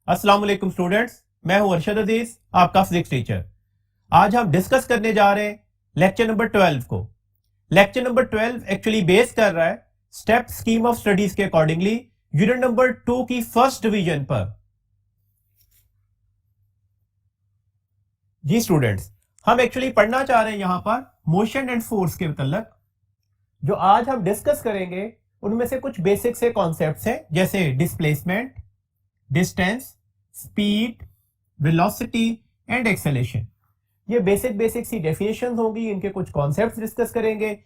अस्सलाम वालेकुम स्टूडेंट्स, मैं हूं अरशद अजीज, आपका फिजिक्स टीचर। आज हम डिस्कस करने जा रहे हैं लेक्चर नंबर 12 को। लेक्चर नंबर 12 एक्चुअली बेस कर रहा है स्टेप स्कीम ऑफ स्टडीज के अकॉर्डिंगली यूनिट नंबर 2 की फर्स्ट डिवीजन पर। जी स्टूडेंट्स, हम एक्चुअली पढ़ना चाह रहे हैं यहां पर मोशन एंड फोर्स के मतलब। जो आज हम डिस्कस करेंगे उनमें से कुछ बेसिक से कॉन्सेप्ट्स हैं, जैसे displacement, distance, speed, velocity and acceleration. ये बेसिक सी डेफिनेशन होगी, इनके कुछ कॉन्सेप्ट्स डिस्कस करेंगे।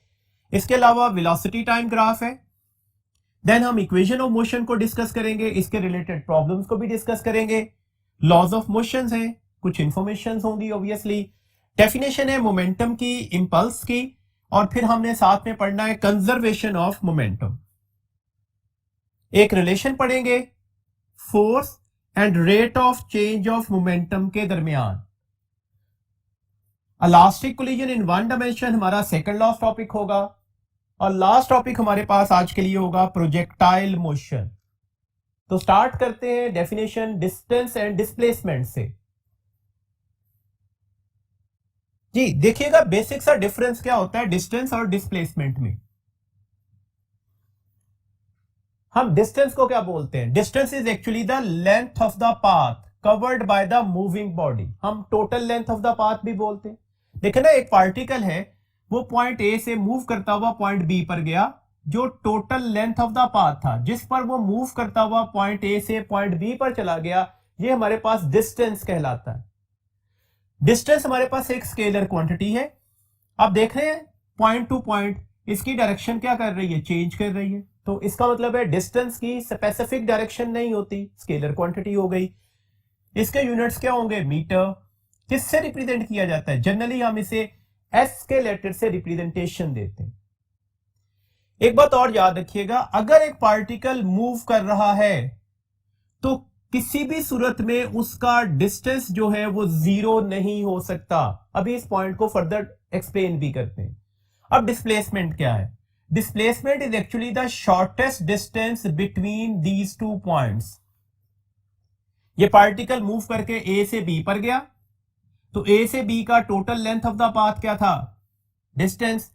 इसके अलावा वेलोसिटी टाइम ग्राफ है। देन हम इक्वेशन ऑफ मोशन को डिस्कस करेंगे, इसके रिलेटेड प्रॉब्लम्स को भी डिस्कस करेंगे। लॉज ऑफ मोशन है, कुछ इंफॉर्मेशन होंगी ऑब्वियसली। डेफिनेशन है मोमेंटम की, इंपल्स की, और फिर हमने साथ में पढ़ना है कंजर्वेशन ऑफ मोमेंटम। एक रिलेशन पढ़ेंगे force and rate of change of momentum के दरमियान। Elastic collision in one dimension हमारा सेकंड लास्ट टॉपिक होगा, और लास्ट टॉपिक हमारे पास आज के लिए होगा प्रोजेक्टाइल मोशन। तो स्टार्ट करते हैं डेफिनेशन डिस्टेंस एंड डिस्प्लेसमेंट से। जी देखिएगा, बेसिक सा डिफरेंस क्या होता है डिस्टेंस और डिस्प्लेसमेंट में। हम डिस्टेंस को क्या बोलते हैं? Distance is actually the length of the path covered by the moving body. हम total length of the path भी बोलते हैं। देखिए ना, एक पार्टिकल है, वो पॉइंट ए से मूव करता हुआ पॉइंट बी पर गया। जो total length of the path था जिस पर वो मूव करता हुआ पॉइंट ए से पॉइंट बी पर चला गया, ये हमारे पास डिस्टेंस कहलाता है। डिस्टेंस हमारे पास एक स्केलर क्वांटिटी है। आप देख रहे हैं पॉइंट टू पॉइंट इसकी डायरेक्शन क्या कर रही है? चेंज कर रही है। तो इसका मतलब है डिस्टेंस की स्पेसिफिक डायरेक्शन नहीं होती, स्केलर क्वांटिटी हो गई। इसके यूनिट्स क्या होंगे? मीटर। किससे रिप्रेजेंट किया जाता है? जनरली हम इसे एस के लेटर से रिप्रेजेंटेशन देते हैं। एक बात और याद रखिएगा, अगर एक पार्टिकल मूव कर रहा है तो किसी भी सूरत में उसका डिस्टेंस जो है वो जीरो नहीं हो सकता। अभी इस पॉइंट को फर्दर एक्सप्लेन भी करते हैं। अब डिस्प्लेसमेंट क्या है? Displacement is actually the shortest distance between these two points. ये पार्टिकल मूव करके ए से बी पर गया, तो ए से बी का total length of the path क्या था? डिस्टेंस।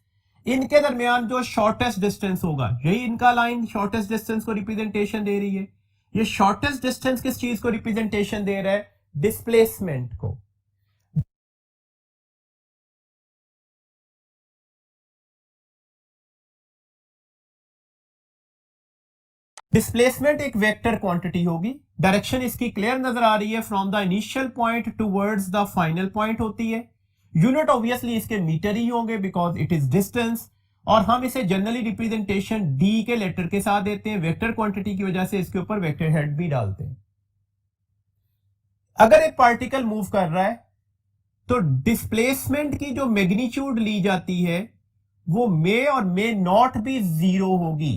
इनके दरमियान जो शॉर्टेस्ट डिस्टेंस होगा, यही इनका लाइन शॉर्टेस्ट डिस्टेंस को रिप्रेजेंटेशन दे रही है। ये शॉर्टेस्ट डिस्टेंस किस चीज को रिप्रेजेंटेशन दे रहा है? डिस्प्लेसमेंट को। डिस्प्लेसमेंट एक वेक्टर क्वांटिटी होगी। डायरेक्शन इसकी क्लियर नजर आ रही है, from the initial point towards the final point होती है। यूनिट ऑब्वियसली इसके मीटर ही होंगे बिकॉज इट इज डिस्टेंस, और हम इसे जनरली रिप्रेजेंटेशन डी के लेटर के साथ देते हैं। वेक्टर क्वांटिटी की वजह से इसके ऊपर वेक्टर हेड भी डालते हैं। अगर एक पार्टिकल मूव कर रहा है तो डिस्प्लेसमेंट की जो मैग्नीट्यूड ली जाती है वो मे और मे नॉट भी जीरो होगी।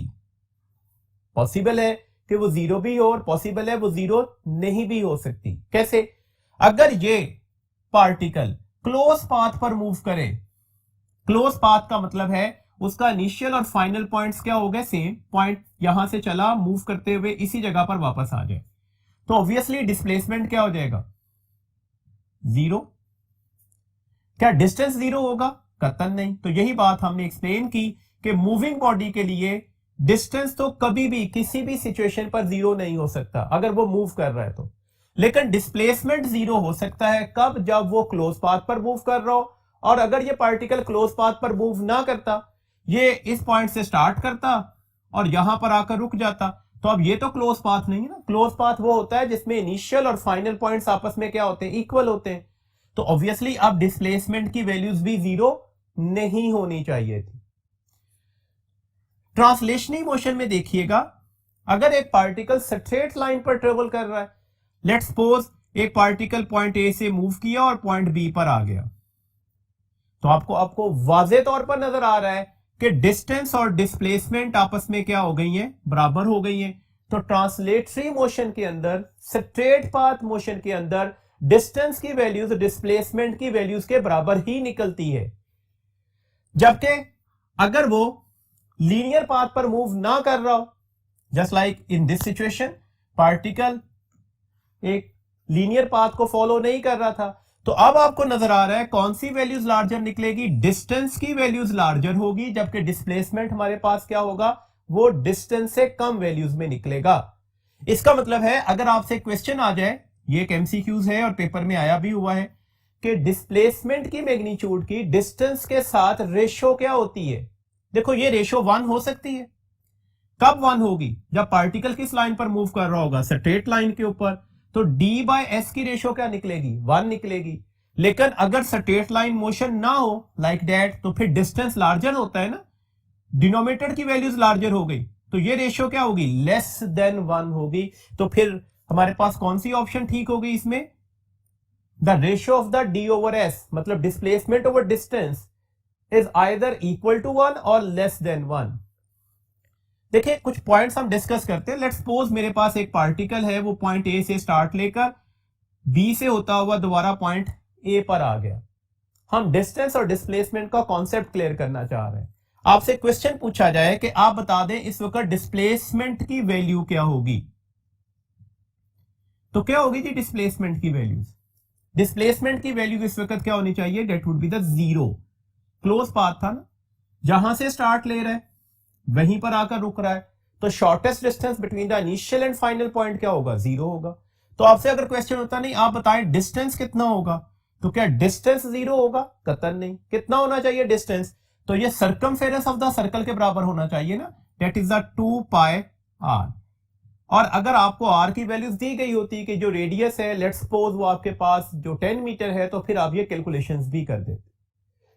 पॉसिबल है कि वो जीरो भी हो और पॉसिबल है वो जीरो नहीं भी हो सकती। कैसे? अगर ये पार्टिकल क्लोज पाथ पर मूव करे, क्लोज पाथ का मतलब है उसका इनिशियल और फाइनल पॉइंट्स क्या हो गए? Same point. यहां से चला मूव करते हुए इसी जगह पर वापस आ जाए, तो ऑब्वियसली डिस्प्लेसमेंट क्या हो जाएगा? जीरो। क्या डिस्टेंस जीरो होगा? कतई नहीं। तो यही बात हमने एक्सप्लेन की कि मूविंग बॉडी के लिए डिस्टेंस तो कभी भी किसी भी सिचुएशन पर जीरो नहीं हो सकता अगर वो मूव कर रहा है तो। लेकिन डिस्प्लेसमेंट जीरो हो सकता है कब? जब वो क्लोज पाथ पर मूव कर रहा हो। और अगर ये पार्टिकल क्लोज पाथ पर मूव ना करता, ये इस पॉइंट से स्टार्ट करता और यहां पर आकर रुक जाता, तो अब ये तो क्लोज पाथ नहीं है ना। क्लोज पाथ वो होता है जिसमें इनिशियल और फाइनल पॉइंट्स आपस में क्या होते हैं? इक्वल होते हैं। तो ऑब्वियसली अब डिस्प्लेसमेंट की वैल्यूज भी जीरो नहीं होनी चाहिए थी। ट्रांसलेशनल मोशन में देखिएगा, अगर एक पार्टिकल स्ट्रेट लाइन पर ट्रेवल कर रहा है, लेट्स सपोज एक पार्टिकल पॉइंट ए से मूव किया और पॉइंट बी पर आ गया, तो आपको वाजे तौर पर नजर आ रहा है कि डिस्टेंस और डिस्प्लेसमेंट आपस में क्या हो गई है? बराबर हो गई है। तो ट्रांसलेटरी मोशन के अंदर, स्ट्रेट पाथ मोशन के अंदर डिस्टेंस की वैल्यूज डिस्प्लेसमेंट की वैल्यूज के बराबर ही निकलती है। जबकि अगर वो लीनियर पाथ पर मूव ना कर रहा हो, just like in this situation, particle एक लीनियर पाथ को फॉलो नहीं कर रहा था। तो अब आपको नजर आ रहा है कौन सी वैल्यूज लार्जर निकलेगी, डिस्टेंस की वैल्यूज लार्जर होगी, जबकि डिस्प्लेसमेंट हमारे पास क्या होगा, वो डिस्टेंस से कम वैल्यूज में निकलेगा। इसका मतलब है अगर आपसे क्वेश्चन आ जाए, ये एक एमसीक्यूज है और पेपर में आया भी हुआ है, कि डिस्प्लेसमेंट की मैग्नीट्यूड की डिस्टेंस के साथ रेशो क्या होती है। देखो ये रेशो 1 हो सकती है। कब 1 होगी, जब पार्टिकल किस लाइन पर मूव कर रहा होगा, स्ट्रेट लाइन के ऊपर, तो d बाय एस की रेशो क्या निकलेगी, 1 निकलेगी। लेकिन अगर स्ट्रेट लाइन मोशन ना हो लाइक दैट, तो फिर डिस्टेंस लार्जर होता है ना, डिनोमिनेटर की वैल्यूज लार्जर हो गई, तो ये रेशियो क्या होगी, लेस देन 1 होगी। तो फिर हमारे पास कौन सी ऑप्शन ठीक होगी इसमें, the ratio of the d over s, मतलब displacement over distance, is either equal to 1 और लेस देन 1। देखिए कुछ पॉइंट्स हम डिस्कस करते हैं। लेट्स सपोज मेरे पास एक पार्टिकल है, वो पॉइंट ए से स्टार्ट लेकर बी से होता हुआ दोबारा पॉइंट ए पर आ गया। हम डिस्टेंस और डिस्प्लेसमेंट का कॉन्सेप्ट क्लियर करना चाह रहे हैं। आपसे क्वेश्चन पूछा जाए कि आप बता दें इस वक्त डिस्प्लेसमेंट की वैल्यू क्या होगी, तो क्या होगी जी डिस्प्लेसमेंट की वैल्यू। डिस्प्लेसमेंट की वैल्यू इस वक्त क्या होनी चाहिए, that would be the 0। Close path था ना, जहां से स्टार्ट ले रहा है वहीं पर आकर रुक रहा है, तो shortest distance between the initial and final point क्या होगा, 0 होगा। तो आपसे अगर क्वेश्चन होता नहीं आप बताएं डिस्टेंस कितना होगा, तो क्या डिस्टेंस 0 होगा, कतई नहीं। कितना होना चाहिए डिस्टेंस, तो ये सर्कमफेरेंस ऑफ द सर्कल के बराबर होना चाहिए ना, that is the 2 pi r. और अगर आपको आर की वैल्यूज दी गई होती कि जो रेडियस है लेट्स सपोज वो आपके पास जो 10 मीटर है, तो फिर आप ये कैलकुलेशंस भी कर देते।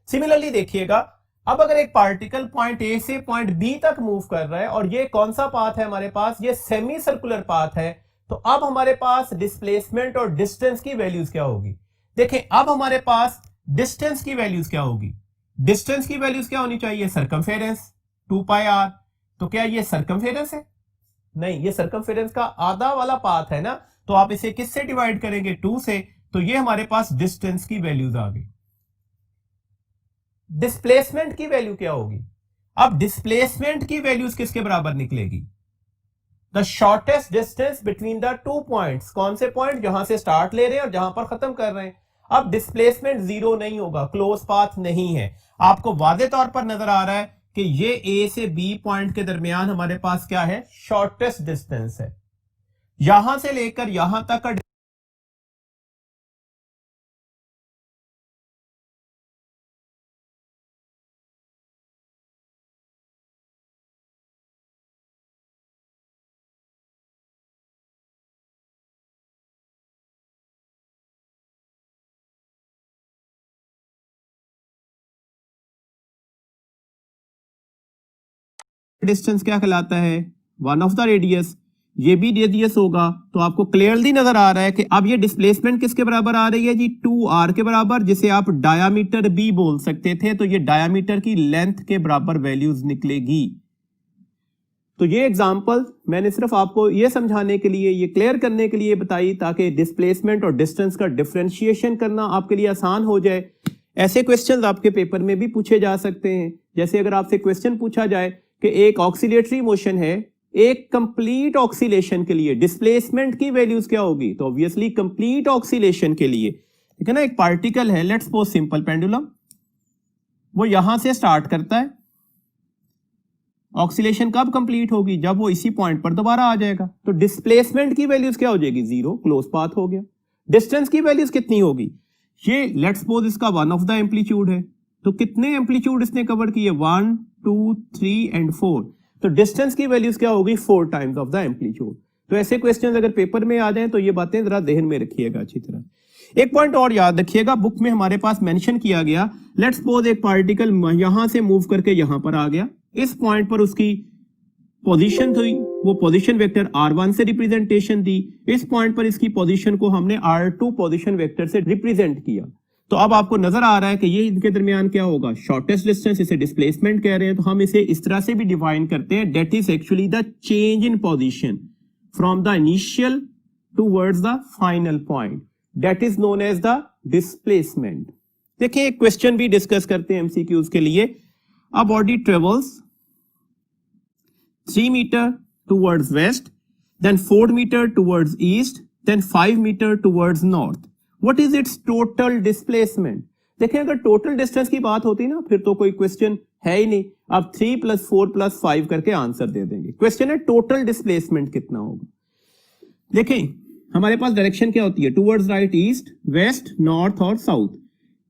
सिमिलरली देखिएगा, अब अगर एक पार्टिकल पॉइंट ए से पॉइंट बी तक मूव कर रहा है और ये कौन सा पाथ है हमारे पास, ये सेमी सर्कुलर पाथ है, तो अब हमारे पास डिस्प्लेसमेंट और डिस्टेंस की वैल्यूज क्या होगी। देखें अब हमारे पास डिस्टेंस की वैल्यूज क्या होगी, डिस्टेंस की वैल्यूज क्या होनी चाहिए, सर्कमफेरेंस 2 पाई आर। तो क्या ये सर्कमफेरेंस है, नहीं, ये सर्कमफेरेंस का आधा वाला पाथ है ना, तो आप इसे किससे डिवाइड करेंगे, 2 से, तो ये हमारे पास डिस्टेंस की वैल्यूज आ गई। डिस्प्लेसमेंट की वैल्यू क्या होगी, अब डिस्प्लेसमेंट की वैल्यूज किसके बराबर निकलेगी, the shortest distance between the 2 points. कौन से पॉइंट, जहां से स्टार्ट ले रहे हैं और जहां पर खत्म कर रहे हैं। अब डिस्प्लेसमेंट 0 नहीं होगा, क्लोज पाथ नहीं है। आपको वादे तौर पर नजर आ रहा है कि ये ए से बी पॉइंट के दरमियान हमारे पास क्या है, शॉर्टेस्ट डिस्टेंस है। यहां से लेकर यहां तक का डिस्टेंस क्या कहलाता है, 1 ऑफ द रेडियस। ये भी रेडियस होगा, तो आपको क्लियरली नजर आ रहा है कि अब ये डिस्प्लेसमेंट किसके बराबर आ रही है जी, 2r के बराबर, जिसे आप डायामीटर भी बोल सकते थे। तो ये डायामीटर की लेंथ के बराबर वैल्यूज निकलेगी। तो ये एग्जांपल मैंने सिर्फ आपको ये समझाने के लिए, ये क्लियर करने के लिए बताई, ताकि डिस्प्लेसमेंट और डिस्टेंस का डिफरेंशिएशन करना आपके लिए आसान हो जाए। ऐसे क्वेश्चंस आपके पेपर में भी पूछे जा सकते हैं। जैसे अगर आपसे क्वेश्चन पूछा जाए कि एक ऑक्सीलेटरी मोशन है, एक कंप्लीट ऑक्सीलेशन के लिए डिस्प्लेसमेंट की वैल्यूज क्या होगी, तो ऑब्वियसली कंप्लीट ऑक्सीलेशन के लिए, ठीक है ना, एक पार्टिकल है, लेट्स सपोज सिंपल पेंडुलम, वो यहां से स्टार्ट करता है, ऑक्सीलेशन कब कंप्लीट होगी, जब वो इसी पॉइंट पर दोबारा आ जाएगा। तो डिस्प्लेसमेंट की वैल्यूज क्या हो जाएगी, 0, क्लोज पाथ हो गया। डिस्टेंस की वैल्यूज कितनी होगी, ये लेट्स सपोज इसका 1 ऑफ द एम्पलीट्यूड है, तो कितने एम्पलीट्यूड इसने कवर किए, 1 2 3 एंड 4, तो डिस्टेंस की वैल्यूज क्या होगी, 4 टाइम्स ऑफ द एम्पलीट्यूड। तो ऐसे क्वेश्चन अगर पेपर में आ जाए तो ये बातें जरा ध्यान में रखिएगा अच्छी तरह। एक पॉइंट और याद रखिएगा, बुक में हमारे पास मेंशन किया गया, लेट्स सपोज एक पार्टिकल यहां से मूव करके यहां पर आ गया, इस पॉइंट पर उसकी पोजीशन थी, वो पोजीशन वेक्टर r1 से रिप्रेजेंटेशन दी, इस पॉइंट पर इसकी पोजीशन को हमने r2 पोजीशन वेक्टर से रिप्रेजेंट किया। तो अब आपको नजर आ रहा है कि ये इनके दरमियान क्या होगा, शॉर्टेस्ट डिस्टेंस, इसे डिस्प्लेसमेंट कह रहे हैं। तो हम इसे इस तरह से भी डिफाइन करते हैं, that is actually the change in position from the initial towards the final point, that is known as the displacement. देखिए एक क्वेश्चन भी डिस्कस करते हैं एमसीक्यूज के लिए। A body travels 3 meter towards west, then 4 meter towards east, then 5 meter towards north, what is its total displacement? देखिए अगर total distance की बात होती ना फिर तो कोई क्वेश्चन है ही नहीं, आप 3 + 4 + 5 करके आंसर दे देंगे। क्वेश्चन है टोटल डिस्प्लेसमेंट कितना होगा। देखें हमारे पास डायरेक्शन क्या होती है, towards right, east, west, north और साउथ।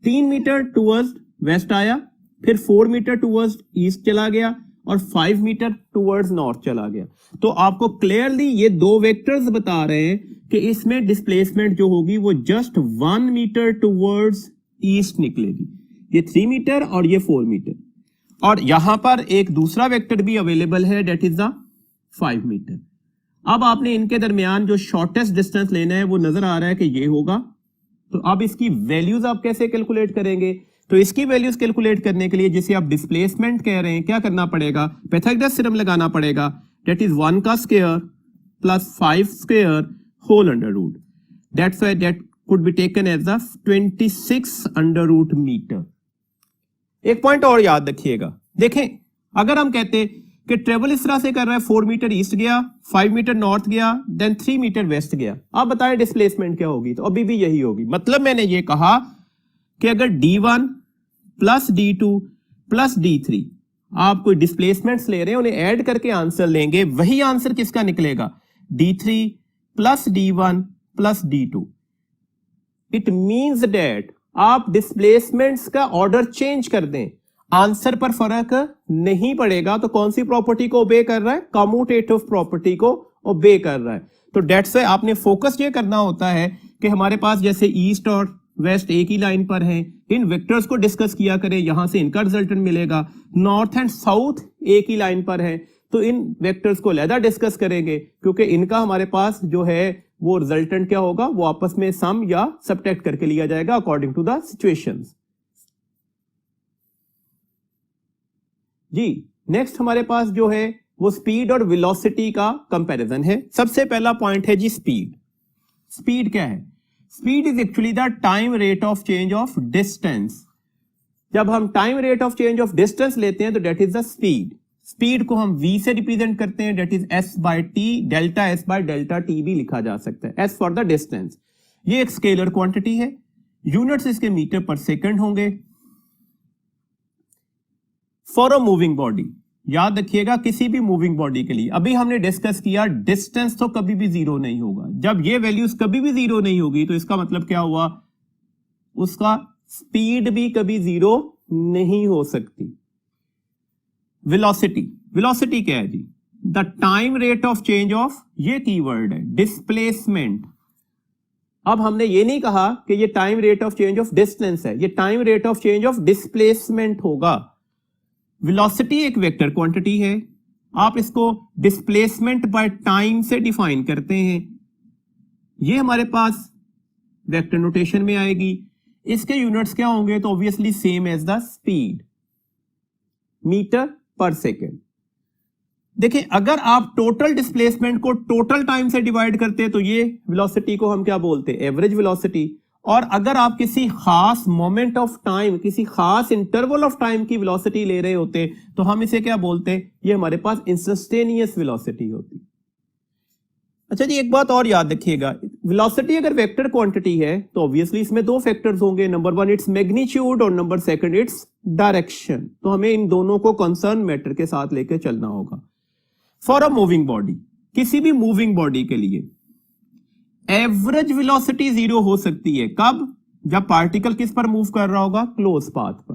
3 मीटर टुवर्ड्स वेस्ट आया, फिर 4 मीटर टुवर्ड्स ईस्ट चला गया और 5 मीटर टुवर्ड्स नॉर्थ चला गया। तो आपको क्लियरली ये दो वेक्टर्स बता रहे हैं कि इसमें डिस्प्लेसमेंट जो होगी वो जस्ट 1 मीटर टुवर्ड्स ईस्ट निकलेगी, ये 3 मीटर और ये 4 मीटर। और यहां पर एक दूसरा वेक्टर भी अवेलेबल है, डेट इज द 5 मीटर। अब आपने इनके दरमियान जो शॉर्टेस्ट डिस्टेंस लेना है वो नजर आ रहा है कि ये होगा। तो अब इसकी वैल्यूज आप कैसे कैलकुलेट करेंगे? तो इसकी वैल्यूज कैलकुलेट करने के लिए जिसे आप डिस्प्लेसमेंट कह रहे हैं, क्या करना पड़ेगा, पाइथागोरस थ्योरम लगाना पड़ेगा। डेट इज 1 का square plus 5 square whole under root, that's why that could be taken as the 26 under root meter. एक पॉइंट और याद रखिएगा, देखें अगर हम कहते कि ट्रेवल इस तरह से कर रहा है, 4 मीटर ईस्ट गया, 5 मीटर नॉर्थ गया, देन 3 मीटर वेस्ट गया, आप बताएं डिस्प्लेसमेंट क्या होगी? तो अभी भी यही होगी। मतलब मैंने ये कहा कि अगर D1 plus D2 plus D3 आप कोई डिस्प्लेसमेंट्स ले रहे हैं, उन्हें ऐड करके आंसर लेंगे, वही आंसर किसका निकलेगा, D3 plus D1 plus D2। It means that आप डिस्प्लेसमेंट्स का ऑर्डर चेंज कर दें, आंसर पर फर्क नहीं पड़ेगा। तो कौन सी प्रॉपर्टी को ओबे कर रहा है, कम्यूटेटिव प्रॉपर्टी को ओबे कर रहा है। तो डेट्स व्हाई आपने फोकस ये करना होता है कि हमारे पास जैसे ईस्ट और वेस्ट एक ही लाइन पर हैं, इन वेक्टर्स को डिस्कस किया करें, यहां से इनका रिजल्टेंट मिलेगा। नॉर्थ एंड साउथ एक ही लाइन पर है तो इन वेक्टर्स को अलग डिस्कस करेंगे, क्योंकि इनका हमारे पास जो है वो रिजल्टेंट क्या होगा, वो आपस में सम या सबट्रैक्ट करके लिया जाएगा अकॉर्डिंग टू द सिचुएशंस। जी नेक्स्ट हमारे पास जो है वो स्पीड और वेलोसिटी का कंपैरिजन है। सबसे पहला पॉइंट है जी स्पीड। स्पीड क्या है? Speed is actually the time rate of change of distance. जब हम time rate of change of distance लेते हैं तो that is the speed. Speed को हम v से रिप्रेजेंट करते हैं, that is s/t, delta s by delta t भी लिखा जा सकता है, s फॉर द डिस्टेंस। ये एक स्केलर क्वांटिटी है, यूनिट्स इसके मीटर पर सेकंड होंगे। फॉर अ मूविंग बॉडी, याद रखिएगा किसी भी मूविंग बॉडी के लिए, अभी हमने डिस्कस किया डिस्टेंस तो कभी भी जीरो नहीं होगा। जब ये वैल्यूज कभी भी जीरो नहीं होगी तो इसका मतलब क्या हुआ, उसका स्पीड भी कभी जीरो नहीं हो सकती। वेलोसिटी, वेलोसिटी क्या है जी, the time rate of change of, ये कीवर्ड है, डिस्प्लेसमेंट। अब हमने ये नहीं कहा कि ये time rate of change of distance है, ये time rate of change of displacement होगा। वेलोसिटी एक वेक्टर क्वांटिटी है, आप इसको डिस्प्लेसमेंट बाय टाइम से डिफाइन करते हैं, ये हमारे पास वेक्टर नोटेशन में आएगी। इसके यूनिट्स क्या होंगे, तो obviously same as the speed, meter per second. देखिए अगर आप टोटल डिस्प्लेसमेंट को टोटल टाइम से डिवाइड करते हैं तो ये वेलोसिटी को हम क्या बोलते हैं, एवरेज वेलोसिटी। और अगर आप किसी खास मोमेंट ऑफ टाइम, किसी खास इंटरवल ऑफ टाइम की वेलोसिटी ले रहे होते तो हम इसे क्या बोलते हैं, ये हमारे पास इंस्टेंटेनियस वेलोसिटी होती। अच्छा जी एक बात और याद रखिएगा, वेलोसिटी अगर वेक्टर क्वांटिटी है तो ऑब्वियसली इसमें दो फैक्टर्स होंगे, नंबर 1 इट्स मैग्नीट्यूड और नंबर 2 इट्स डायरेक्शन। तो हमें इन दोनों को कंसर्न मैटर के साथ लेकर चलना होगा। फॉर अ मूविंग बॉडी, किसी भी मूविंग बॉडी के लिए एवरेज वेलोसिटी जीरो हो सकती है, कब, जब पार्टिकल किस पर मूव कर रहा होगा, क्लोज पाथ पर।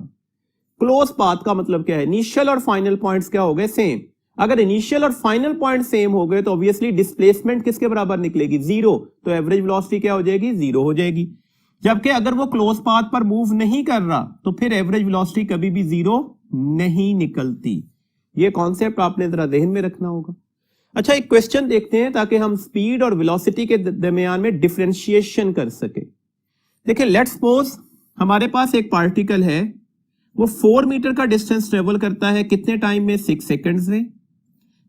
क्लोज पाथ का मतलब क्या है, इनिशियल और फाइनल पॉइंट्स क्या हो गए, सेम। अगर इनिशियल और फाइनल पॉइंट सेम हो गए तो ऑब्वियसली डिस्प्लेसमेंट किसके बराबर निकलेगी, जीरो। तो एवरेज वेलोसिटी क्या हो जाएगी, जीरो हो जाएगी। जबकि अगर वो क्लोज पाथ पर मूव नहीं कर रहा तो फिर एवरेज वेलोसिटी कभी भी जीरो नहीं निकलती। ये कॉन्सेप्ट आपने जरा ध्यान में रखना होगा। अच्छा एक क्वेश्चन देखते हैं ताकि हम स्पीड और वेलोसिटी के दरमियान में डिफरेंशिएशन कर सके। देखिए लेट्स सपोज हमारे पास एक पार्टिकल है, वो 4 मीटर का डिस्टेंस ट्रेवल करता है, कितने टाइम में, 6 सेकंड्स में।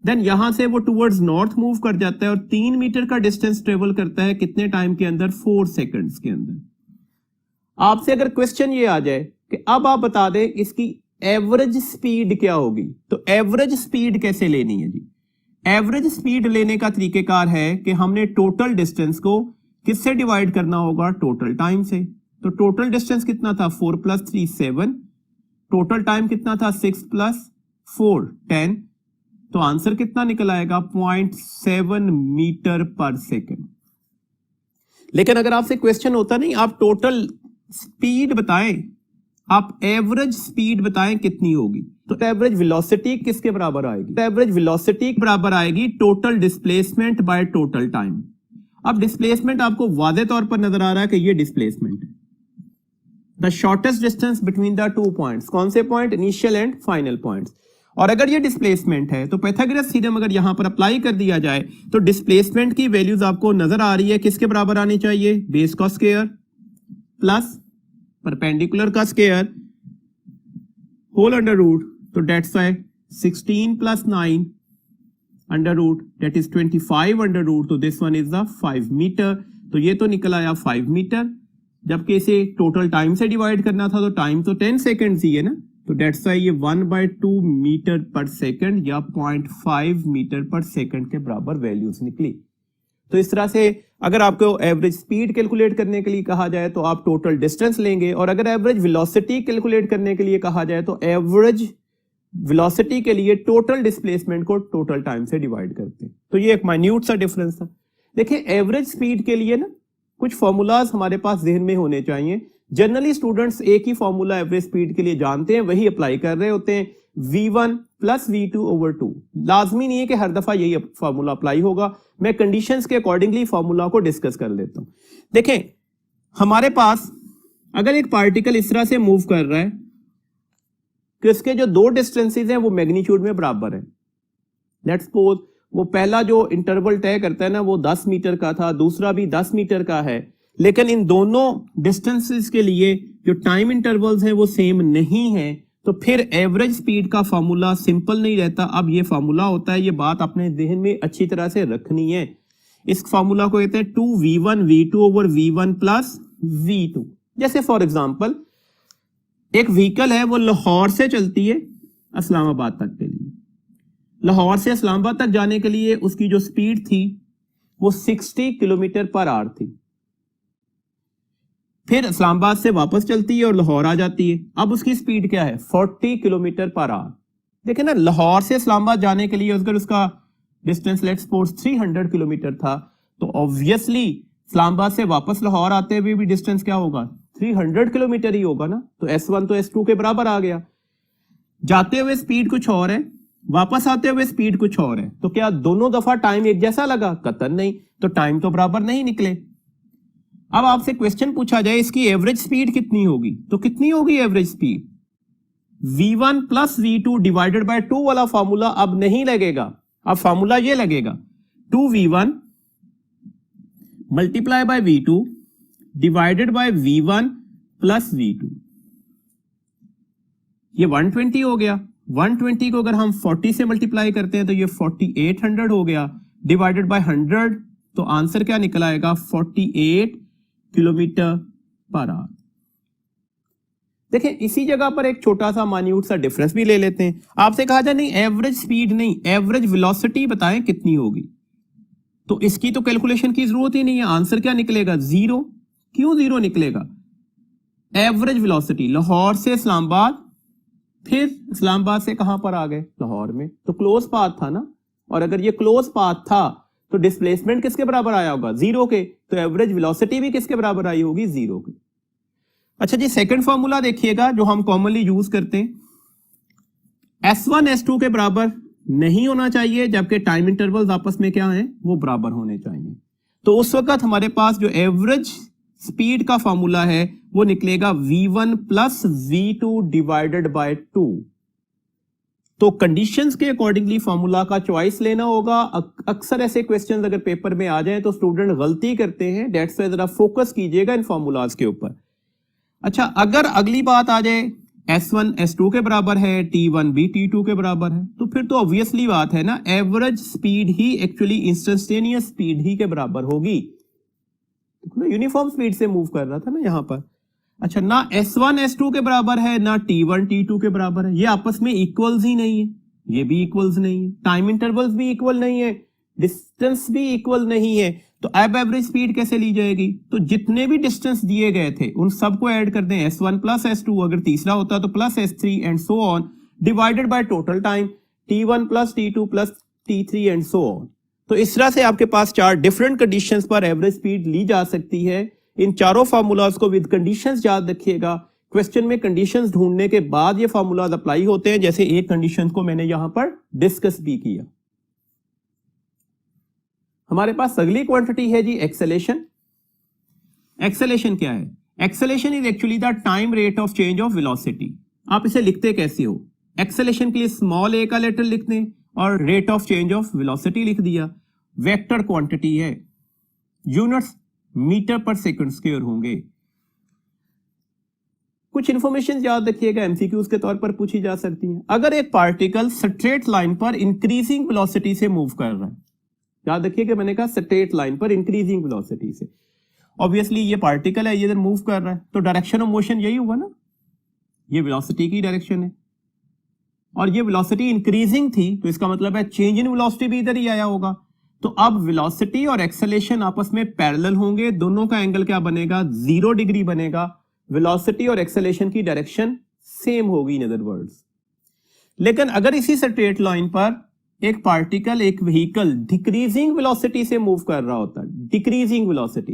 देन यहां से वो टुवर्ड्स नॉर्थ मूव कर जाता है और 3 मीटर का डिस्टेंस ट्रेवल करता है, कितने टाइम के अंदर, 4 सेकंड्स के अंदर। आपसे अगर क्वेश्चन ये आ जाए कि अब आप बता दें इसकी एवरेज स्पीड क्या होगी, तो एवरेज स्पीड कैसे लेनी है जी। एवरेज स्पीड लेने का तरीकेकार है कि हमने टोटल डिस्टेंस को किससे डिवाइड करना होगा? टोटल टाइम से। तो टोटल डिस्टेंस कितना था? 4 + 3 7। टोटल टाइम कितना था? 6 + 4 10। तो आंसर कितना निकल आएगा? 0.7 मीटर पर सेकेंड। लेकिन अगर आपसे क्वेश्चन होता नहीं, आप टोटल स्पीड बताएं, आप एवरेज स्पीड बताएं कितनी होगी, तो एवरेज वेलोसिटी किसके बराबर आएगी? तो एवरेज वेलोसिटी के बराबर आएगी total displacement by total time. अब डिस्प्लेसमेंट आपको वादे तौर पर नजर आ रहा है कि ये डिस्प्लेसमेंट है, the shortest distance between the 2 points. कौन से point? Initial and final points. और अगर ये डिस्प्लेसमेंट है तो पाइथागोरस थ्योरम अगर यहां पर अप्लाई कर दिया जाए तो डिस्प्लेसमेंट की वैल्यूज आपको नजर आ रही है, किसके बराबर आनी चाहिए? बेस का स्क्वायर प्लस परपेंडिकुलर का स्क्वायर होल अंडर रूट। तो that's why 16 + 9 under root, that is 25 under root. तो this one is the 5 metre. तो ये तो निकल आया 5 मीटर, जबकि इसे टोटल टाइम से डिवाइड करना था तो टाइम तो 10 सेकेंड ही है ना। तो डेट्स वाई ये 1/2 मीटर पर सेकेंड या 0.5 मीटर पर सेकेंड के बराबर वैल्यूज निकली। तो इस तरह से अगर आपको एवरेज स्पीड कैलकुलेट करने के लिए कहा जाए तो आप टोटल डिस्टेंस लेंगे, और अगर एवरेज वेलोसिटी कैलकुलेट करने के लिए कहा जाए तो एवरेज वेलोसिटी के लिए टोटल डिस्प्लेसमेंट को टोटल टाइम से डिवाइड करते हैं। तो ये एक माइन्यूट सा डिफरेंस था। देखिए एवरेज स्पीड के लिए ना कुछ फॉर्मूलाज हमारे पास जहन में होने चाहिए। जनरली स्टूडेंट्स एक ही फॉर्मूला एवरेज स्पीड के लिए जानते हैं, वही अप्लाई कर रहे होते हैं, v1 + v2/2। लाजमी नहीं है कि हर दफा यही फॉर्मूला अप्लाई होगा, मैं कंडीशंस के अकॉर्डिंगली फॉर्मूला को डिस्कस कर लेता हूं। देखें हमारे पास अगर एक पार्टिकल इस तरह से मूव कर रहा है कि उसके जो दो डिस्टेंसेस हैं वो मैग्नीट्यूड में बराबर है। लेट्स सपोज वो पहला जो इंटरवल तय करता है ना वो 10 मीटर का था, दूसरा भी 10 मीटर का है, लेकिन इन दोनों डिस्टेंसेस के लिए जो टाइम इंटरवल्स हैं वो सेम नहीं है, तो फिर एवरेज स्पीड का फॉर्मूला सिंपल नहीं रहता। अब ये फॉर्मूला होता है, ये बात अपने जहन में अच्छी तरह से रखनी है। इस फॉर्मूला को कहते हैं 2v1 v2/v1 + v2। जैसे फॉर एग्जांपल एक व्हीकल है, वो लाहौर से चलती है इस्लामाबाद तक के लिए। लाहौर से इस्लामाबाद तक जाने के लिए उसकी जो स्पीड थी वो 60 km/h थी। फिर इस्लामाबाद से वापस चलती है और लाहौर आ जाती है। अब उसकी स्पीड क्या है? 40 km/h। देखिए ना, लाहौर से इस्लामाबाद जाने के लिए अगर उसका डिस्टेंस लेट्स सपोज 300 किलोमीटर था, तो ऑब्वियसली इस्लामाबाद से वापस लाहौर आते हुए भी डिस्टेंस क्या होगा? 300 किलोमीटर ही होगा ना। तो S1 तो S2 के बराबर आ गया। जाते हुए स्पीड कुछ और है, वापस आते हुए स्पीड कुछ और है, तो क्या दोनों दफा टाइम एक जैसा लगा? कतई नहीं। तो टाइम तो बराबर नहीं निकले। अब आपसे क्वेश्चन पूछा जाए इसकी एवरेज स्पीड कितनी होगी, तो कितनी होगी average speed? v1 + v2 divided by 2 वाला फॉर्मूला अब नहीं लगेगा। अब फॉर्मूला ये लगेगा 2v1 multiply by v2 divided bye v1 + v2। ये 120 हो गया। 120 को अगर हम 40 से मल्टीप्लाई करते हैं तो ये 4800 हो गया, डिवाइडेड बाय 100। तो आंसर क्या निकल आएगा? 48 km/h। देखें इसी जगह पर एक छोटा सा मान्यूट सा डिफरेंस भी ले लेते हैं। आपसे कहा जाए नहीं एवरेज स्पीड नहीं, एवरेज वेलोसिटी बताएं कितनी होगी, तो इसकी तो कैलकुलेशन की जरूरत ही नहीं है। आंसर क्या निकलेगा? 0। क्यों 0 निकलेगा? एवरेज वेलोसिटी लाहौर से इस्लामाबाद, फिर इस्लामाबाद से कहां पर आ गए? लाहौर में। तो क्लोज पाथ था ना, और अगर ये क्लोज पाथ था तो डिस्प्लेसमेंट किसके बराबर आया होगा? 0 के। तो एवरेज वेलोसिटी भी किसके बराबर आई होगी? 0 के। अच्छा जी, सेकंड फॉर्मूला देखिएगा जो हम कॉमनली यूज करते हैं, S1 S2 के बराबर नहीं होना चाहिए, जबकि टाइम इंटरवल्स आपस में क्या हैं? वो बराबर होने चाहिए। तो उस वक्त हमारे पास जो एवरेज स्पीड का फॉर्मूला है वो निकलेगा v1 + v2 डिवाइडेड बाय 2। तो कंडीशंस के अकॉर्डिंगली फॉर्मूला का चॉइस लेना होगा। अक्सर ऐसे क्वेश्चंस अगर पेपर में आ जाएं तो स्टूडेंट गलती करते हैं, डेट्स वाई जरा फोकस कीजिएगा इन फॉर्मूलाज के ऊपर। अच्छा, अगर अगली बात आ जाए S1 S2 के बराबर है, T1 भी T2 के बराबर है, तो फिर तो ऑब्वियसली बात है ना, एवरेज स्पीड ही एक्चुअली इंस्टेंटेनियस स्पीड ही के बराबर होगी। यूनिफॉर्म स्पीड से मूव कर रहा था ना यहां पर। अच्छा, ना S1 S2 के बराबर है, ना T1 T2 के बराबर है, ये आपस में इक्वल्स ही नहीं है, ये भी इक्वल्स नहीं है, टाइम इंटरवल्स भी इक्वल नहीं है, डिस्टेंस भी इक्वल नहीं है। तो अब एवरेज स्पीड कैसे ली जाएगी? तो जितने भी डिस्टेंस दिए गए थे उन सबको ऐड कर दें, s1 प्लस s2, अगर तीसरा होता तो plus s3 and so on, divided by total time t1 plus t2 plus t3 and so on. तो इस तरह से आपके पास 4 डिफरेंट कंडीशंस पर एवरेज स्पीड ली जा सकती है। इन चारों फार्मूलाज को विद कंडीशंस याद रखिएगा। क्वेश्चन में कंडीशंस ढूंढने के बाद ये फार्मूलाज अप्लाई होते हैं, जैसे एक कंडीशन को मैंने यहां पर डिस्कस भी किया। हमारे पास अगली क्वांटिटी है जी एक्सेलेरेशन। एक्सेलेरेशन क्या है? Acceleration is actually the time rate of change of velocity. आप इसे लिखते कैसे हो? एक्सेलेरेशन के लिए स्मॉल ए का लेटर लिख दें और rate of change of velocity लिख दिया। वेक्टर क्वांटिटी है, यूनिट्स मीटर पर सेकंड स्क्वायर होंगे। कुछ इंफॉर्मेशन याद रखिएगा, एमसीक्यूज के तौर पर पूछी जा सकती है। अगर एक पार्टिकल स्ट्रेट लाइन पर इंक्रीजिंग वेलोसिटी से मूव कर रहा है, याद रखिएगा मैंने कहा स्ट्रेट लाइन पर इंक्रीजिंग वेलोसिटी से, ऑब्वियसली ये पार्टिकल है, ये इधर मूव कर रहा है, तो डायरेक्शन ऑफ मोशन यही हुआ ना, ये वेलोसिटी की डायरेक्शन है और ये वेलोसिटी इंक्रीजिंग थी, तो इसका मतलब है चेंज इन वेलोसिटी भी इधर ही आया होगा। तो अब वेलोसिटी और एक्सेलेरेशन आपस में पैरेलल होंगे, दोनों का एंगल क्या बनेगा? 0 डिग्री बनेगा। वेलोसिटी और एक्सेलेरेशन की डायरेक्शन सेम होगी इन अदर वर्ड्स। लेकिन अगर इसी स्ट्रेट लाइन पर एक पार्टिकल, एक व्हीकल डिक्रीजिंग वेलोसिटी से मूव कर रहा होता, डिक्रीजिंग वेलोसिटी,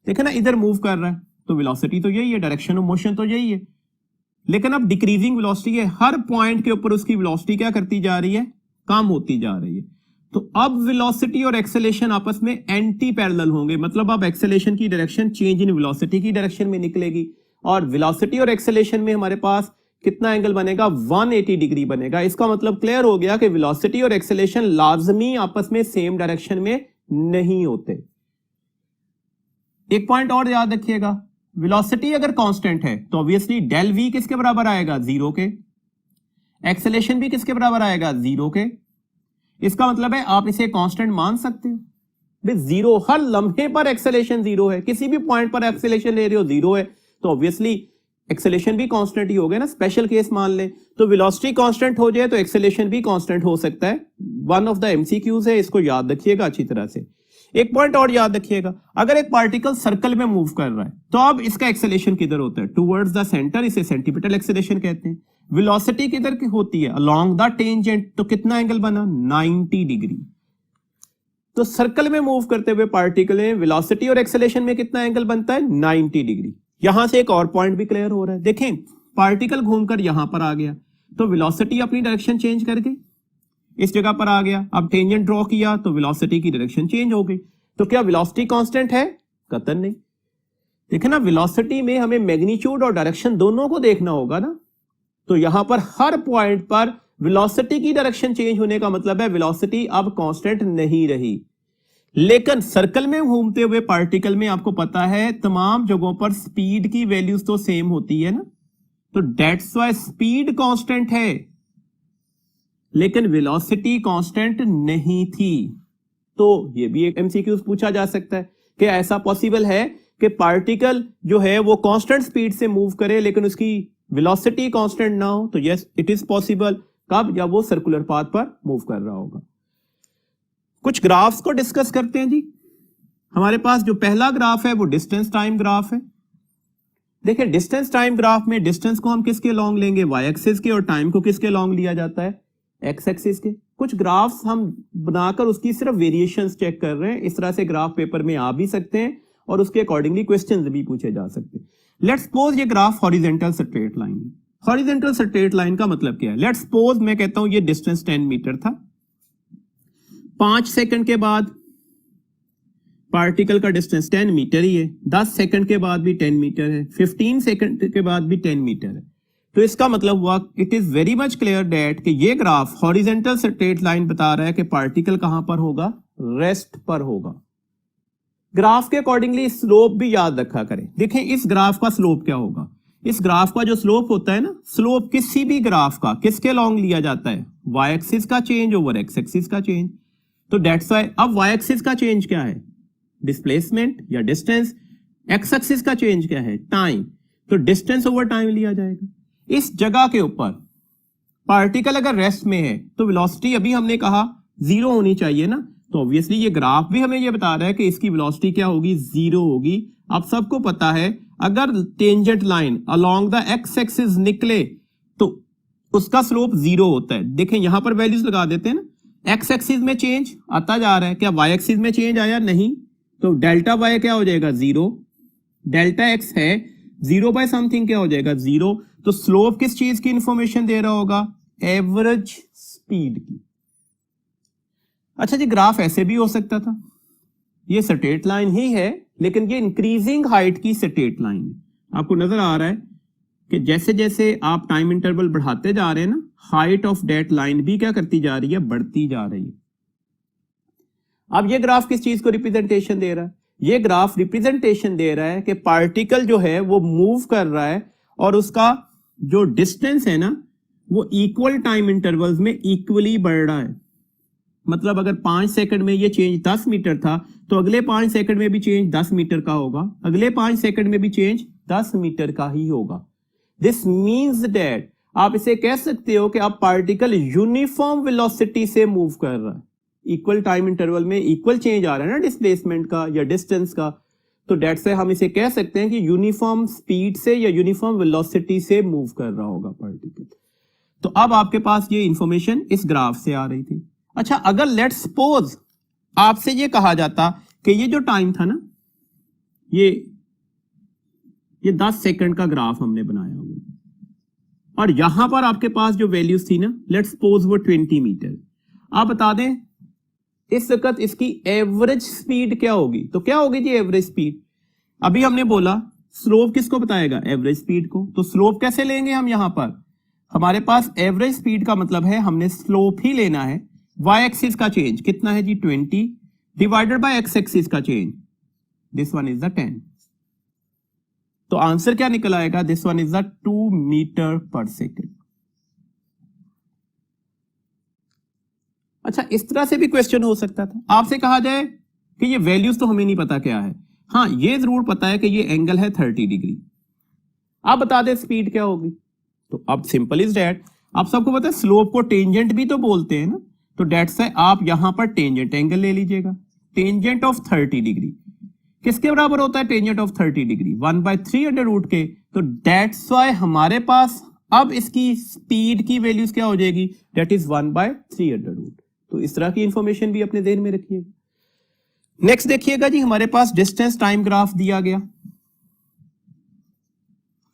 देखो ना इधर मूव कर रहा है, तो वेलोसिटी तो यही है, डायरेक्शन ऑफ मोशन तो यही है, लेकिन अब डिक्रीजिंग वेलोसिटी है, हर पॉइंट के ऊपर उसकी वेलोसिटी क्या करती जा रही है? कम होती जा रही है। तो अब वेलोसिटी और एक्सेलेरेशन आपस में एंटी पैरेलल होंगे, मतलब अब एक्सेलेरेशन की डायरेक्शन चेंज इन वेलोसिटी की डायरेक्शन में निकलेगी और वेलोसिटी और एक्सेलेरेशन में हमारे पास कितना एंगल बनेगा? 180 डिग्री बनेगा। इसका मतलब क्लियर हो गया कि वेलोसिटी और एक्सेलेरेशन लाजमी आपस में सेम डायरेक्शन में नहीं होते। एक पॉइंट और याद रखिएगा, वेलोसिटी अगर कांस्टेंट है तो ऑब्वियसली डेल वी किसके बराबर आएगा? 0 के। एक्सेलेरेशन भी किसके बराबर आएगा? 0 के। इसका मतलब है आप इसे कांस्टेंट मान सकते हो। 0 हर लम्हे पर एक्सेलेरेशन 0 है, किसी भी पॉइंट पर एक्सेलेरेशन ले रहे हो 0 है, तो ऑब्वियसली एक्सेलेरेशन भी कांस्टेंट ही हो गया ना। स्पेशल केस मान लें तो वेलोसिटी कांस्टेंट हो जाए तो एक्सेलेरेशन भी कांस्टेंट हो सकता है। वन ऑफ द एमसीक्यूज है, इसको याद रखिएगा अच्छी तरह से। एक पॉइंट और याद रखिएगा, अगर एक पार्टिकल सर्कल में मूव कर रहा है तो अब इसका एक्सेलेरेशन किधर होता है? टुवर्ड्स द सेंटर, इसे सेंटीपिटल एक्सेलेरेशन कहते हैं। वेलोसिटी किधर की होती है? अलोंग द टेंजेंट, तो कितना एंगल बना? 90 डिग्री। तो सर्कल में मूव करते हुए पार्टिकल में वेलोसिटी और एक्सेलेरेशन में कितना एंगल बनता है? 90 डिग्री। यहां से एक और पॉइंट भी क्लियर हो रहा है, देखें पार्टिकल घूमकर यहां पर आ गया तो वेलोसिटी अपनी डायरेक्शन चेंज कर गई, इस जगह पर आ गया, अब टेंजेंट ड्रॉ किया तो वेलोसिटी की डायरेक्शन चेंज हो गई। तो क्या वेलोसिटी कांस्टेंट है? कतई नहीं। देखे ना, वेलोसिटी में हमें मैग्नीट्यूड और डायरेक्शन दोनों को देखना होगा ना। तो यहां पर हर पॉइंट पर वेलोसिटी की डायरेक्शन चेंज होने का मतलब है वेलोसिटी अब कांस्टेंट नहीं रही। लेकिन सर्कल में घूमते हुए पार्टिकल में आपको पता है तमाम जगहों पर स्पीड की वैल्यूज तो सेम होती है ना, तो दैट्स व्हाई स्पीड कांस्टेंट है लेकिन वेलोसिटी कांस्टेंट नहीं थी। तो ये भी एक एमसीक्यूज पूछा जा सकता है कि ऐसा पॉसिबल है कि पार्टिकल जो है वो कांस्टेंट स्पीड से मूव करे लेकिन उसकी वेलोसिटी कांस्टेंट ना हो? तो यस इट इज पॉसिबल। कब? जब वो सर्कुलर पाथ पर मूव कर रहा होगा। कुछ ग्राफ्स को डिस्कस करते हैं जी। हमारे पास जो पहला ग्राफ है वो डिस्टेंस टाइम ग्राफ है। देखिए डिस्टेंस टाइम ग्राफ में डिस्टेंस को हम किसके लॉन्ग लेंगे? वाई एक्सिस के, और टाइम को किसके लॉन्ग लिया जाता है? एक्स एक्सिस के। कुछ ग्राफ्स हम बनाकर उसकी सिर्फ वेरिएशंस चेक कर रहे हैं। इस तरह से ग्राफ पेपर में आ भी सकते हैं और उसके अकॉर्डिंगली क्वेश्चंस भी पूछे जा सकते हैं। लेट्स सपोज ये ग्राफ हॉरिजॉन्टल स्ट्रेट लाइन है। हॉरिजॉन्टल स्ट्रेट लाइन का मतलब क्या है? लेट्स सपोज मैं कहता हूं ये डिस्टेंस 10 मीटर था, 5 सेकंड के बाद पार्टिकल का डिस्टेंस 10 मीटर ही है, 10 सेकंड के बाद भी 10 मीटर है, 15 सेकंड के बाद भी 10 मीटर है। तो इसका मतलब हुआ it is very much clear that कि ये ग्राफ हॉरिजॉन्टल स्ट्रेट लाइन बता रहा है कि पार्टिकल कहां पर होगा? रेस्ट पर होगा। ग्राफ के अकॉर्डिंगली स्लोप भी याद रखा करें। देखें इस ग्राफ का स्लोप क्या होगा? इस ग्राफ का जो स्लोप होता है ना, स्लोप किसी भी ग्राफ का किसके लॉन्ग लिया जाता है? वाई एक्सिस का चेंज ओवर एक्स एक्सिस का चेंज। तो दैट्स व्हाई अब वाई एक्सिस का चेंज क्या है? डिस्प्लेसमेंट या डिस्टेंस। एक्स एक्सिस का चेंज क्या है? टाइम। तो डिस्टेंस ओवर टाइम लिया जाएगा। इस जगह के ऊपर पार्टिकल अगर रेस्ट में है तो वेलोसिटी अभी हमने कहा 0 होनी चाहिए ना, तो ऑब्वियसली ये ग्राफ भी हमें ये बता रहा है कि इसकी वेलोसिटी क्या होगी, 0 होगी। अब सबको पता है अगर tangent line along the x axis निकले तो उसका स्लोप 0 होता है। देखें यहां पर वैल्यूज लगा देते हैं ना, एक्स एक्सिस में चेंज आता जा रहा है, क्या वाई एक्सिस में चेंज आया, नहीं, तो डेल्टा वाई क्या हो जाएगा 0, डेल्टा एक्स है 0 बाय समथिंग क्या हो जाएगा 0। तो स्लोप किस चीज की इंफॉर्मेशन दे रहा होगा, एवरेज स्पीड की। अच्छा जी, ग्राफ ऐसे भी हो सकता था, ये स्ट्रेट लाइन ही है लेकिन ये इंक्रीजिंग हाइट की स्ट्रेट लाइन है। आपको नजर आ रहा है कि जैसे जैसे आप टाइम इंटरवल बढ़ाते जा रहे हैं ना, हाइट ऑफ डेट लाइन भी क्या करती जा रही है, बढ़ती जा रही है। अब ये ग्राफ किस चीज को रिप्रेजेंटेशन दे रहा है, ये ग्राफ रिप्रेजेंटेशन दे रहा है कि पार्टिकल जो है वो मूव कर रहा है और उसका जो डिस्टेंस है ना वो इक्वल टाइम इंटरवल्स में इक्वली बढ़ रहा है। मतलब अगर 5 सेकंड में ये चेंज 10 मीटर था तो अगले 5 सेकंड में भी चेंज 10 मीटर का होगा, अगले 5 सेकंड में भी चेंज 10 मीटर का ही होगा। दिस मीन्स दैट आप इसे कह सकते हो कि आप पार्टिकल यूनिफॉर्म वेलोसिटी से मूव कर रहा है, इक्वल टाइम इंटरवल में इक्वल चेंज आ रहा है ना डिस्प्लेसमेंट का या डिस्टेंस का, तो डेट से हम इसे कह सकते हैं कि यूनिफॉर्म स्पीड से या यूनिफॉर्म वेलोसिटी से मूव कर रहा होगा पार्टिकल। तो अब आपके पास ये इंफॉर्मेशन इस ग्राफ से आ रही थी। अच्छा, अगर लेट्स सपोज आपसे ये कहा जाता कि ये जो टाइम था ना, ये 10 सेकंड का ग्राफ हमने बनाया हुआ और यहां पर आपके पास जो वैल्यूज थी ना, लेट्स सपोज वो 20 मीटर। आप बता दें इस वक्त इसकी एवरेज स्पीड क्या होगी, तो क्या होगी जी एवरेज स्पीड। अभी हमने बोला स्लोप किसको बताएगा, एवरेज स्पीड को। तो स्लोप कैसे लेंगे हम, यहां पर हमारे पास एवरेज स्पीड का मतलब है हमने स्लोप ही लेना है। वाई एक्सिस का चेंज कितना है जी 20 डिवाइडेड बाय एक्स एक्सिस का change, this one is the 10। तो आंसर क्या निकल आएगा, this one is the 2 meter per second. अच्छा, इस तरह से भी क्वेश्चन हो सकता था, आपसे कहा जाए कि ये वैल्यूज तो हमें नहीं पता क्या है, हाँ ये जरूर पता है कि ये एंगल है 30 डिग्री, आप बता दें स्पीड क्या होगी। तो अब सिंपल इज डैट, आप सबको पता है स्लोप को टेंजेंट भी तो बोलते हैं ना, तो डेट से आप यहां पर टेंजेंट एंगल ले लीजिएगा। टेंजेंट ऑफ 30 डिग्री किसके बराबर होता है, tangent of 30 degree 1/3 under root के। तो डेट्स वाई हमारे पास अब इसकी स्पीड की वैल्यूज क्या हो जाएगी, डेट इज 1/3 अंडर रूट। तो इस तरह की इंफॉर्मेशन भी अपने ध्यान में रखिएगा। नेक्स्ट देखिएगा जी, हमारे पास डिस्टेंस टाइम ग्राफ दिया गया।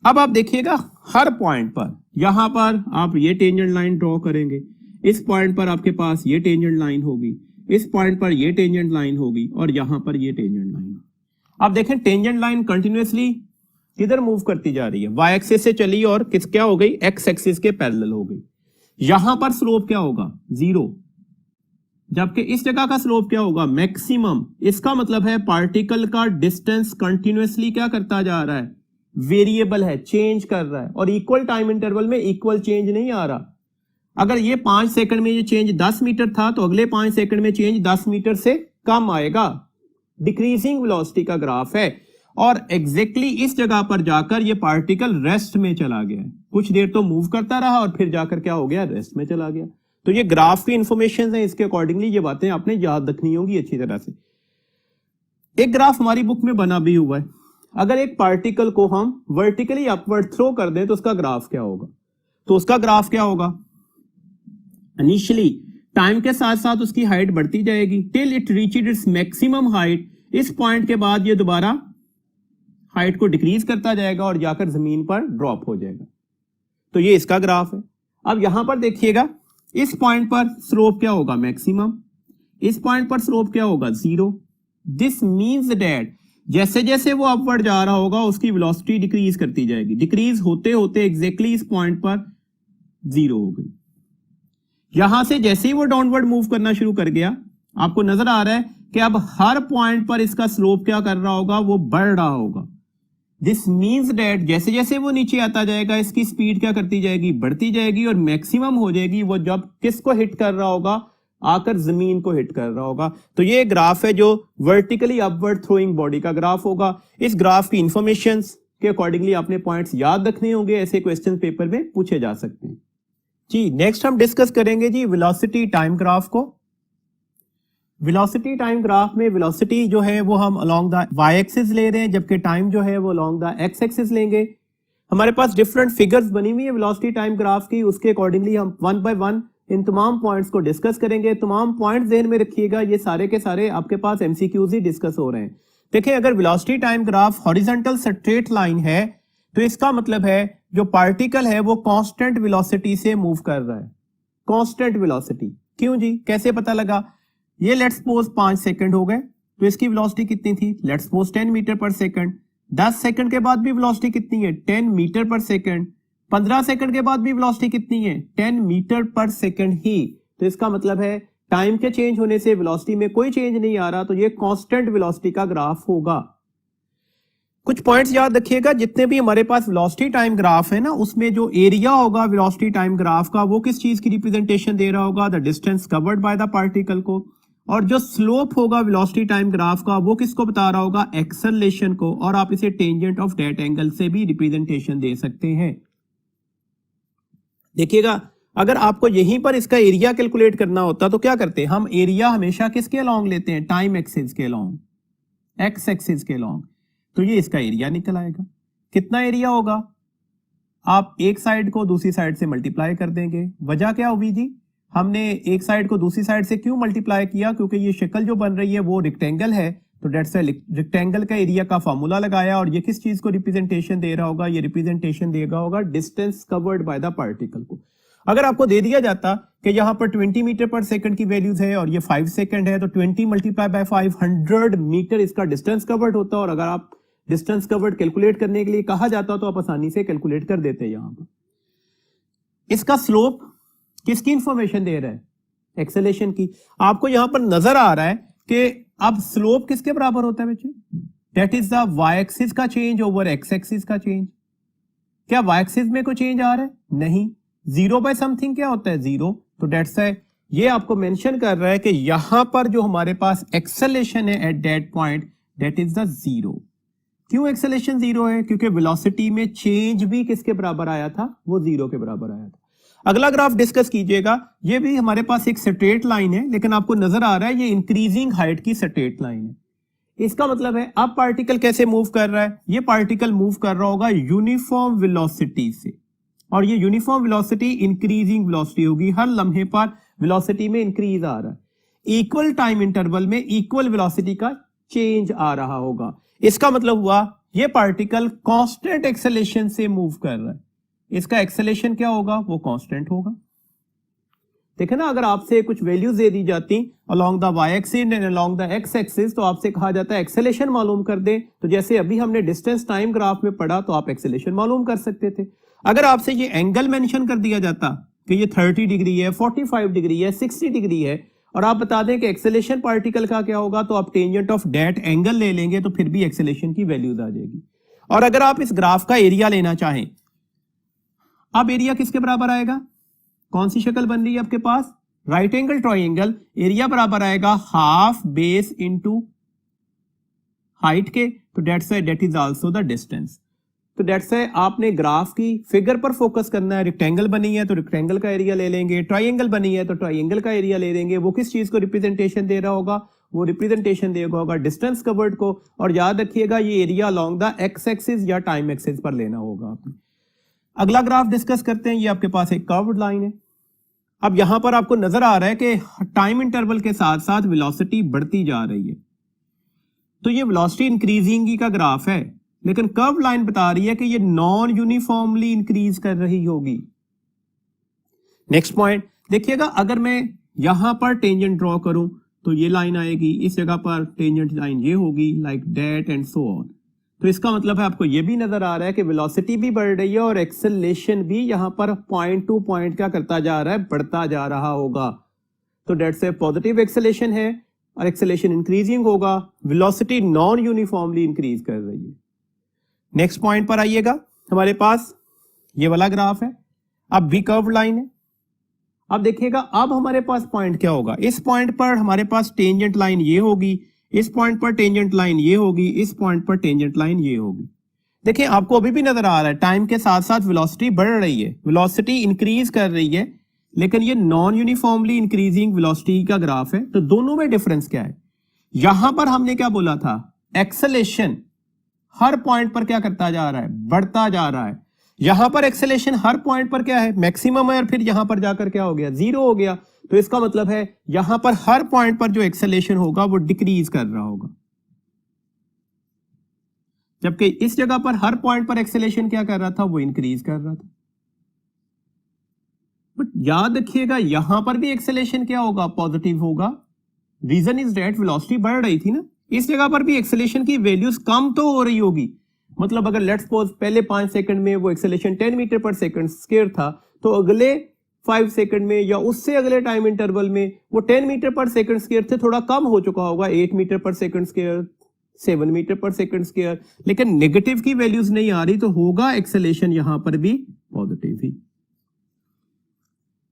अब आप देखिएगा हर पॉइंट पर, यहां पर आप ये टेंजेंट लाइन ड्रॉ करेंगे, इस पॉइंट पर आपके पास ये टेंजेंट लाइन होगी, इस पॉइंट पर ये टेंजेंट लाइन होगी और यहां पर ये टेंजेंट लाइन। आप देखें टेंजेंट लाइन कंटिन्यूअसली किधर मूव करती जा रही है, वाई एक्सिस से चली और किस क्या हो गई, एक्स एक्सिस के पैरेलल हो गई। यहां पर स्लोप क्या होगा 0, जबकि इस जगह का स्लोप क्या होगा मैक्सिमम। इसका मतलब है पार्टिकल का डिस्टेंस कंटिन्यूअसली क्या करता जा रहा है, वेरिएबल है, चेंज कर रहा है और इक्वल टाइम इंटरवल में इक्वल चेंज नहीं आ रहा। अगर ये 5 सेकंड में ये चेंज 10 मीटर था तो अगले 5 सेकंड में चेंज 10 मीटर से कम आएगा, डिक्रीजिंग वेलोसिटी का ग्राफ है। और एग्जैक्टली इस जगह पर जाकर ये पार्टिकल रेस्ट में चला गया, कुछ देर तो मूव करता रहा और फिर जाकर क्या हो गया, रेस्ट में चला गया। तो ये ग्राफ की इंफॉर्मेशन है, इसके अकॉर्डिंगली ये बातें आपने याद रखनी होगी अच्छी तरह से। एक ग्राफ हमारी बुक में बना भी हुआ है, अगर एक पार्टिकल को हम वर्टिकली अपवर्ड थ्रो कर दें तो उसका ग्राफ क्या होगा। तो उसका ग्राफ क्या होगा, इनिशियली टाइम के साथ साथ उसकी हाइट बढ़ती जाएगी till it reached its maximum height. इस पॉइंट के बाद ये दोबारा हाइट को डिक्रीज करता जाएगा और जाकर जमीन पर ड्रॉप हो जाएगा। तो ये इसका ग्राफ है। अब यहां पर देखिएगा, इस पॉइंट पर स्लोप क्या होगा मैक्सिमम, इस पॉइंट पर स्लोप क्या होगा 0। दिस मींस दैट जैसे जैसे वो अपवर्ड जा रहा होगा उसकी वेलोसिटी डिक्रीज करती जाएगी, डिक्रीज होते होते एग्जैक्टली इस पॉइंट पर 0 हो गई। यहां से जैसे ही वो डाउनवर्ड मूव करना शुरू कर गया, आपको नजर आ रहा है कि अब हर पॉइंट पर इसका स्लोप क्या कर रहा होगा, वो बढ़ रहा होगा। दिस मींस दैट जैसे जैसे वो नीचे आता जाएगा इसकी स्पीड क्या करती जाएगी, बढ़ती जाएगी और मैक्सिमम हो जाएगी वो जब किसको हिट कर रहा होगा, आकर जमीन को हिट कर रहा होगा। तो ये ग्राफ है जो वर्टिकली अपवर्ड थ्रोइंग बॉडी का ग्राफ होगा। इस ग्राफ की इंफॉर्मेशन के अकॉर्डिंगली आपने पॉइंट्स याद रखने होंगे, ऐसे क्वेश्चन पेपर में पूछे जा सकते हैं जी। नेक्स्ट हम डिस्कस करेंगे जी वेलोसिटी टाइम ग्राफ को। वेलोसिटी टाइम ग्राफ में वेलोसिटी जो है वो हम अलोंग द वाई एक्सिस ले रहे हैं, जबकि टाइम जो है वो अलोंग द एक्स एक्सिस लेंगे। हमारे पास डिफरेंट फिगर्स बनी हुई है वेलोसिटी टाइम ग्राफ की, उसके अकॉर्डिंगली हम वन बाय वन इन तमाम पॉइंट्स को डिस्कस करेंगे। तमाम पॉइंट्स ध्यान में रखिएगा, ये सारे के सारे आपके पास एमसीक्यूज ही डिस्कस हो रहे हैं। देखिए, अगर velocity time graph horizontal straight line है तो इसका मतलब है जो पार्टिकल है वो कांस्टेंट वेलोसिटी से मूव कर रहा है। कांस्टेंट वेलोसिटी क्यों जी, कैसे पता लगा? ये लेट्स सपोज 5 सेकंड हो गए तो इसकी वेलोसिटी कितनी थी? लेट्स सपोज 10 मीटर पर सेकंड। 10 सेकंड के बाद भी वेलोसिटी कितनी है? 10 मीटर पर सेकंड। 15 सेकंड के बाद भी वेलोसिटी कितनी है? 10 मीटर पर सेकंड ही। तो इसका मतलब है टाइम के चेंज होने से वेलोसिटी में कोई चेंज नहीं आ रहा, तो ये कांस्टेंट वेलोसिटी का ग्राफ होगा। कुछ पॉइंट्स याद रखिएगा, जितने भी हमारे पास वेलोसिटी टाइम ग्राफ है ना, उसमें जो एरिया होगा वेलोसिटी टाइम ग्राफ का वो किस चीज की रिप्रेजेंटेशन दे रहा होगा? The distance covered by the particle को। और जो स्लोप होगा वेलोसिटी टाइम ग्राफ का वो किसको बता रहा होगा? एक्सेलरेशन को। और आप इसे टेंजेंट ऑफ दैट एंगल से भी रिप्रेजेंटेशन दे सकते हैं। देखिएगा, अगर आपको यहीं पर इसका एरिया कैलकुलेट करना होता तो क्या करते? हम एरिया हमेशा किसके अलोंग लेते हैं? टाइम एक्सिस के अलोंग, एक्स एक्सिस के अलोंग। तो ये इसका एरिया निकल आएगा। कितना एरिया होगा? आप एक साइड को दूसरी साइड से मल्टीप्लाई कर देंगे। वजह क्या होगी जी? हमने एक साइड को दूसरी साइड से क्यों मल्टीप्लाई किया? क्योंकि ये शक्ल जो बन रही है वो रेक्टेंगल है, तो डेट्स रेक्टेंगल का एरिया का फॉर्मूला लगाया। और ये किस चीज को रिप्रेजेंटेशन दे रहा होगा? ये रिप्रेजेंटेशन देगा होगा distance covered by the particle को। अगर आपको दे दिया जाता कि यहाँ पर 20 मीटर पर सेकंड की वैल्यूज है और ये 5 सेकंड है, तो 20 मल्टीप्लाई बाय 500 मीटर इसका डिस्टेंस कवर्ड होता। और अगर आप डिस्टेंस कवर्ड कैलकुलेट करने के लिए कहा जाता तो आप आसानी से कैलकुलेट कर देते। यहां पर इसका स्लोप किसकी इंफॉर्मेशन दे रहा है? एक्सेलेरेशन की। आपको यहां पर नजर आ रहा है कि अब स्लोप किसके बराबर होता है बच्चे? That is the y axis का चेंज ओवर एक्स एक्सिस का चेंज। क्या वाई एक्सिस में कोई चेंज आ रहा है? नहीं। 0 बाय समथिंग क्या होता है? 0। तो डेट्स है, ये आपको मेंशन कर रहा है कि यहां पर जो हमारे पास एक्सेलेरेशन है at that point, that is the 0। क्यों एक्सेलेरेशन 0 है? क्योंकि वेलोसिटी में चेंज भी किसके बराबर आया था? वो 0 के बराबर आया था। अगला ग्राफ डिस्कस कीजिएगा। ये भी हमारे पास एक स्ट्रेट लाइन है, लेकिन आपको नजर आ रहा है ये इंक्रीजिंग हाइट की स्ट्रेट लाइन है। इसका मतलब है अब पार्टिकल कैसे मूव कर रहा है? ये पार्टिकल मूव कर रहा होगा यूनिफॉर्म वेलोसिटी से, और ये यूनिफॉर्म वेलोसिटी इंक्रीजिंग वेलोसिटी होगी। हर लम्हे पर वेलोसिटी में इंक्रीज आ रहा है। इक्वल टाइम इंटरवल में इक्वल वेलोसिटी का चेंज आ रहा होगा। इसका मतलब हुआ ये पार्टिकल कांस्टेंट एक्सेलेरेशन से मूव कर रहा है। इसका एक्सेलेरेशन क्या होगा? वो कांस्टेंट होगा। देखे ना, अगर आपसे कुछ वैल्यूज दे दी जाती along the y axis and along the x axis, तो आपसे कहा जाता है एक्सेलेरेशन मालूम कर दे। तो जैसे अभी हमने डिस्टेंस टाइम ग्राफ में पढ़ा, तो आप एक्सेलेरेशन मालूम कर सकते थे। अगर आपसे ये एंगल मेंशन कर दिया जाता कि ये 30 डिग्री है, 45 डिग्री है, 60 डिग्री है, और आप बता दें कि एक्सेलेरेशन पार्टिकल का क्या होगा, तो आप टेंजेंट ऑफ दैट एंगल ले लेंगे, तो फिर भी एक्सेलेरेशन की वैल्यूज आ जाएगी। और अगर आप इस ग्राफ का एरिया लेना चाहें, अब एरिया किसके बराबर आएगा? कौन सी शक्ल बन रही है आपके पास? Right angle triangle. एरिया बराबर आएगा हाफ बेस इनटू हाइट के, तो that is also the distance. तो डेट्स है, आपने ग्राफ की फिगर पर फोकस करना है। रेक्टेंगल बनी है तो रेक्टेंगल का एरिया ले लेंगे, ट्राइंगल बनी है तो ट्राइंगल का एरिया ले लेंगे। वो किस चीज को रिप्रेजेंटेशन दे रहा होगा? वो रिप्रेजेंटेशन देगा होगा डिस्टेंस कवर्ड को। और याद रखिएगा ये area along the x axis या टाइम एक्सिस पर लेना होगा आपने। अगला ग्राफ डिस्कस करते हैं। ये आपके पास एक कर्व्ड लाइन है। अब यहां पर आपको नजर आ रहा है कि टाइम इंटरवल के साथ साथ वेलोसिटी बढ़ती जा रही है, तो ये वेलोसिटी इंक्रीजिंग का ग्राफ है, लेकिन कर्व लाइन बता रही है कि ये नॉन यूनिफॉर्मली इंक्रीज कर रही होगी। नेक्स्ट पॉइंट देखिएगा, अगर मैं यहां पर टेंजेंट ड्रॉ करूं तो ये लाइन आएगी, इस जगह पर टेंजेंट लाइन ये होगी, like that and so on. तो इसका मतलब है आपको ये भी नजर आ रहा है कि वेलोसिटी भी बढ़ रही है और एक्सेलरेशन भी यहां पर पॉइंट टू पॉइंट क्या करता जा रहा है? बढ़ता जा रहा होगा। तो डेट से पॉजिटिव एक्सेलरेशन है और एक्सेलरेशन इंक्रीजिंग होगा। वेलोसिटी नॉन यूनिफॉर्मली इंक्रीज कर रही है। नेक्स्ट पॉइंट पर आइएगा, हमारे पास ये वाला ग्राफ है, अब भी कर्व लाइन है। अब देखिएगा, अब हमारे पास पॉइंट क्या होगा? इस पॉइंट पर हमारे पास टेंजेंट लाइन ये होगी, इस पॉइंट पर टेंजेंट लाइन ये होगी, इस पॉइंट पर टेंजेंट लाइन ये होगी। देखिए, आपको अभी भी नजर आ रहा है टाइम के साथ साथ वेलोसिटी बढ़ रही है, वेलोसिटी इंक्रीज कर रही है, लेकिन ये नॉन यूनिफॉर्मली इंक्रीजिंग वेलोसिटी का ग्राफ है। तो दोनों में डिफरेंस क्या है? यहां पर हमने क्या बोला था, एक्सेलेरेशन हर पॉइंट पर क्या करता जा रहा है, बढ़ता जा रहा है। यहां पर एक्सेलेरेशन हर पॉइंट पर क्या है, मैक्सिमम है, और फिर यहां पर जाकर क्या हो गया, जीरो हो गया। तो इसका मतलब है यहां पर हर पॉइंट पर जो एक्सेलेरेशन होगा वो डिक्रीज कर रहा होगा, जबकि इस जगह पर हर पॉइंट पर एक्सेलेरेशन क्या कर रहा था, वो इंक्रीज कर रहा था। बट याद रखिएगा यहां पर भी एक्सेलेरेशन क्या होगा, पॉजिटिव होगा। रीजन इज दैट वेलोसिटी बढ़ रही थी ना, इस जगह पर भी एक्सेलेरेशन की वैल्यूज कम तो हो रही होगी। मतलब अगर लेट्स सपोज पहले 5 सेकंड में वो एक्सेलेरेशन 10 मीटर पर सेकंड स्क्वायर था, तो अगले 5 सेकंड में या उससे अगले टाइम इंटरवल में वो 10 मीटर पर सेकंड स्क्वायर से थोड़ा कम हो चुका होगा, 8 मीटर पर सेकंड स्क्वायर, 7 मीटर पर सेकंड स्क्वायर। लेकिन नेगेटिव की वैल्यूज नहीं आ रही, तो होगा एक्सेलेरेशन यहां पर भी पॉजिटिव ही।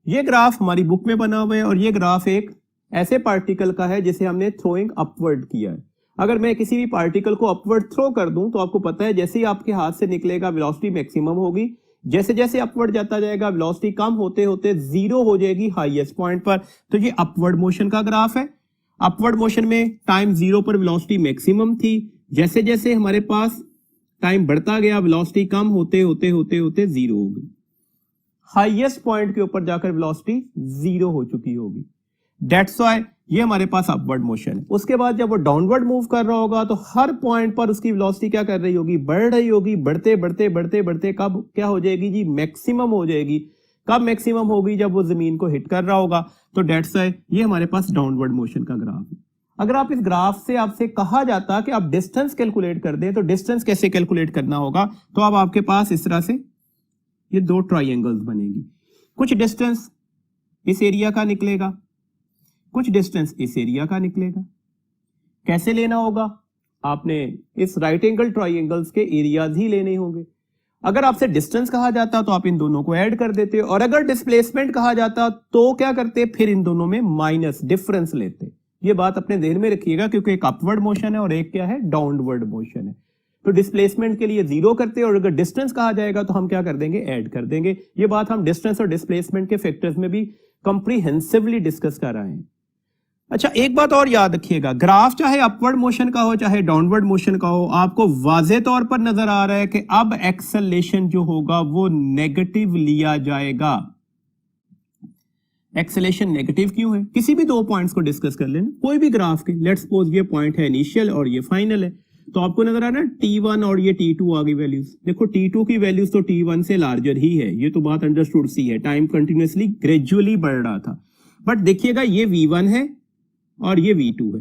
ये ग्राफ हमारी बुक में बना हुआ है, और ये ग्राफ एक ऐसे पार्टिकल का है जिसे हमने थ्रोइंग अपवर्ड किया है। अगर मैं किसी भी पार्टिकल को अपवर्ड थ्रो कर दूं, तो आपको पता है जैसे ही आपके हाथ से निकलेगा वेलोसिटी मैक्सिमम होगी, जैसे जैसे अपवर्ड जाता जाएगा वेलोसिटी कम होते होते जीरो हो जाएगी हाईएस्ट पॉइंट पर। तो ये अपवर्ड मोशन का ग्राफ है। अपवर्ड मोशन में टाइम जीरो पर वेलोसिटी मैक्सिमम थी, जैसे जैसे हमारे पास टाइम बढ़ता गया वेलोसिटी कम होते होते होते होते जीरो हो गई, हाईएस्ट पॉइंट के ऊपर जाकर वेलोसिटी जीरो हो चुकी होगी। दैट्स व्हाई ये हमारे पास अपवर्ड मोशन है। उसके बाद जब वो डाउनवर्ड मूव कर रहा होगा, तो हर पॉइंट पर उसकी वेलोसिटी क्या कर रही होगी, बढ़ रही होगी। बढ़ते बढ़ते बढ़ते बढ़ते कब क्या हो जाएगी जी, मैक्सिमम हो जाएगी। कब मैक्सिमम होगी, जब वो जमीन को हिट कर रहा होगा। तो दैट्स व्हाई ये हमारे पास डाउनवर्ड मोशन का ग्राफ है। अगर आप इस ग्राफ से आपसे कहा जाता कि आप डिस्टेंस कैलकुलेट कर दें, तो डिस्टेंस कैसे कैलकुलेट करना होगा, तो अब आपके पास इस तरह से ये दो ट्राइंगल्स बनेगी। कुछ डिस्टेंस इस एरिया का निकलेगा, कुछ डिस्टेंस इस एरिया का निकलेगा। कैसे लेना होगा, आपने इस राइट एंगल ट्राइंगल्स के एरियाज ही लेने होंगे। अगर आपसे डिस्टेंस कहा जाता तो आप इन दोनों को ऐड कर देते, और अगर डिस्प्लेसमेंट कहा जाता तो क्या करते, फिर इन दोनों में माइनस डिफरेंस लेते। ये बात अपने ध्यान में रखिएगा, क्योंकि एक अपवर्ड मोशन है और एक क्या है, डाउनवर्ड मोशन है। तो डिस्प्लेसमेंट के लिए जीरो करते, और अगर डिस्टेंस कहा जाएगा तो हम क्या कर देंगे, ऐड कर देंगे। ये बात हम डिस्टेंस और डिस्प्लेसमेंट के फैक्टर्स में भी कंप्रीहेंसिवली डिस्कस कर रहे हैं। अच्छा, एक बात और याद रखिएगा, ग्राफ चाहे अपवर्ड मोशन का हो चाहे डाउनवर्ड मोशन का हो, आपको वाज़े तौर पर नजर आ रहा है कि अब एक्सेलेरेशन जो होगा वो नेगेटिव लिया जाएगा। एक्सेलेरेशन नेगेटिव क्यों है, किसी भी दो पॉइंट्स को डिस्कस कर लेना, कोई भी ग्राफ के। लेट्स सपोज ये पॉइंट है इनिशियल और ये फाइनल है, तो आपको नजर आ रहा है T1 और ये T2 आ गई वैल्यूज। देखो T2 की वैल्यूज तो T1 से लार्जर ही है, ये तो बात अंडरस्टूड सी है। टाइम कंटिन्यूअसली ग्रेजुअली बढ़ रहा था, बट देखिएगा ये V1 है और ये V2 है।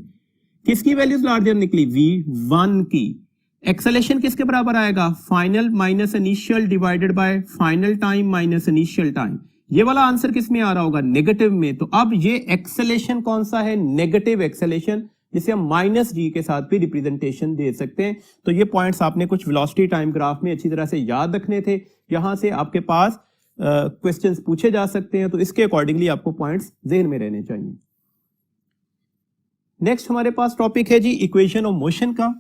किसकी वैल्यूज लार्जर निकली, V1 की। एक्सेलेरेशन किसके बराबर आएगा, final minus initial divided by final time minus initial time. ये वाला आंसर किस में आ रहा होगा, नेगेटिव में। तो अब ये एक्सेलेरेशन कौन सा है, नेगेटिव एक्सेलेरेशन, जिसे हम माइनस जी के साथ भी रिप्रेजेंटेशन दे सकते हैं। तो ये पॉइंट्स आपने कुछ वेलोसिटी टाइम ग्राफ में अच्छी तरह से याद रखने थे। यहां से आपके पास क्वेश्चंस पूछे जा सकते हैं, तो इसके अकॉर्डिंगली आपको पॉइंट्स ज़हन में रहने चाहिए। नेक्स्ट हमारे पास टॉपिक है जी इक्वेशन ऑफ मोशन का।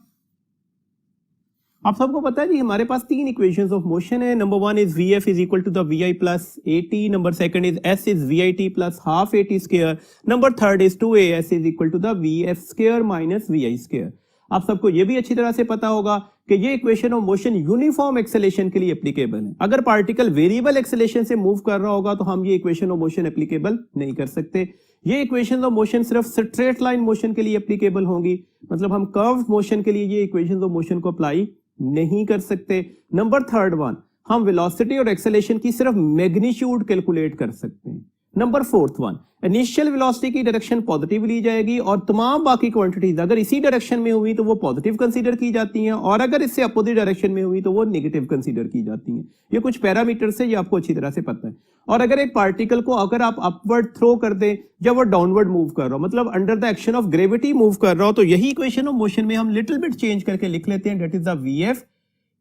आप सबको पता है जी हमारे पास तीन इक्वेशंस ऑफ मोशन है। Number one is v f is equal to the v i plus a t, number second is s is v i t plus half a t square, number third is 2as is equal to the v f square minus v I square. आप सबको यह भी अच्छी तरह से पता होगा कि ये equation of motion uniform acceleration के लिए एप्लीकेबल है। अगर पार्टिकल वेरिएबल एक्सेलेरेशन से मूव कर रहा होगा तो हम ये इक्वेशन ऑफ मोशन एप्लीकेबल नहीं कर सकते। ये इक्वेशन ऑफ मोशन सिर्फ स्ट्रेट लाइन मोशन के लिए एप्लीकेबल होंगी, मतलब हम कर्व मोशन के लिए ये इक्वेशन ऑफ मोशन को अप्लाई नहीं कर सकते। नंबर थर्ड वन, हम वेलोसिटी और एक्सेलेरेशन की सिर्फ मैग्नीट्यूड कैलकुलेट कर सकते हैं। Number fourth one, initial velocity की डायरेक्शन पॉजिटिव ली जाएगी और तमाम बाकी क्वांटिटीज अगर इसी डायरेक्शन में हुई तो वो पॉजिटिव कंसीडर की जाती हैं, और अगर इससे अपोजिट डायरेक्शन में हुई तो वो नेगेटिव कंसीडर की जाती हैं। ये कुछ पैरामीटर से ये आपको अच्छी तरह से पता है। और अगर एक पार्टिकल को अगर आप अपवर्ड थ्रो कर दें जब वो डाउनवर्ड मूव कर रहा हो, मतलब under the action of gravity move कर रहा हो, तो यही इक्वेशन ऑफ मोशन में हम लिटिल बिट चेंज करके लिख लेते हैं, that is the v f,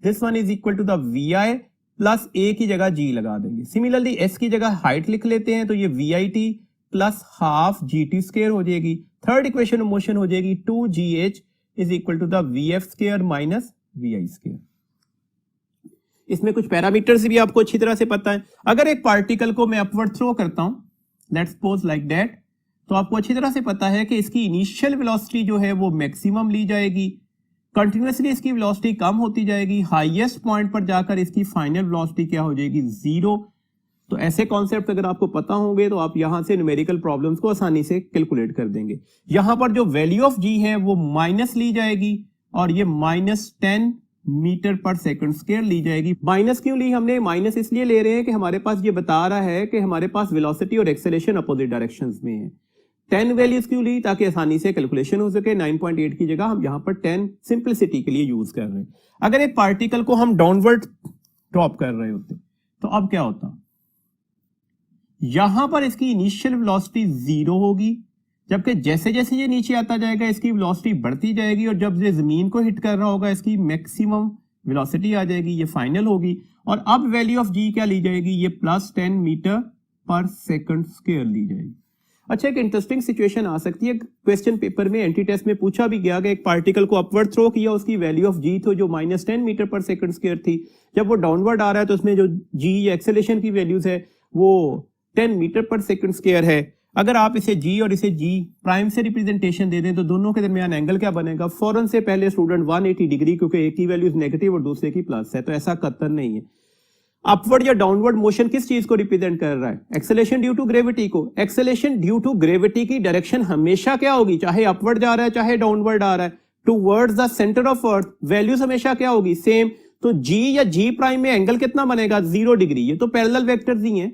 this one is equal to the v i plus a की जगह जी लगा देंगे। सिमिलरली एस की जगह हाइट लिख लेते हैं, तो ये v i t plus half g t square हो जाएगी। थर्ड इक्वेशन ऑफ मोशन हो जाएगी 2gh is equal to the v f square minus v I square. इसमें कुछ पैरामीटर्स भी आपको अच्छी तरह से पता है। अगर एक पार्टिकल को मैं अपवर्ड थ्रो करता हूं, लेट्स सपोज लाइक दैट, तो आपको अच्छी तरह से पता है कि इसकी इनिशियल वेलोसिटी जो है वो मैक्सिमम ली जाएगी, कंटिन्यूसली इसकी वेलोसिटी कम होती जाएगी, हाईएस्ट पॉइंट पर जाकर इसकी फाइनल वेलोसिटी क्या हो जाएगी, 0। तो ऐसे कॉन्सेप्ट अगर आपको पता होंगे तो आप यहां से न्यूमेरिकल प्रॉब्लम्स को आसानी से कैलकुलेट कर देंगे। यहां पर जो वैल्यू ऑफ जी है वो माइनस ली जाएगी और ये -10 मीटर पर सेकंड स्क्वायर ली जाएगी। माइनस क्यों ली हमने? माइनस इसलिए ले रहे हैं कि हमारे पास ये बता रहा है कि हमारे पास वेलोसिटी और एक्सेलरेशन अपोजिट डायरेक्शंस में है। 10 वैल्यूज क्यों ली? ताकि आसानी से कैलकुलेशन हो सके। 9.8 की जगह हम यहां पर 10 सिंपलिसिटी के लिए यूज कर रहे हैं। अगर एक पार्टिकल को हम डाउनवर्ड ड्रॉप कर रहे होते तो अब क्या होता, यहां पर इसकी इनिशियल वेलोसिटी 0 होगी, जबकि जैसे जैसे ये नीचे आता जाएगा इसकी वेलोसिटी बढ़ती जाएगी और जब ये जमीन को हिट कर रहा होगा इसकी मैक्सिमम वेलोसिटी आ जाएगी, ये फाइनल होगी। और अब वैल्यू ऑफ जी क्या ली जाएगी, ये +10 मीटर पर सेकंड स्क्वायर ली जाएगी। अच्छा, एक इंटरेस्टिंग सिचुएशन आ सकती है, क्वेश्चन पेपर में एंटी टेस्ट में पूछा भी गया कि एक पार्टिकल को अपवर्ड थ्रो किया, उसकी वैल्यू ऑफ जी तो जो -10 मीटर पर सेकंड स्क्वायर थी, जब वो डाउनवर्ड आ रहा है तो उसमें जो जी या एक्सेलरेशन की वैल्यूज है वो 10 मीटर पर सेकंड स्क्वायर है। अगर आप इसे जी और इसे जी प्राइम से रिप्रेजेंटेशन दे दें तो दोनों के दरमियान एंगल क्या बनेगा, फौरन से पहले स्टूडेंट 180 डिग्री, क्योंकि एक की वैल्यू नेगेटिव और दूसरे की प्लस है, तो ऐसा कतन नहीं है। अपवर्ड या डाउनवर्ड मोशन किस चीज को रिप्रेजेंट कर रहा है? एक्सेलरेशन ड्यू टू ग्रेविटी को। एक्सेलरेशन ड्यू टू ग्रेविटी की डायरेक्शन हमेशा क्या होगी, चाहे अपवर्ड जा रहा है चाहे डाउनवर्ड आ रहा है, towards the centre of earth, values हमेशा क्या होगी, सेम। तो जी या जी प्राइम में एंगल कितना बनेगा, 0 डिग्री। ये तो पैरेलल वेक्टर्स ही हैं,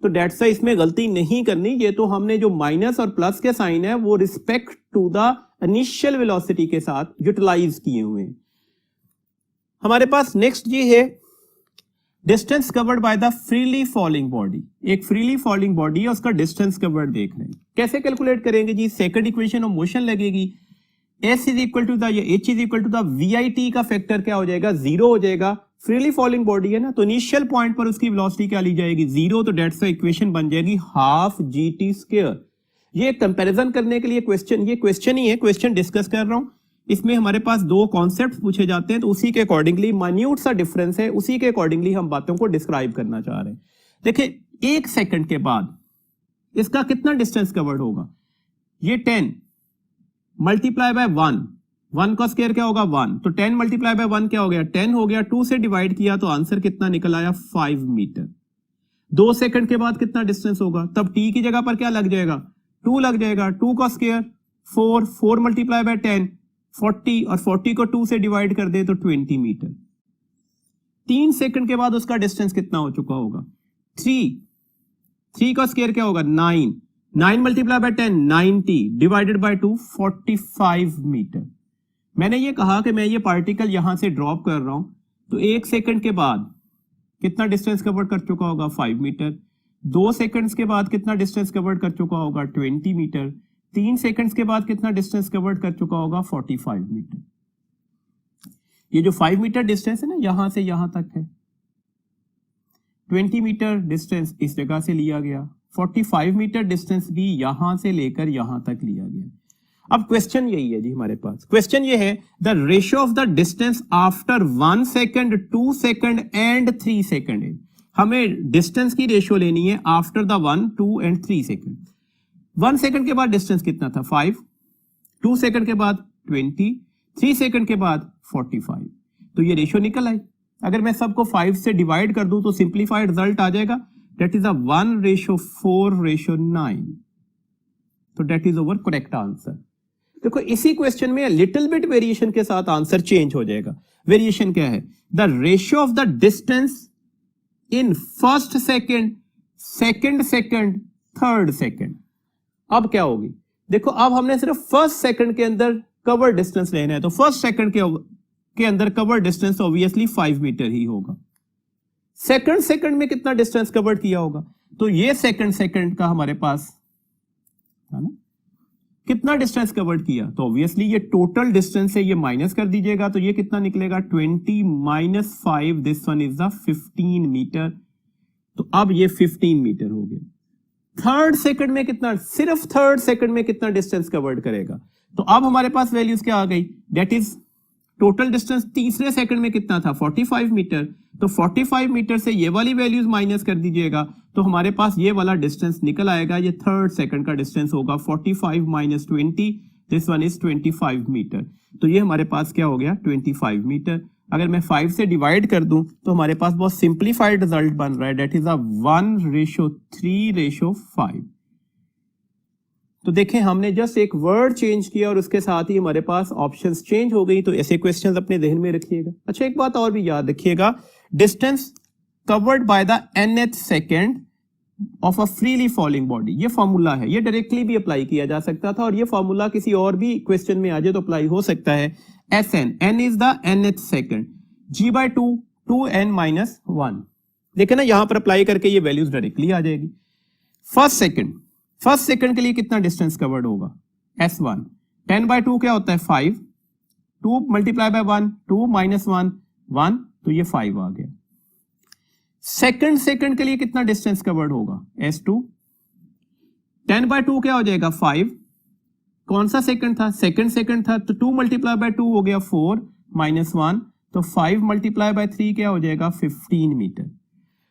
तो डेट्स वाई इसमें गलती नहीं करनी। ये तो हमने जो माइनस और प्लस के साइन है वो respect to the initial velocity के साथ यूटिलाइज किए हुए हैं। हमारे पास नेक्स्ट ये है distance covered by the freely falling body. एक फ्रीली फॉलिंग बॉडी है, उसका डिस्टेंस कवर्ड देख रहे हैं। कैसे कैलकुलेट करेंगे जी? सेकंड इक्वेशन ऑफ मोशन लगेगी, s is equal to the, या h is equal to the VIT का फैक्टर क्या हो जाएगा, 0 हो जाएगा। फ्रीली फॉलिंग बॉडी है ना, तो इनिशियल पॉइंट पर उसकी वेलोसिटी क्या ली जाएगी, 0। तो डेट्स इक्वेशन बन जाएगी ½ GT स्क्वायर। ये कंपैरिजन करने के लिए क्वेश्चन, ये क्वेश्चन ही है, क्वेश्चन डिस्कस कर रहा हूं। इसमें हमारे पास दो कॉन्सेप्ट पूछे जाते हैं, तो उसी के अकॉर्डिंगली माइन्यूट सा डिफरेंस है, उसी के अकॉर्डिंगली हम बातों को डिस्क्राइब करना चाह रहे हैं। देखिए, 1 सेकंड के बाद इसका कितना डिस्टेंस कवर्ड होगा, ये 10 मल्टीप्लाई बाय 1 का स्क्वायर क्या होगा, 1। तो 10 मल्टीप्लाई बाय 1 क्या हो गया, 10 हो गया। 2 से डिवाइड किया तो आंसर कितना निकल आया, 5 मीटर। 2 सेकंड के बाद कितना डिस्टेंस होगा, तब t की जगह पर क्या लग जाएगा, 2 लग जाएगा। 2 का स्क्वायर 4 मल्टीप्लाई बाय 10 40, और 40 को 2 से डिवाइड कर दे तो 20 मीटर। 3 सेकंड के बाद उसका डिस्टेंस कितना हो चुका होगा, 3 का स्क्वायर क्या होगा, 9 multiply by 10 90 divided by 2 45 metre. मैंने ये कहा कि मैं ये पार्टिकल यहां से ड्रॉप कर रहा हूं, तो 1 सेकंड के बाद कितना डिस्टेंस कवर कर चुका होगा, 5 मीटर। 2 सेकंड्स के बाद कितना डिस्टेंस कवर कर चुका होगा, 20 मीटर। 3 सेकंड्स के बाद कितना डिस्टेंस कवर कर चुका होगा, 45 मीटर। ये जो 5 मीटर डिस्टेंस है ना, यहां से यहां तक है। 20 मीटर डिस्टेंस इस जगह से लिया गया, 45 मीटर डिस्टेंस भी यहां से लेकर यहां तक लिया गया। अब क्वेश्चन यही है जी हमारे पास, क्वेश्चन ये है the ratio of the distance after 1 second, 2 second and 3 second. हमें डिस्टेंस की रेशियो लेनी है after the 1, 2 and 3 second. 1 second के बाद डिस्टेंस कितना था, 5। 2 सेकंड के बाद 20, 3 सेकंड के बाद 45। तो ये रेशियो निकल आई। अगर मैं सबको 5 से डिवाइड कर दूं तो सिंप्लीफाइड रिजल्ट आ जाएगा, दैट इज 1:4:9। तो that is our correct answer. देखो, इसी क्वेश्चन में लिटिल बिट वेरिएशन के साथ आंसर चेंज हो जाएगा। वेरिएशन क्या है, the ratio of the distance in first second, second second, third second. अब क्या होगी, देखो अब हमने सिर्फ फर्स्ट सेकंड के अंदर कवर डिस्टेंस लेना है, तो फर्स्ट सेकंड के अंदर कवर डिस्टेंस ऑब्वियसली 5 मीटर ही होगा। सेकंड सेकंड में कितना डिस्टेंस कवर किया होगा, तो ये सेकंड सेकंड का हमारे पास है ना, कितना डिस्टेंस कवर्ड किया, तो ऑब्वियसली ये टोटल डिस्टेंस है, ये माइनस कर दीजिएगा, तो ये कितना निकलेगा, 20 - 5, this one is the 15 metre. तो अब ये 15 मीटर हो गया। थर्ड सेकंड में कितना, सिर्फ थर्ड सेकंड में कितना डिस्टेंस कवर्ड करेगा, तो अब हमारे पास वैल्यूज क्या आ गई, दैट इज टोटल डिस्टेंस तीसरे सेकंड में कितना था, 45 मीटर। तो 45 मीटर से ये वाली वैल्यूज माइनस कर दीजिएगा तो हमारे पास ये वाला डिस्टेंस निकल आएगा, ये थर्ड सेकंड का डिस्टेंस होगा 45 minus 20, this one is 25 metre. तो ये हमारे पास क्या हो गया 25 मीटर। अगर मैं 5 से डिवाइड कर दूं तो हमारे पास बहुत सिंप्लीफाइड रिजल्ट बन रहा है, डेट इज अ 1:3:5। तो देखें हमने जस्ट एक वर्ड चेंज किया और उसके साथ ही हमारे पास ऑप्शंस चेंज हो गई। तो ऐसे क्वेश्चंस अपने ध्यान में रखिएगा। अच्छा एक बात और भी याद रखिएगा, distance covered by the nth second of a freely falling body, ये फॉर्मूला है, ये डायरेक्टली भी अप्लाई किया जा सकता था और ये फॉर्मूला किसी और भी क्वेश्चन में आ जाए तो अप्लाई हो सकता है। Sn, n is the nth second, g/2 2n-1। देखे ना यहां पर अप्लाई करके ये वैल्यूज डायरेक्टली आ जाएगी। फर्स्ट सेकंड के लिए कितना डिस्टेंस कवर्ड होगा S1, 10/2 क्या होता है 5, 2 मल्टीप्लाई बाय 1 2 -1 1, तो ये 5 आ गया। सेकंड के लिए कितना डिस्टेंस कवर्ड होगा S2, 10/2 क्या हो जाएगा 5, कौन सा सेकंड था सेकंड था, तो 2 मल्टीप्लाई बाय 2 हो गया 4 -1, तो 5 मल्टीप्लाई बाय 3 क्या हो जाएगा 15 मीटर।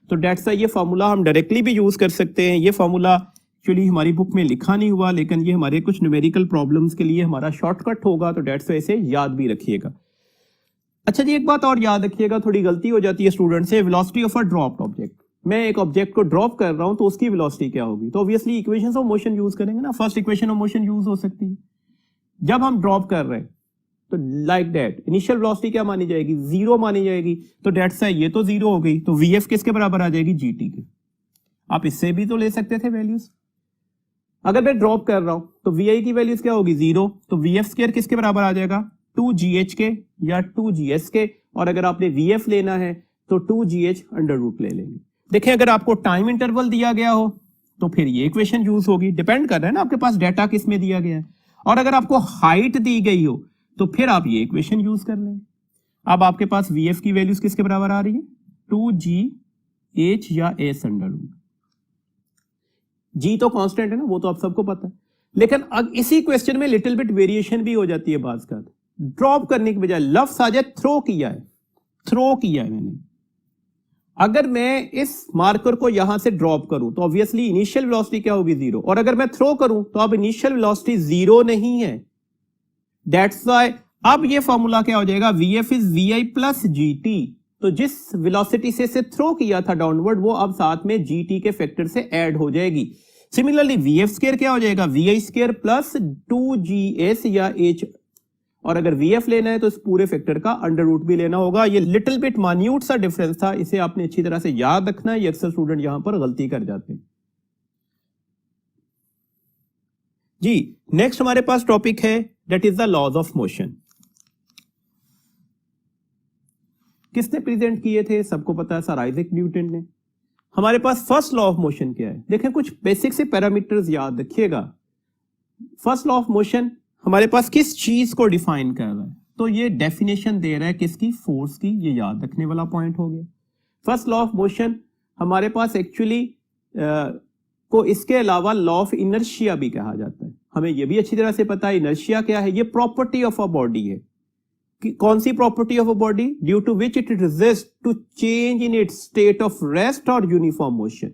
तो डेट्स ये फॉर्मूला हम डायरेक्टली भी यूज कर सकते हैं। ये फॉर्मूला एक्चुअली हमारी बुक में लिखा नहीं हुआ, लेकिन ये हमारे कुछ न्यूमेरिकल प्रॉब्लम्स के लिए हमारा शॉर्टकट होगा, तो डेट्स इसे याद भी रखिएगा। अच्छा जी एक बात और याद रखिएगा, थोड़ी गलती हो जाती है स्टूडेंट से, velocity of a dropped object. मैं एक ऑब्जेक्ट को ड्रॉप कर रहा हूं तो उसकी वेलोसिटी क्या होगी, तो obviously equations of motion use करेंगे ना। First equation of motion use हो सकती है जब हम ड्रॉप कर रहे हैं, तो लाइक दैट इनिशियल वेलोसिटी क्या मानी जाएगी 0 मानी जाएगी। तो डेट्स ये तो 0 हो गई, तो वीएफ किसके बराबर आ जाएगी जीटी के। आप इससे भी तो ले सकते थे वैल्यूज। अगर मैं ड्रॉप कर रहा हूं तो वी की वैल्यूज क्या होगी 0, तो वी एफ स्क्वायर किसके बराबर आ जाएगा 2gh के या 2gs के, और अगर आपने वीएफ लेना है तो 2gh अंडर रूट ले लेंगे। देखिए अगर आपको टाइम इंटरवल दिया गया हो तो फिर ये इक्वेशन यूज होगी, डिपेंड कर रहा है ना आपके पास डाटा किस में दिया गया है। और अगर आपको हाइट दी गई हो तो फिर आप ये इक्वेशन यूज कर लेंगे। अब आपके पास वीएफ की वैल्यूज किसके बराबर आ रही है 2gh या s अंडर रूट। जी तो कांस्टेंट है ना, वो तो आप सबको पता है, लेकिन अब इसी क्वेश्चन में लिटिल बिट वेरिएशन भी हो जाती है बात का। ड्रॉप करने की बजाय लफ्ज आ जाए थ्रो किया है मैंने। अगर मैं इस मार्कर को यहां से ड्रॉप करूं तो ऑब्वियसली इनिशियल वेलोसिटी क्या होगी 0, और अगर मैं थ्रो करूं तो अब इनिशियल वेलोसिटी 0 नहीं है। दैट्स व्हाई अब ये फॉर्मूला क्या हो जाएगा v f is v plus g t. तो जिस वेलोसिटी से इसे थ्रो किया था डाउनवर्ड, वो अब साथ में जीटी के फैक्टर से ऐड हो जाएगी। सिमिलरली वीएफ स्क्वायर क्या हो जाएगा वी स्क्वायर प्लस 2gs या h, और अगर वीएफ लेना है तो इस पूरे फैक्टर का अंडर रूट भी लेना होगा। ये लिटिल बिट मान्यूट सा डिफरेंस था, इसे आपने अच्छी तरह से याद रखना है। ये अक्सर स्टूडेंट यहां पर गलती कर जाते हैं जी। नेक्स्ट हमारे पास टॉपिक है that is the laws of motion. किसने प्रेजेंट किए थे सबको पता है, सर आइजैक न्यूटन ने। हमारे पास फर्स्ट लॉ ऑफ मोशन क्या है, देखें कुछ बेसिक से पैरामीटर्स याद रखिएगा। फर्स्ट लॉ ऑफ मोशन हमारे पास किस चीज को डिफाइन कर रहा है, तो ये डेफिनेशन दे रहा है किसकी, फोर्स की। ये याद रखने वाला पॉइंट हो गया। फर्स्ट लॉ ऑफ मोशन हमारे पास एक्चुअली को इसके अलावा लॉ ऑफ इनर्शिया भी कहा जाता है। हमें यह भी अच्छी तरह से पता है इनर्शिया क्या है, ये प्रॉपर्टी ऑफ अ बॉडी है। कौन सी property of a body, due to which it resist to change in its state of rest और यूनिफॉर्म मोशन।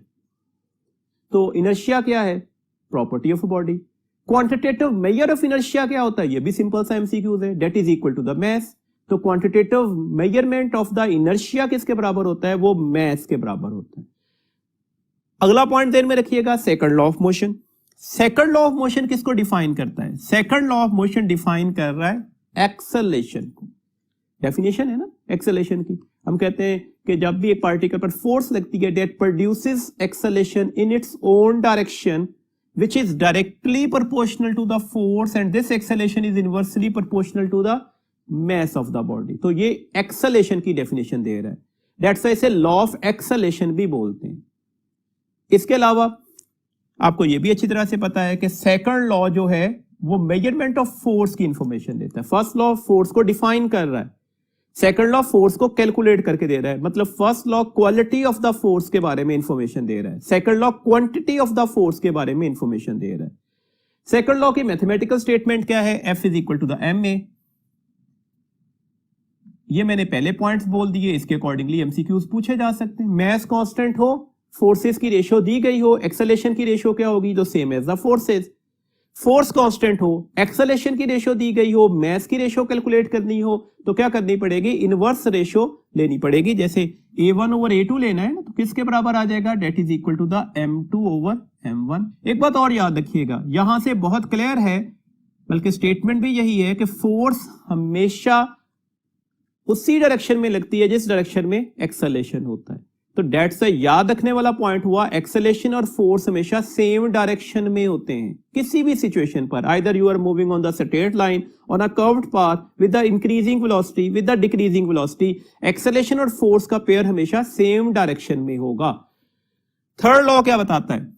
तो इनर्शिया क्या है, property of a body. Quantitative measure of inertia क्या होता है, ये भी सिंपल सा एमसीक्यूज है, that is equal to the mass. तो quantitative measurement of the inertia किसके बराबर होता है, वो मास के बराबर होता है। अगला पॉइंट ध्यान में रखिएगा, second law of motion. Second law of motion किसको डिफाइन करता है, second law of motion define कर रहा है एक्सेलरेशन को। डेफिनेशन है ना एक्सेलरेशन की, हम कहते हैं कि जब भी एक पार्टिकल पर फोर्स लगती है that produces acceleration in its own direction which is directly proportional to the force and this acceleration is inversely proportional to the mass of the body। तो ये acceleration की definition दे रहा है, that's why इसे law of acceleration भी बोलते हैं। इसके अलावा आपको ये भी अच्छी तरह से पता है कि second law जो है वो measurement of force की information देता है। first law force को define कर रहा है, सेकंड लॉ फोर्स को कैलकुलेट करके दे रहा है। मतलब first law quality of the force के बारे में इंफॉर्मेशन दे रहा है, second law quantity of the force के बारे में इंफॉर्मेशन दे रहा है। सेकंड लॉ की मैथमेटिकल स्टेटमेंट क्या है, F is equal to the ma। ये मैंने पहले पॉइंट्स बोल दिए, इसके अकॉर्डिंगली एमसीक्यूज पूछे जा सकते हैं। मास कांस्टेंट हो, फोर्सेस की रेशियो दी गई हो, एक्सेलेरेशन की रेशियो क्या होगी, तो same as the forces. Force constant हो, एक्सेलेरेशन की रेशियो दी गई हो, मास की रेशियो कैलकुलेट करनी हो, तो क्या करनी पड़ेगी, इनवर्स रेशियो लेनी पड़ेगी। जैसे A1 ओवर A2 लेना है ना, तो किसके बराबर आ जाएगा, that is equal to the M2 over M1। एक बात और याद रखिएगा, यहां से बहुत क्लियर है, बल्कि स्टेटमेंट भी यही है कि फोर्स हमेशा उसी डायरेक्शन में लगती है जिस डायरेक्शन में एक्सेलेरेशन होता है। तो डेट्स याद रखने वाला पॉइंट हुआ, एक्सेलेरेशन और फोर्स हमेशा सेम डायरेक्शन में होते हैं किसी भी सिचुएशन पर। Either you are moving on the straight line on a curved path with the increasing velocity with the decreasing velocity, acceleration और फोर्स का पेयर हमेशा सेम डायरेक्शन में होगा। थर्ड लॉ क्या बताता है,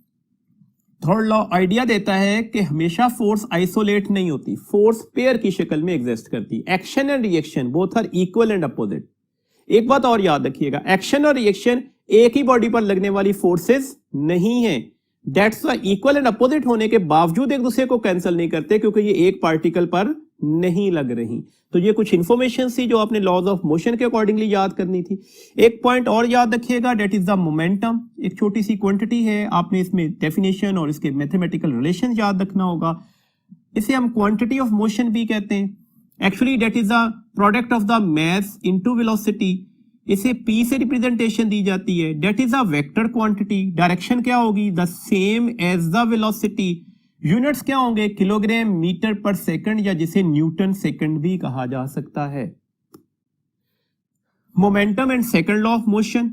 थर्ड लॉ आइडिया देता है कि हमेशा फोर्स आइसोलेट नहीं होती, फोर्स पेयर की शक्ल में एग्जिस्ट करती। Action and reaction both are equal and opposite. एक बात और याद रखिएगा, एक्शन और रिएक्शन एक ही बॉडी पर लगने वाली फोर्सेस नहीं है। That's why equal and opposite होने के बावजूद एक दूसरे को कैंसिल नहीं करते, क्योंकि ये एक पार्टिकल पर नहीं लग रही। तो ये कुछ इंफॉर्मेशन थी जो आपने लॉज ऑफ मोशन के अकॉर्डिंगली याद करनी थी। एक पॉइंट और याद रखिएगा, डेट इज द मोमेंटम। एक छोटी सी क्वांटिटी है, आपने इसमें डेफिनेशन और इसके मैथमेटिकल रिलेशन याद रखना होगा। इसे हम क्वांटिटी ऑफ मोशन भी कहते हैं। Actually that is the product of the mass into velocity. इसे P से रिप्रेजेंटेशन दी जाती है। That is a vector quantity. Direction क्या होगी, the same as the velocity. Units क्या होंगे, किलोग्राम मीटर पर सेकंड, या जिसे न्यूटन सेकंड भी कहा जा सकता है। Momentum and second law of motion.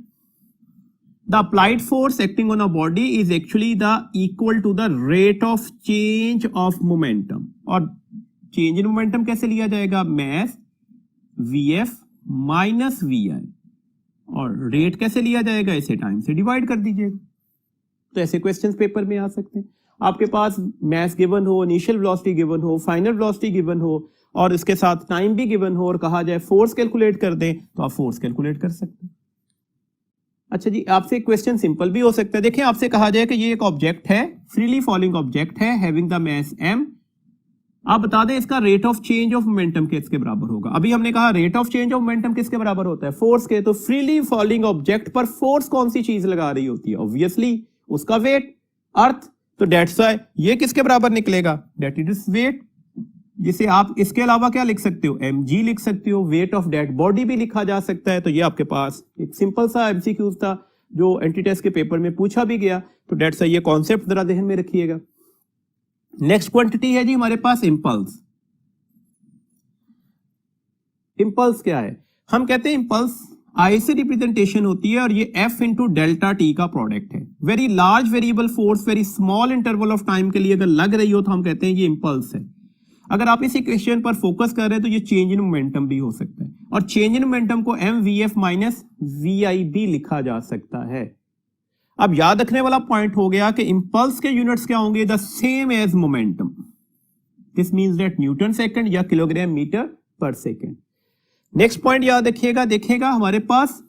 The applied force acting on a body is actually the equal to the rate of change of momentum. और चेंज इन मोमेंटम कैसे लिया जाएगा, मास Vf माइनस Vi। और rate कैसे लिया जाएगा, इसे time से डिवाइड कर दीजिएगा। तो ऐसे क्वेश्चंस पेपर में आ सकते हैं। आपके पास मास गिवन हो, इनिशियल वेलोसिटी गिवन हो, फाइनल वेलोसिटी गिवन हो, और इसके साथ टाइम भी गिवन हो, और कहा जाए फोर्स कैलकुलेट कर दें, तो आप फोर्स कैलकुलेट कर सकते हैं। अच्छा जी, आपसे क्वेश्चन सिंपल भी हो सकता है। देखिए, आपसे कहा जाए कि ये एक ऑब्जेक्ट है, फ्रीली फॉलिंग ऑब्जेक्ट है, हैविंग द मास m। आप बता दें इसका rate of change of momentum किसके बराबर होगा। अभी हमने कहा rate of change of momentum किसके बराबर होता है, फोर्स के। तो फ्रीली फॉलिंग ऑब्जेक्ट पर फोर्स कौन सी चीज लगा रही होती है, ऑब्वियसली उसका वेट, अर्थ। तो डेट्स व्हाई ये किसके बराबर निकलेगा, डेट इज वेट। जिसे आप इसके अलावा क्या लिख सकते हो, mg लिख सकते हो, वेट ऑफ डेड बॉडी भी लिखा जा सकता है। तो ये आपके पास एक सिंपल सा एमसीक्यूज था जो एंटी टेस्ट के पेपर में पूछा भी गया। तो डेट्स व्हाई ये कॉन्सेप्ट जरा ध्यान में रखिएगा। नेक्स्ट क्वांटिटी है जी हमारे पास इंपल्स। इंपल्स क्या है, हम कहते हैं इंपल्स आई से रिप्रेजेंटेशन होती है, और ये F इंटू डेल्टा टी का प्रोडक्ट है। Very large variable force very small interval of time के लिए अगर लग रही हो तो हम कहते हैं ये इंपल्स है। अगर आप इस इक्वेशन पर फोकस कर रहे हैं तो ये चेंज इन मोमेंटम भी हो सकता है, और चेंज इन मोमेंटम को mvf माइनस vi भी लिखा जा सकता है। अब याद रखने वाला पॉइंट हो गया कि इंपल्स के यूनिट्स क्या होंगे, the same as momentum. This means that newton second या किलोग्राम मीटर पर सेकंड। नेक्स्ट पॉइंट याद रखिएगा, देखिएगा हमारे पास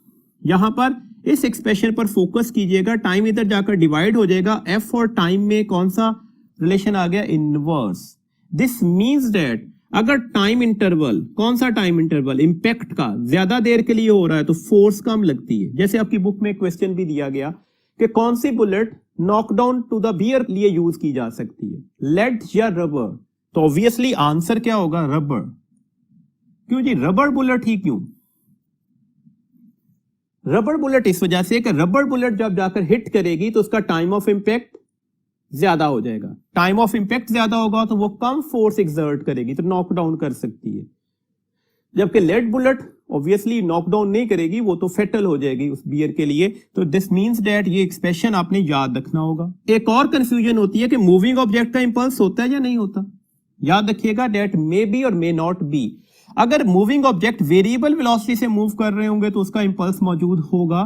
यहां पर इस एक्सप्रेशन पर फोकस कीजिएगा। टाइम इधर जाकर डिवाइड हो जाएगा, एफ और टाइम में कौन सा रिलेशन आ गया, इनवर्स। दिस मींस दैट अगर टाइम इंटरवल, कौन सा टाइम इंटरवल, इंपैक्ट का ज्यादा देर के लिए हो रहा है तो फोर्स कम लगती है। जैसे आपकी बुक में क्वेश्चन भी दिया गया कि कौन सी bullet knockdown to the bear लिए यूज की जा सकती है, लेड या रबर। तो ऑब्वियसली आंसर क्या होगा, रबर। क्यों जी, रबर बुलेट ही क्यों, रबर बुलेट इस वजह से कि रबर बुलेट जब जाकर हिट करेगी तो उसका टाइम ऑफ इंपैक्ट ज्यादा हो जाएगा। टाइम ऑफ इंपैक्ट ज्यादा होगा तो वो कम फोर्स एक्सर्ट करेगी, तो नॉकडाउन कर सकती है। जबकि लेड बुलेट ऑब्वियसली नॉकडाउन नहीं करेगी, वो तो फेटल हो जाएगी उस बियर के लिए। तो दिस मींस दैट ये एक्सप्रेशन आपने याद रखना होगा। एक और कंफ्यूजन होती है कि मूविंग ऑब्जेक्ट का इंपल्स होता है या नहीं होता। याद रखिएगा, दैट मे बी और मे नॉट बी। अगर मूविंग ऑब्जेक्ट वेरिएबल वेलोसिटी से मूव कर रहे होंगे तो उसका इंपल्स मौजूद होगा,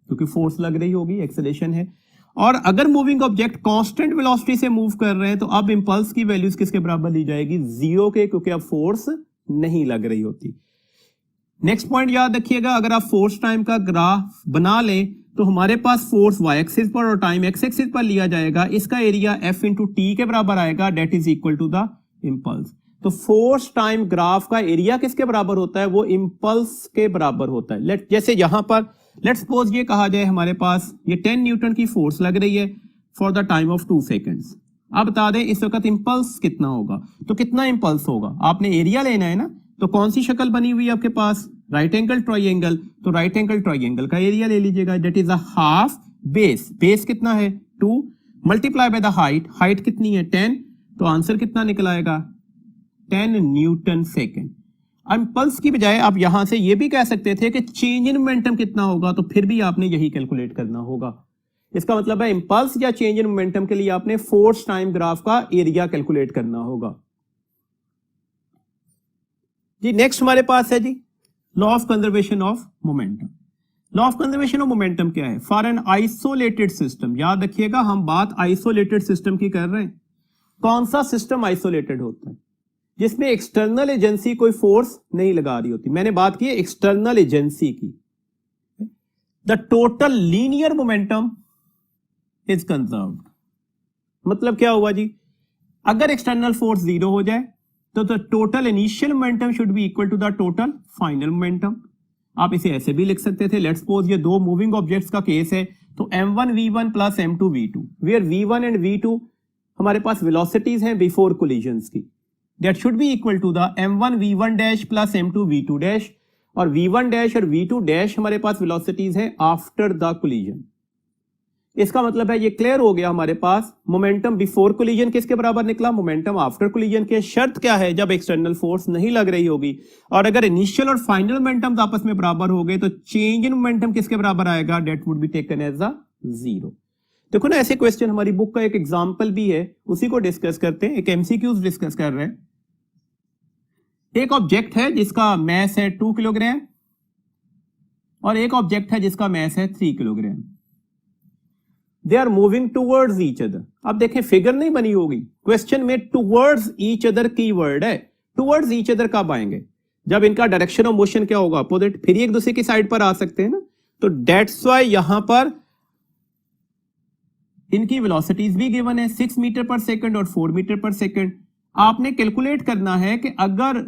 क्योंकि फोर्स लग रही होगी, एक्सेलरेशन है। और अगर मूविंग ऑब्जेक्ट कांस्टेंट वेलोसिटी से मूव कर रहे हैं तो अब इंपल्स की वैल्यूज किसके बराबर ली जाएगी, जीरो के, क्योंकि अब फोर्स नहीं लग रही होती। नेक्स्ट पॉइंट याद रखिएगा, अगर आप फोर्स टाइम का ग्राफ बना लें तो हमारे पास फोर्स y एक्सिस पर और टाइम x एक्सिस पर लिया जाएगा। इसका एरिया F इंटू टी के बराबर आएगा, that is equal to the impulse. तो फोर्स टाइम ग्राफ का एरिया किसके बराबर होता है? वो इंपल्स के बराबर होता है। जैसे यहां पर लेट्स सपोज ये कहा जाए हमारे पास ये 10 न्यूटन की फोर्स लग रही है for the time of 2 seconds. अब बता दें इस वक्त इंपल्स कितना होगा, तो कितना इंपल्स होगा, आपने एरिया लेना है ना। तो कौन सी शक्ल बनी हुई है आपके पास? Right angle triangle. तो राइट एंगल ट्राइंगल का एरिया ले लीजिएगा, that is a half base. Base कितना है? 2 multiply by the height. Height कितनी है? 10। तो आंसर कितना निकल आएगा? 10 न्यूटन सेकेंड। इंपल्स की बजाय आप यहां से ये भी कह सकते थे कि चेंज इन मोमेंटम कितना होगा, तो फिर भी आपने यही कैलकुलेट करना होगा। इसका मतलब है इंपल्स या चेंज इन मोमेंटम के लिए आपने फोर्स टाइम ग्राफ का एरिया कैलकुलेट करना होगा जी। नेक्स्ट हमारे पास है जी law of conservation of momentum. Law of conservation of momentum क्या है? फॉर एन आइसोलेटेड सिस्टम, याद रखिएगा हम बात आइसोलेटेड सिस्टम की कर रहे हैं। कौन सा सिस्टम आइसोलेटेड होता है? जिसमें एक्सटर्नल एजेंसी कोई फोर्स नहीं लगा रही होती। मैंने बात की है एक्सटर्नल एजेंसी की। The total linear momentum is conserved. मतलब क्या हुआ जी? अगर एक्सटर्नल फोर्स 0 हो जाए तो the total initial momentum should be equal to the total final momentum. आप इसे ऐसे भी लिख सकते थे, लेट्स सपोज ये दो मूविंग ऑब्जेक्ट्स का केस है, तो m1 v1 plus m2 v2, where v1 and v2 हमारे पास वेलोसिटीज हैं बिफोर कोलिजन्स की, that should be equal to the m1 v1 dash plus m2 v2 dash, और v1 डैश और v2 डैश हमारे पास वेलोसिटीज हैं आफ्टर द कोलिजन। इसका मतलब है ये क्लियर हो गया हमारे पास मोमेंटम बिफोर कोलिजन किसके बराबर निकला, मोमेंटम आफ्टर कोलिजन के। शर्त क्या है? जब एक्सटर्नल फोर्स नहीं लग रही होगी, और अगर इनिशियल और फाइनल मोमेंटम आपस में बराबर हो गए तो चेंज इन मोमेंटम किसके बराबर आएगा? That would be taken as a 0। देखो ना, ऐसे क्वेश्चन हमारी बुक का एक एग्जाम्पल भी है, उसी को डिस्कस करते हैं। एक एमसीक्यूज डिस्कस कर रहे हैं। एक ऑब्जेक्ट है जिसका मैस है 2 किलोग्राम और एक ऑब्जेक्ट है जिसका मैस है 3 किलोग्राम। They are moving towards each other. अब देखें फिगर नहीं बनी होगी, क्वेश्चन में टूवर्ड्स ईच अदर की वर्ड है। टूवर्ड्स ईच अदर कब आएंगे? जब इनका डायरेक्शन ऑफ मोशन क्या होगा? अपोजिट। फिर एक दूसरे की साइड पर आ सकते हैं ना, तो दैट्स व्हाई यहां पर इनकी वेलोसिटीज भी गिवन है 6 मीटर पर सेकंड और 4 मीटर पर सेकंड। आपने कैलकुलेट करना है कि अगर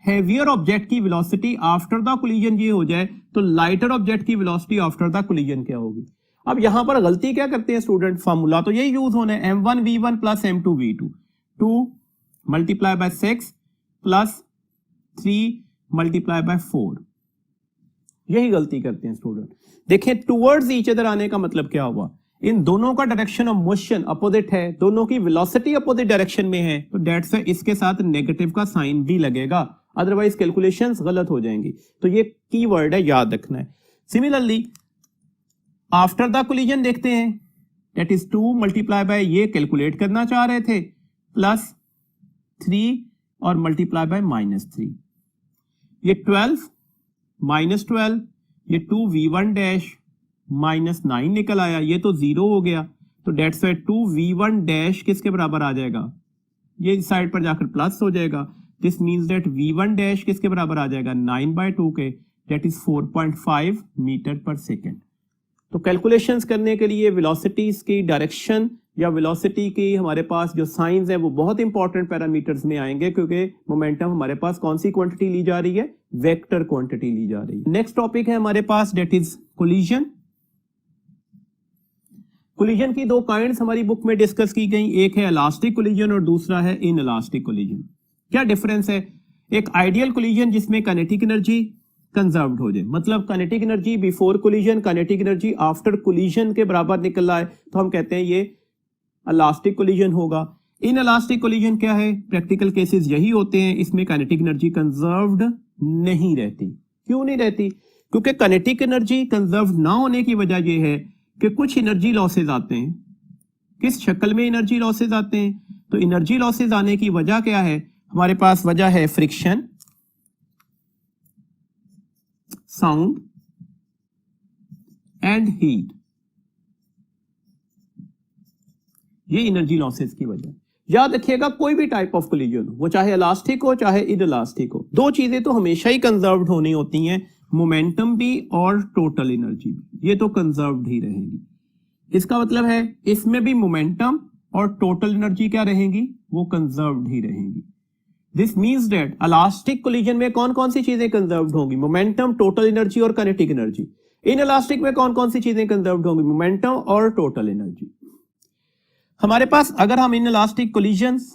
हेवियर ऑब्जेक्ट की वेलोसिटी आफ्टर द कोलिजन ये हो जाए तो लाइटर ऑब्जेक्ट की वेलोसिटी आफ्टर द कोलिजन क्या होगी। अब यहां पर गलती क्या करते हैं स्टूडेंट? फॉर्मूला तो यही यूज होना है, m1 v1 plus m2 v2, 2 multiply bye 6 plus 3 multiply by 4। यही गलती करते हैं स्टूडेंट। देखें टुवर्ड्स ईच अदर आने का मतलब क्या हुआ? इन दोनों का डायरेक्शन ऑफ मोशन अपोजिट है, दोनों की वेलोसिटी अपोजिट डायरेक्शन में है, तो दैट्स व्हाई इसके साथ नेगेटिव का साइन भी लगेगा, अदरवाइज कैलकुलेशंस गलत हो जाएंगी। तो ये कीवर्ड है, याद रखना है। सिमिलरली आफ्टर द कोलिजन देखते हैं, दैट इज 2 मल्टीप्लाई बाय, ये कैलकुलेट करना चाह रहे थे, प्लस 3 और मल्टीप्लाई बाय -3। ये 12 -12, ये 2v1 डैश -9 निकल आया, ये तो 0 हो गया, तो दैट्स व्हाई 2v1 डैश किसके बराबर आ जाएगा? ये इस साइड पर जाकर प्लस हो जाएगा। This means that v1 dash किसके बराबर आ जाएगा? 9/2 के, that is 4.5 metre per second. तो कैलकुलेशंस करने के लिए वेलोसिटीज की डायरेक्शन या वेलोसिटी की हमारे पास जो साइंस है वो बहुत इंपॉर्टेंट पैरामीटर्स में आएंगे, क्योंकि मोमेंटम हमारे पास कौन सी क्वांटिटी ली जा रही है? वेक्टर क्वांटिटी ली जा रही है। नेक्स्ट टॉपिक है हमारे पास, दैट इज कोलिजन। कोलिजन की दो काइंड्स हमारी बुक में डिस्कस की गई, एक है इलास्टिक कोलिजन और दूसरा है इनइलास्टिक कोलिजन। क्या डिफरेंस है? एक आइडियल कोलिजन जिसमें काइनेटिक एनर्जी कंजर्व्ड हो जाए, मतलब kinetic energy before collision, kinetic energy after collision के बराबर निकल रहा है, तो हम कहते हैं ये इलास्टिक कोलिजन होगा। इनइलास्टिक कोलिजन क्या है? प्रैक्टिकल केसेस यही होते हैं, इसमें काइनेटिक एनर्जी कंजर्व्ड नहीं रहती। क्यों नहीं रहती? क्योंकि काइनेटिक एनर्जी कंजर्व्ड ना होने की वजह यह है कि कुछ एनर्जी लॉसेज आते हैं। किस शक्ल में एनर्जी लॉसेज आते हैं? तो एनर्जी लॉसेज आने की वजह क्या है? हमारे पास वजह है फ्रिक्शन, साउंड एंड हीट। ये एनर्जी लॉसेस की वजह। याद रखिएगा कोई भी टाइप ऑफ कोलिजन हो, वो चाहे इलास्टिक हो चाहे इनइलास्टिक हो, दो चीजें तो हमेशा ही कंजर्व्ड होनी होती हैं, मोमेंटम भी और टोटल एनर्जी भी, ये तो कंजर्व्ड ही रहेंगी। इसका मतलब है इसमें भी मोमेंटम और टोटल एनर्जी क्या रहेंगी? वो कंजर्व्ड ही रहेंगी। This means that elastic collision में कौन कौन सी चीजें कंजर्व्ड होंगी? मोमेंटम, टोटल एनर्जी और काइनेटिक एनर्जी। इन इलास्टिक में कौन कौन सी चीजें कंजर्व्ड होंगी? मोमेंटम और टोटल एनर्जी। हमारे पास अगर हम इन इलास्टिक कोलिजन्स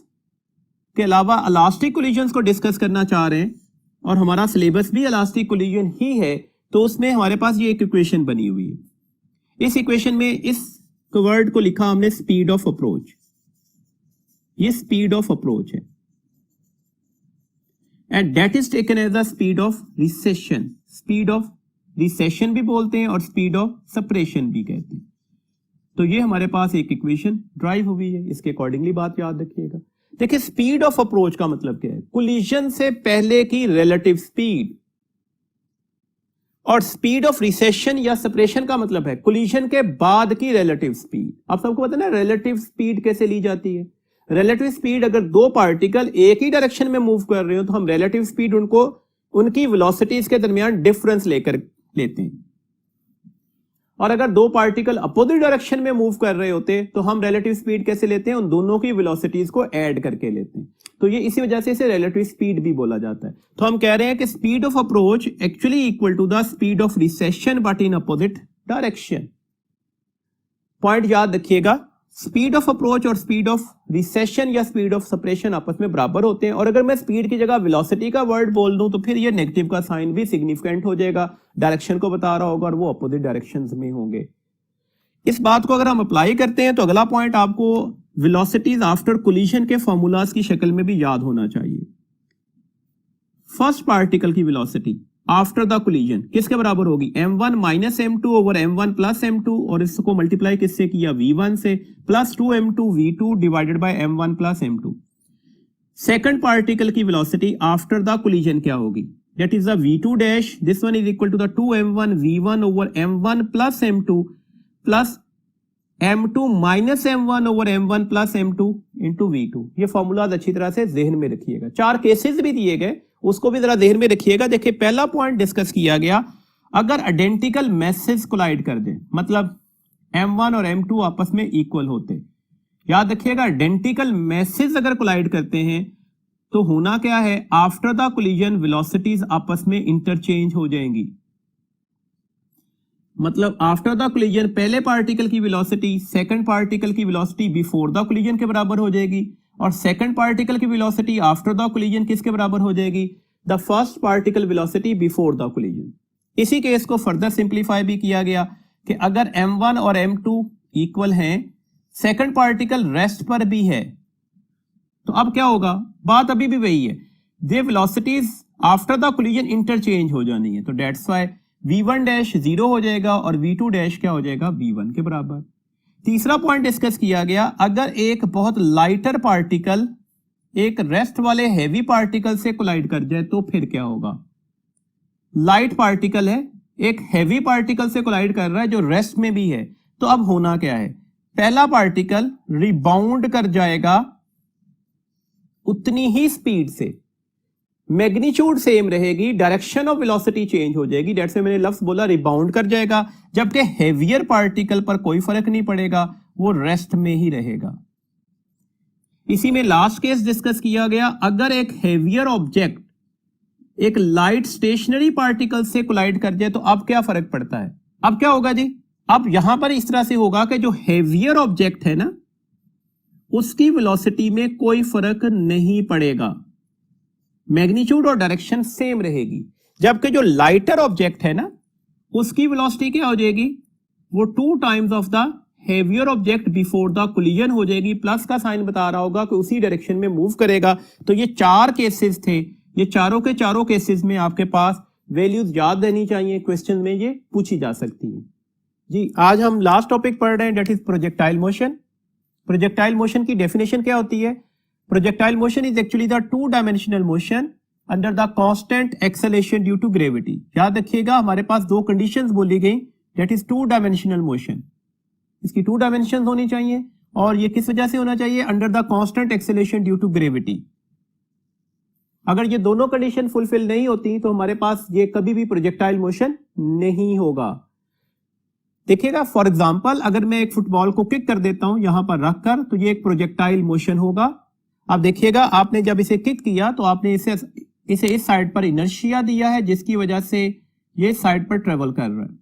के अलावा इलास्टिक कोलिजन्स को डिस्कस करना चाह रहे हैं और हमारा सिलेबस भी इलास्टिक कोलिजन ही है, तो उसमें हमारे पास ये एक इक्वेशन बनी हुई है। इस इक्वेशन में इस वर्ड को लिखा हमने स्पीड ऑफ अप्रोच। ये स्पीड ऑफ अप्रोच है and that is taken as the speed of recession. Speed of recession भी बोलते हैं और स्पीड ऑफ सेपरेशन भी कहते हैं। तो ये हमारे पास एक इक्वेशन ड्राइव हुई है, इसके अकॉर्डिंगली बात याद रखिएगा। देखिए स्पीड ऑफ अप्रोच का मतलब क्या है? कोलिजन से पहले की रिलेटिव स्पीड। और स्पीड ऑफ रिसेशन या सेपरेशन का मतलब है कोलिजन के बाद की रिलेटिव स्पीड। आप सबको पता है ना रिलेटिव स्पीड कैसे ली जाती है? रिलेटिव स्पीड, अगर दो पार्टिकल एक ही डायरेक्शन में मूव कर रहे हो तो हम रिलेटिव स्पीड उनको उनकी वेलोसिटीज के दरमियान डिफरेंस लेकर लेते हैं। और अगर दो पार्टिकल अपोजिट डायरेक्शन में मूव कर रहे होते तो हम रिलेटिव स्पीड कैसे लेते हैं? उन दोनों की वेलोसिटीज को ऐड करके लेते हैं। तो ये इसी वजह से इसे रिलेटिव स्पीड भी बोला जाता है। तो हम कह रहे हैं कि speed of approach actually equal to the speed of recession but in opposite direction. Point याद रखिएगा, स्पीड ऑफ अप्रोच और स्पीड ऑफ रिसेशन या स्पीड ऑफ सेपरेशन आपस में बराबर होते हैं। और अगर मैं स्पीड की जगह वेलोसिटी का वर्ड बोल दूं तो फिर ये नेगेटिव का साइन भी सिग्निफिकेंट हो जाएगा, डायरेक्शन को बता रहा होगा और वो अपोजिट डायरेक्शंस में होंगे। इस बात को अगर हम अप्लाई करते हैं तो अगला पॉइंट आपको वेलोसिटीज आफ्टर कोलिजन के फॉर्मूलाज की शक्ल में भी याद होना चाहिए। फर्स्ट पार्टिकल की वेलोसिटी आफ्टर द कोलिजन किसके बराबर होगी? m1 minus m2 over m1 plus m2, और इसको मल्टीप्लाई किससे किया? v1 से, plus 2m2 v2 divided by m1 plus m2। Second particle की वेलोसिटी आफ्टर द कोलिजन क्या होगी? That is the v2 dash, this one is equal to the 2m1 v1 over m1 plus m2 plus m2 minus m1 over m1 plus m2 into v2। ये formulas अच्छी तरह से जहन में रखिएगा। चार केसेस भी दिए गए, उसको भी जरा देर में रखिएगा। देखिए पहला पॉइंट डिस्कस किया गया, अगर आइडेंटिकल मैसेज कोलाइड कर दें, मतलब m1 और m2 आपस में इक्वल होते, याद रखिएगा आइडेंटिकल मैसेज अगर कोलाइड करते हैं तो होना क्या है? आफ्टर द कोलिजन वेलोसिटीज आपस में इंटरचेंज हो जाएंगी। मतलब आफ्टर द कोलिजन पहले पार्टिकल की वेलोसिटी सेकंड पार्टिकल की वेलोसिटी बिफोर द कोलिजन के बराबर हो जाएगी, और सेकंड पार्टिकल की वेलोसिटी आफ्टर द कोलिजन किसके बराबर हो जाएगी? The first particle velocity before the collision. इसी केस को फर्दर सिंप्लीफाई भी किया गया कि अगर m1 और m2 इक्वल हैं, सेकंड पार्टिकल रेस्ट पर भी है, तो अब क्या होगा? बात अभी भी वही है, ये velocities after the collision interchange हो जानी है। तो दैट्स व्हाई v1 डैश 0 हो जाएगा और v2 डैश क्या हो जाएगा? v1 के बराबर। तीसरा पॉइंट डिस्कस किया गया, अगर एक बहुत लाइटर पार्टिकल एक रेस्ट वाले हैवी पार्टिकल से कोलाइड कर जाए तो फिर क्या होगा? लाइट पार्टिकल है, एक हैवी पार्टिकल से कोलाइड कर रहा है जो रेस्ट में भी है, तो अब होना क्या है? पहला पार्टिकल रिबाउंड कर जाएगा उतनी ही स्पीड से, मैग्नीट्यूड सेम रहेगी, डायरेक्शन ऑफ वेलोसिटी चेंज हो जाएगी। दैट्स व्हाई मैंने लफ्ज बोला रिबाउंड कर जाएगा, जबकि हेवियर पार्टिकल पर कोई फर्क नहीं पड़ेगा, वो रेस्ट में ही रहेगा। इसी में लास्ट केस डिस्कस किया गया, अगर एक हेवियर ऑब्जेक्ट एक लाइट स्टेशनरी पार्टिकल से कोलाइड कर जाए तो अब क्या फर्क पड़ता है? अब क्या होगा जी? अब यहां पर इस तरह से होगा कि जो हेवियर ऑब्जेक्ट है ना, उसकी वेलोसिटी में कोई फर्क नहीं पड़ेगा, मैग्नीट्यूड और डायरेक्शन सेम रहेगी, जबकि जो लाइटर ऑब्जेक्ट है ना, उसकी वेलोसिटी क्या हो जाएगी? वो 2 times of the heavier object before the collision हो जाएगी। प्लस का साइन बता रहा होगा कि उसी डायरेक्शन में मूव करेगा। तो ये 4 केसेस थे, ये चारों के चारों केसेस में आपके पास वैल्यूज याद रहनी चाहिए, क्वेश्चन में ये पूछी जा सकती है जी। आज हम लास्ट टॉपिक पढ़ रहे हैं, that is projectile motion. Projectile motion की डेफिनेशन क्या होती है? Projectile motion is actually the two-dimensional motion under the constant acceleration due to gravity। याद रखिएगा हमारे पास 2 कंडीशंस बोली गई, that is two-dimensional motion। इसकी 2 डायमेंशंस होनी चाहिए, और ये किस वजह से होना चाहिए? Under the constant acceleration due to gravity. अगर ये दोनों कंडीशन फुलफिल नहीं होती तो हमारे पास ये कभी भी प्रोजेक्टाइल मोशन नहीं होगा। देखिएगा फॉर एग्जांपल, अगर मैं एक फुटबॉल को किक कर देता हूं यहां पर रखकर, तो ये एक प्रोजेक्टाइल मोशन होगा। आप देखिएगा, आपने जब इसे किक किया तो आपने इसे इस साइड पर इनर्शिया दिया है, जिसकी वजह से ये साइड पर ट्रेवल कर रहा है।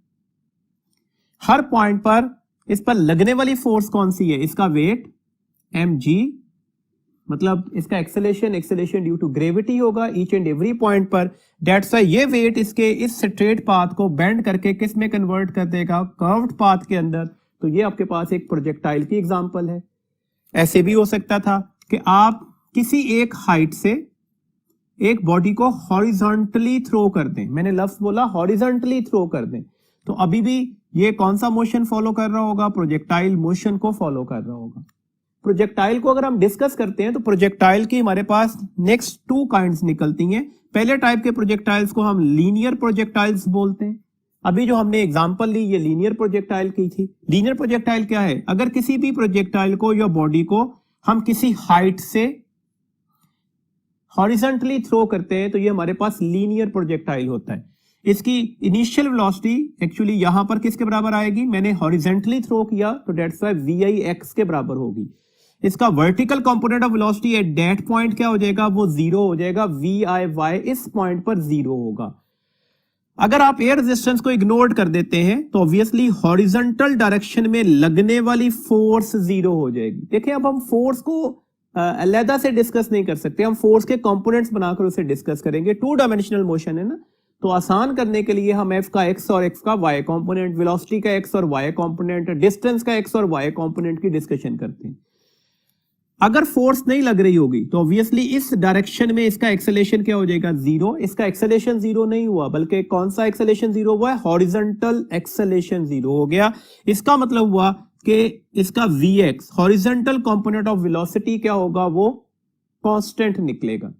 हर पॉइंट पर इस पर लगने वाली फोर्स कौन सी है? इसका वेट mg, मतलब इसका एक्सेलेरेशन ड्यू टू ग्रेविटी होगा ईच एंड एवरी पॉइंट पर। दैट्स व्हाई ये वेट इसके इस स्ट्रेट पाथ को बेंड करके किस में कन्वर्ट कर देगा? कर्व्ड पाथ के अंदर। तो ये आपके पास एक प्रोजेक्टाइल की एग्जांपल है। ऐसे भी हो सकता था कि आप किसी एक हाइट से एक बॉडी को हॉरिजॉन्टली थ्रो कर दें। मैंने लफ्ज बोला हॉरिजॉन्टली थ्रो कर दें, तो अभी भी ये कौन सा मोशन फॉलो कर रहा होगा? प्रोजेक्टाइल मोशन को फॉलो कर रहा होगा। प्रोजेक्टाइल को अगर हम डिस्कस करते हैं तो प्रोजेक्टाइल की हमारे पास नेक्स्ट टू काइंड्स निकलती हैं। पहले टाइप के प्रोजेक्टाइल्स को हम लीनियर प्रोजेक्टाइल्स बोलते हैं। अभी जो हमने एग्जांपल ली ये लीनियर प्रोजेक्टाइल की थी। लीनियर प्रोजेक्टाइल क्या है? अगर किसी भी प्रोजेक्टाइल को या बॉडी को हम किसी हाइट से हॉरिजॉन्टली थ्रो करते हैं तो ये हमारे पास लीनियर प्रोजेक्टाइल होता है। इसकी इनिशियल वेलोसिटी एक्चुअली यहां पर किसके बराबर आएगी? मैंने हॉरिजॉन्टली थ्रो किया तो दैट्स व्हाई VIX के बराबर होगी। इसका vertical component of velocity at that point क्या हो जाएगा? वो जीरो हो जाएगा। VIY इस पॉइंट पर जीरो होगा। अगर आप एयर रेजिस्टेंस को इग्नोर कर देते हैं तो ऑब्वियसली हॉरिजॉन्टल डायरेक्शन में लगने वाली फोर्स जीरो हो जाएगी। देखिए, अब हम फोर्स को अलग से डिस्कस नहीं कर सकते, हम फोर्स के कंपोनेंट्स बनाकर उसे डिस्कस करेंगे। 2 डायमेंशनल मोशन है ना, तो आसान करने के लिए हम F का x और x का y कंपोनेंट, वेलोसिटी का x और y कंपोनेंट, डिस्टेंस का x और y कंपोनेंट की डिस्कशन करते हैं। अगर फोर्स नहीं लग रही होगी तो ऑब्वियसली इस डायरेक्शन में इसका एक्सेलेरेशन क्या हो जाएगा? जीरो। इसका एक्सेलेरेशन जीरो नहीं हुआ, बल्कि कौन सा एक्सेलेरेशन जीरो हुआ है? हॉरिजॉन्टल एक्सेलेरेशन जीरो हो गया। इसका मतलब हुआ कि इसका Vx horizontal component of velocity क्या होगा? वो कांस्टेंट निकलेगा।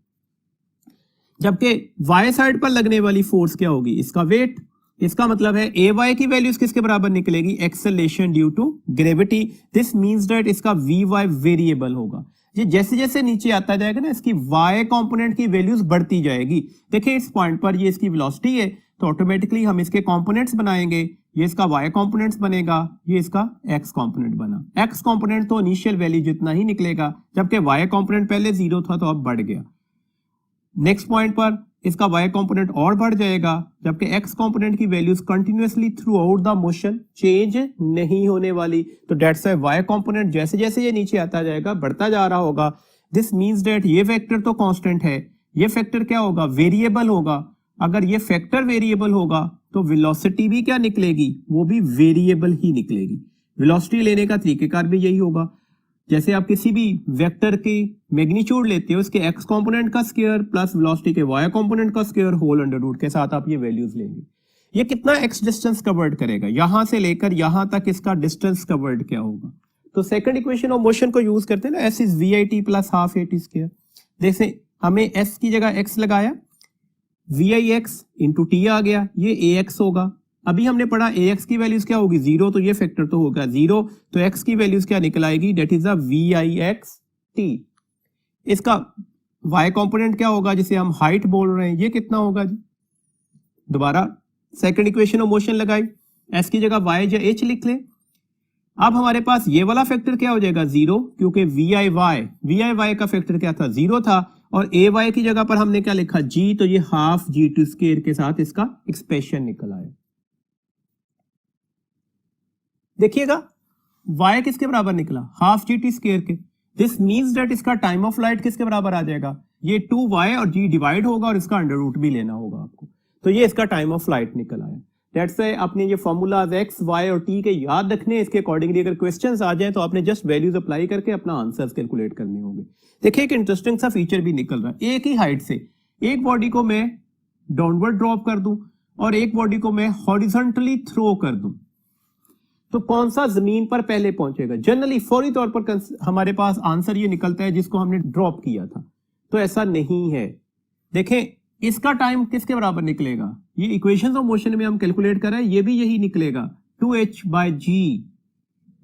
जबकि y साइड पर लगने वाली फोर्स क्या होगी? इसका वेट। इसका मतलब है Ay की वैल्यूज किसके बराबर निकलेगी? Acceleration due to gravity. This means that इसका Vy वेरिएबल होगा। ये जैसे जैसे नीचे आता जाएगा ना, इसकी y कंपोनेंट की वैल्यूज बढ़ती जाएगी। देखिए, इस पॉइंट पर ये इसकी वेलोसिटी है तो ऑटोमेटिकली हम इसके कंपोनेंट्स बनाएंगे। ये इसका y कंपोनेंट्स बनेगा, ये इसका x कंपोनेंट बना। x कंपोनेंट तो इनिशियल वैल्यू जितना ही निकलेगा, जबकि y कंपोनेंट पहले जीरो था तो अब बढ़ गया। नेक्स्ट पॉइंट पर इसका y कंपोनेंट और बढ़ जाएगा, जबकि x कंपोनेंट की values continuously through out the motion change नहीं होने वाली। तो दैट्स व्हाई y कंपोनेंट जैसे जैसे ये नीचे आता जाएगा बढ़ता जा रहा होगा। दिस मींस दैट ये फैक्टर तो कांस्टेंट है, ये फैक्टर क्या होगा? वेरिएबल होगा। अगर ये फैक्टर वेरिएबल होगा तो वेलोसिटी भी क्या निकलेगी? वो भी वेरिएबल ही निकलेगी। वेलोसिटी लेने का तरीकेकार भी यही होगा। जैसे आप किसी भी वेक्टर की मैग्नीट्यूड लेते हो, इसके x कंपोनेंट का स्क्वायर प्लस वेलोसिटी के y कंपोनेंट का स्क्वायर होल अंडर रूट के साथ आप ये वैल्यूज लेंगे। ये कितना x डिस्टेंस कवर्ड करेगा? यहां से लेकर यहां तक इसका डिस्टेंस कवर्ड क्या होगा? तो सेकंड इक्वेशन ऑफ मोशन को यूज करते हैं ना, s is VIT plus half AT square. जैसे हमने s की जगह x लगाया, VIX इंटू टी आ गया, ये AX होगा। अभी हमने पढ़ा AX की वैल्यूज क्या होगी? जीरो, तो ये फैक्टर तो होगा जीरो, तो x की वैल्यूज क्या निकल आएगी? That is the VIXT। इसका y कंपोनेंट क्या होगा जिसे हम हाइट बोल रहे हैं? ये कितना होगा जी? दोबारा सेकंड इक्वेशन ऑफ मोशन लगाई, s की जगह y या h लिख ले। अब हमारे पास ये वाला फैक्टर क्या हो जाएगा? जीरो, क्योंकि VIY का फैक्टर क्या था? जीरो था। और AY की जगह पर हमने क्या लिखा? G, तो ये हाफ G2 स्क्वायर के साथ इसका एक्सप्रेशन निकल आया। देखिएगा, y किसके बराबर निकला? हाफ GT स्क्वायर के। दिस मींस दैट इसका टाइम ऑफ फ्लाइट किसके बराबर आ जाएगा? ये 2y और g डिवाइड होगा और इसका अंडर रूट भी लेना होगा आपको, तो ये इसका टाइम ऑफ फ्लाइट निकल आया। दैट्स व्हाई आपने ये फॉर्मूलाज x, y और t के याद रखने। इसके अकॉर्डिंगली अगर क्वेश्चंस आ जाए तो आपने जस्ट वैल्यूज अप्लाई करके अपना आंसर्स कैलकुलेट करने होंगे। देखिए, एक इंटरेस्टिंग सा फीचर भी निकल रहा है। एक ही हाइट से एक बॉडी को मैं डाउनवर्ड ड्रॉप कर दूं और एक बॉडी को मैं हॉरिजॉन्टली थ्रो कर दूं, तो कौन सा जमीन पर पहले पहुंचेगा? जनरली फौरी तौर पर हमारे पास आंसर ये निकलता है जिसको हमने ड्रॉप किया था, तो ऐसा नहीं है। देखें, इसका टाइम किसके बराबर निकलेगा? ये इक्वेशंस ऑफ मोशन में हम कैलकुलेट कर रहे हैं, ये भी यही निकलेगा 2h/g।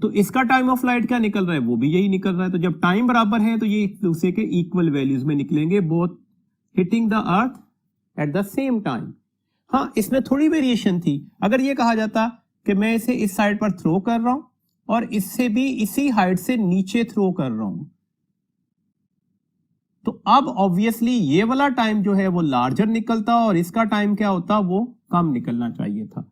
तो इसका टाइम ऑफ फ्लाइट क्या निकल रहा है? वो भी यही निकल रहा है। तो जब टाइम बराबर है तो ये एक दूसरे के इक्वल वैल्यूज में निकलेंगे, both hitting the earth at the same time. हाँ, इसमें थोड़ी वेरिएशन थी। अगर ये कहा जाता कि मैं इसे इस साइड पर थ्रो कर रहा हूं और इससे भी इसी हाइट से नीचे थ्रो कर रहा हूं, तो अब ऑब्वियसली ये वाला टाइम जो है वो लार्जर निकलता और इसका टाइम क्या होता, वो कम निकलना चाहिए था।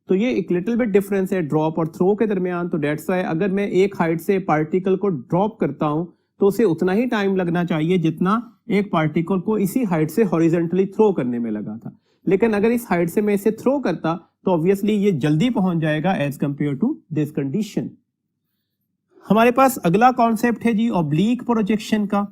तो ये एक लिटिल बिट डिफरेंस है ड्रॉप और थ्रो के दरमियान। तो डेट्स वाई अगर मैं एक हाइट से पार्टिकल को ड्रॉप करता हूं तो उसे उतना ही टाइम लगना चाहिए जितना एक पार्टिकल को इसी हाइट से हॉरिजॉन्टली थ्रो करने में लगा था। लेकिन अगर इस हाइट से मैं इसे थ्रो करता तो ऑब्वियसली ये जल्दी पहुंच जाएगा as compare to this condition. हमारे पास अगला कॉन्सेप्ट है जी ऑब्लीक प्रोजेक्शन का।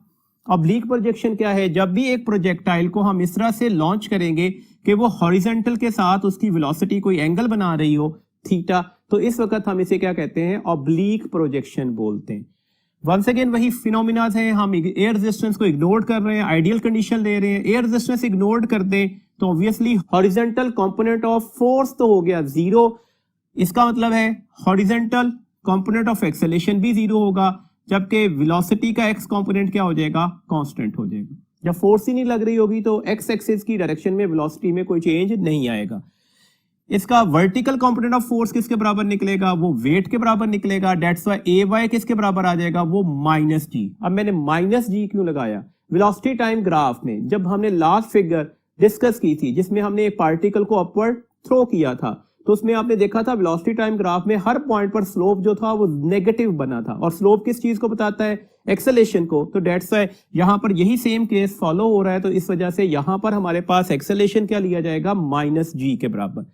ऑब्लीक प्रोजेक्शन क्या है? जब भी एक प्रोजेक्टाइल को हम इस तरह से लॉन्च करेंगे कि वो हॉरिजॉन्टल के साथ उसकी वेलोसिटी कोई एंगल बना रही हो थीटा, तो इस वक्त हम इसे क्या कहते हैं? ऑब्लीक प्रोजेक्शन बोलते हैं। वंस अगेन वही फिनोमिनाज है, हम एयर रेजिस्टेंस को इग्नोर कर रहे हैं, आइडियल कंडीशन ले रहे हैं। एयर रेजिस्टेंस इग्नोर कर दें तो obviously horizontal component of force तो हो गया जीरो। इसका मतलब है हॉरिजॉन्टल कंपोनेंट ऑफ एक्सेलेरेशन भी जीरो होगा, जबकि वेलोसिटी का एक्स कंपोनेंट क्या हो जाएगा? कांस्टेंट हो जाएगा। जब फोर्स ही नहीं लग रही होगी तो एक्स एक्सिस की डायरेक्शन में वेलोसिटी में कोई चेंज नहीं आएगा। इसका वर्टिकल कंपोनेंट ऑफ फोर्स किसके बराबर निकलेगा? वो वेट के बराबर निकलेगा। डेट्स वाई ए वाई किसके बराबर आ जाएगा? वो माइनस जी। अब मैंने माइनस जी क्यों लगाया? वेलोसिटी टाइम ग्राफ में जब हमने लास्ट फिगर डिस्कस की थी जिसमें हमने एक पार्टिकल को अपवर्ड थ्रो किया था, तो उसमें आपने देखा था वेलोसिटी टाइम ग्राफ में हर पॉइंट पर स्लोप जो था वो नेगेटिव बना था। और स्लोप किस चीज को बताता है? एक्सेलेरेशन को। तो डेट्स वाई यहां पर यही सेम केस फॉलो हो रहा है। तो इस वजह से यहां पर हमारे पास एक्सेलेरेशन क्या लिया जाएगा? माइनस जी के बराबर।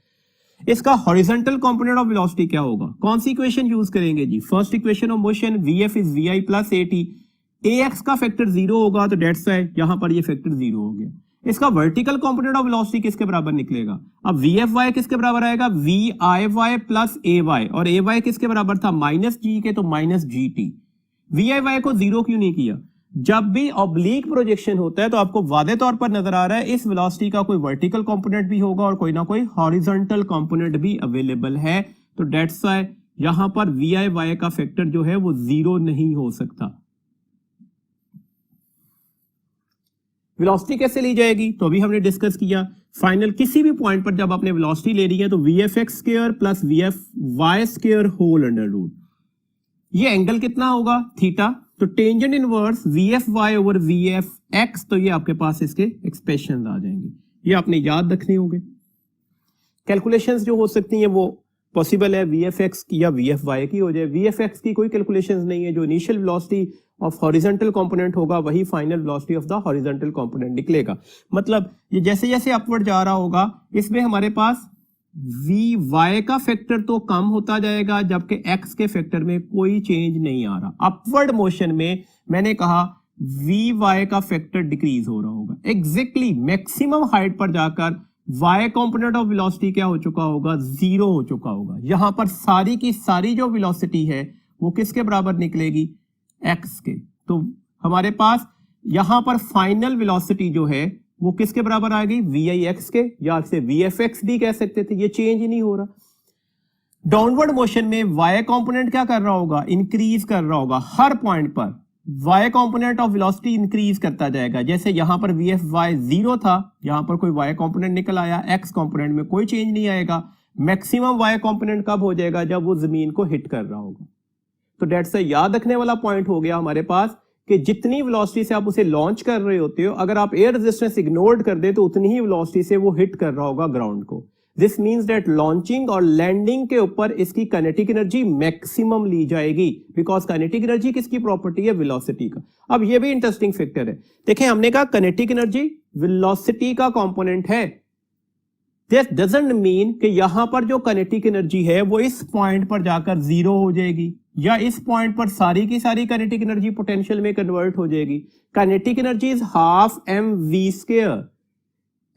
इसका हॉरिजॉन्टल कंपोनेंट ऑफ वेलोसिटी क्या होगा? कौन सी इक्वेशन यूज करेंगे जी? First equation of motion, v f is v i plus a t. A x का फैक्टर जीरो होगा तो डेट्स वाई यहां पर ये फैक्टर जीरो हो गया। इसका वर्टिकल कंपोनेंट ऑफ वेलोसिटी किसके बराबर निकलेगा? अब वीएफ वाई किसके बराबर आएगा? V i y plus a y. और ए वाई किसके बराबर था? माइनस जी के, तो minus g t. V i y को जीरो क्यों नहीं किया? जब भी ऑब्लीक प्रोजेक्शन होता है तो आपको वादे तौर पर नजर आ रहा है इस वेलोसिटी का कोई वर्टिकल कंपोनेंट भी होगा और कोई ना कोई हॉरिजॉन्टल कंपोनेंट भी अवेलेबल है। तो डेट्स वाई यहां पर वी आई वाई का फैक्टर जो है वो जीरो नहीं हो सकता। वेलोसिटी कैसे ली जाएगी? तो अभी हमने डिस्कस किया। फाइनल किसी भी पॉइंट पर जब आपने वेलोसिटी ले ली है तो v f x square plus v f y square whole under root. ये एंगल कितना होगा? थीटा। तो tangent inverse v f y over v f x, तो ये आपके पास इसके एक्सप्रेशन आ जाएंगे। ये आपने याद रखने होंगे। कैलकुलेशंस जो हो सकती हैं वो पॉसिबल है वी एफ एक्स की या वी एफ वाई की हो जाए। वी एफ एक्स की कोई कैलकुलेशंस नहीं है। जो initial velocity of horizontal component होगा वही final velocity of the horizontal component निकलेगा। मतलब ये जैसे जैसे अपवर्ड जा रहा होगा इसमें हमारे पास वी वाई का फैक्टर तो कम होता जाएगा जबकि एक्स के फैक्टर में कोई चेंज नहीं आ रहा। अपवर्ड मोशन में मैंने कहा वी वाई का फैक्टर डिक्रीज हो रहा होगा। एग्जैक्टली मैक्सिमम हाइट पर जाकर वाई कंपोनेंट ऑफ वेलोसिटी क्या हो चुका होगा? जीरो हो चुका होगा। यहां पर सारी की सारी जो वेलोसिटी है वो किसके बराबर निकलेगी? एक्स के। तो हमारे पास यहां पर फाइनल वेलोसिटी जो है वो किसके बराबर आ गई? वी आई एक्स के, या इसे वी एफ एक्स भी कह सकते थे। ये चेंज ही नहीं हो रहा। डाउनवर्ड मोशन में वाई कंपोनेंट क्या कर रहा होगा? इंक्रीज कर रहा होगा। हर पॉइंट पर y component of velocity increase करता जाएगा। जैसे यहां पर वी एफ वाई जीरो था, यहां पर कोई वाई कंपोनेंट निकल आया, एक्स कंपोनेंट में कोई चेंज नहीं आएगा। मैक्सिमम वाई कंपोनेंट कब हो जाएगा? जब वो जमीन को हिट कर रहा होगा। तो डेट्स याद रखने वाला पॉइंट हो गया हमारे पास कि जितनी वेलोसिटी से आप उसे लॉन्च कर रहे होते हो, अगर आप एयर रेजिस्टेंस इग्नोर कर दे तो उतनी ही वेलोसिटी से वो हिट कर रहा होगा ग्राउंड को। दिस मींस दैट लॉन्चिंग और लैंडिंग के ऊपर इसकी काइनेटिक एनर्जी मैक्सिमम ली जाएगी, बिकॉज काइनेटिक एनर्जी किसकी प्रॉपर्टी है? वेलोसिटी का। अब ये भी इंटरेस्टिंग फैक्टर है। देखिए हमने कहा काइनेटिक एनर्जी वेलोसिटी का कंपोनेंट है। दिस डजंट मीन कि यहां पर जो काइनेटिक एनर्जी है वो इस पॉइंट पर जाकर जीरो हो जाएगी या इस पॉइंट पर सारी की सारी काइनेटिक एनर्जी पोटेंशियल में कन्वर्ट हो जाएगी। Kinetic energy is half m v square.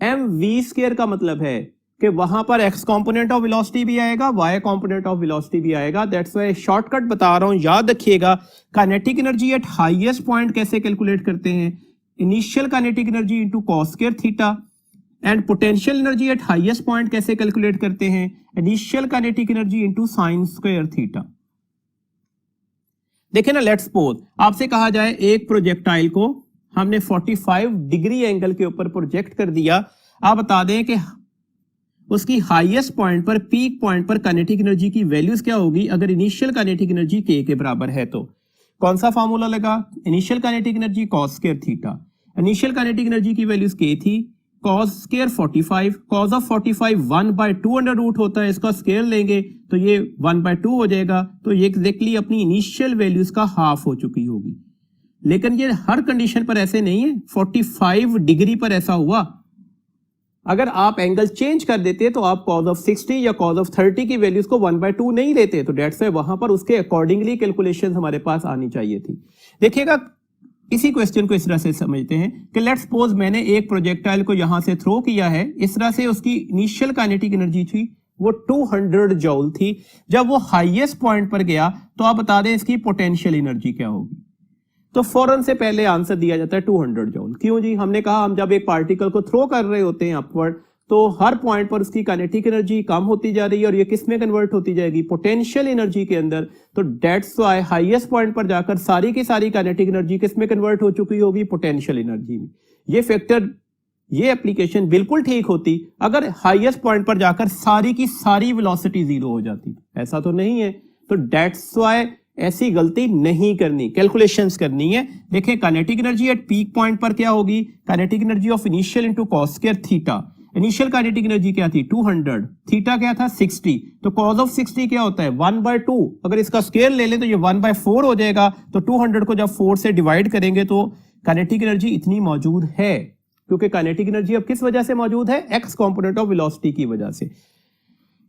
M v square का मतलब है कि वहां पर एक्स कंपोनेंट ऑफ वेलोसिटी भी आएगा, वाई कंपोनेंट ऑफ वेलोसिटी भी आएगा। दैट्स व्हाई शॉर्टकट बता रहा हूं, याद रखिएगा। Kinetic energy at highest point कैसे कैलकुलेट करते हैं? Initial kinetic energy into cos square theta. And potential energy at highest point कैसे कैलकुलेट करते हैं? Initial kinetic energy into sine square theta. देखिए ना, लेट्स सपोज आपसे कहा जाए एक प्रोजेक्टाइल को हमने 45 डिग्री एंगल के ऊपर प्रोजेक्ट कर दिया। आप बता दें कि उसकी हाईएस्ट पॉइंट पर, पीक पॉइंट पर काइनेटिक एनर्जी की वैल्यूज क्या होगी अगर इनिशियल काइनेटिक एनर्जी के बराबर है। तो कौन सा फॉर्मूला लगा? Initial kinetic energy cos square theta. Initial kinetic energy की वैल्यूज k थी, cos square 45, cos of 45 1/2 under root होता है, इसका स्क्वायर लेंगे तो ये 1/2 हो जाएगा, तो ये एग्जैक्टली अपनी इनिशियल वैल्यूज का हाफ हो चुकी होगी। लेकिन ये हर कंडीशन पर ऐसे नहीं है, 45 डिग्री पर ऐसा हुआ। अगर आप एंगल चेंज कर देते तो आप cos ऑफ 60 या cos ऑफ 30 की वैल्यूज को 1/2 नहीं लेते, तो डेट्स व्हाई वहां पर उसके अकॉर्डिंगली कैलकुलेशंस हमारे पास आनी चाहिए थी। देखिएगा इसी क्वेश्चन को इस तरह से समझते हैं कि लेट्स सपोज मैंने एक प्रोजेक्टाइल को यहां से थ्रो किया है, इस तरह से उसकी इनिशियल काइनेटिक एनर्जी थी वो 200 जूल थी। जब वो हाईएस्ट पॉइंट पर गया तो आप बता दें इसकी पोटेंशियल एनर्जी क्या होगी। तो फौरन से पहले आंसर दिया जाता है 200 जूल। क्यों जी? हमने कहा हम जब एक पार्टिकल को थ्रो कर रहे होते हैं अपवर्ड, तो हर पॉइंट पर उसकी काइनेटिक एनर्जी कम होती जा रही है और ये किस में कन्वर्ट होती जाएगी? पोटेंशियल एनर्जी के अंदर। तो डेट्स व्हाई हाईएस्ट पॉइंट पर जाकर सारी की सारी काइनेटिक एनर्जी किस में कन्वर्ट हो चुकी होगी? पोटेंशियल एनर्जी में। ये फैक्टर, ये एप्लीकेशन बिल्कुल ठीक होती अगर हाईएस्ट पॉइंट पर जाकर सारी की सारी वेलोसिटी जीरो हो जाती। ऐसा तो नहीं है, तो डेट्स व्हाई ऐसी गलती नहीं करनी, कैलकुलेशंस करनी है। देखिए kinetic energy at peak point पर क्या होगी? Kinetic energy of initial into cos square theta. Initial kinetic energy क्या थी? 200, थीटा क्या था? 60। तो cos ऑफ 60 क्या होता है? 1/2। अगर इसका स्क्वायर ले लें तो ये 1/4 हो जाएगा। तो 200 को जब 4 से डिवाइड करेंगे तो काइनेटिक एनर्जी इतनी मौजूद है, क्योंकि काइनेटिक एनर्जी अब किस वजह से मौजूद है? एक्स कंपोनेंट ऑफ वेलोसिटी की वजह से।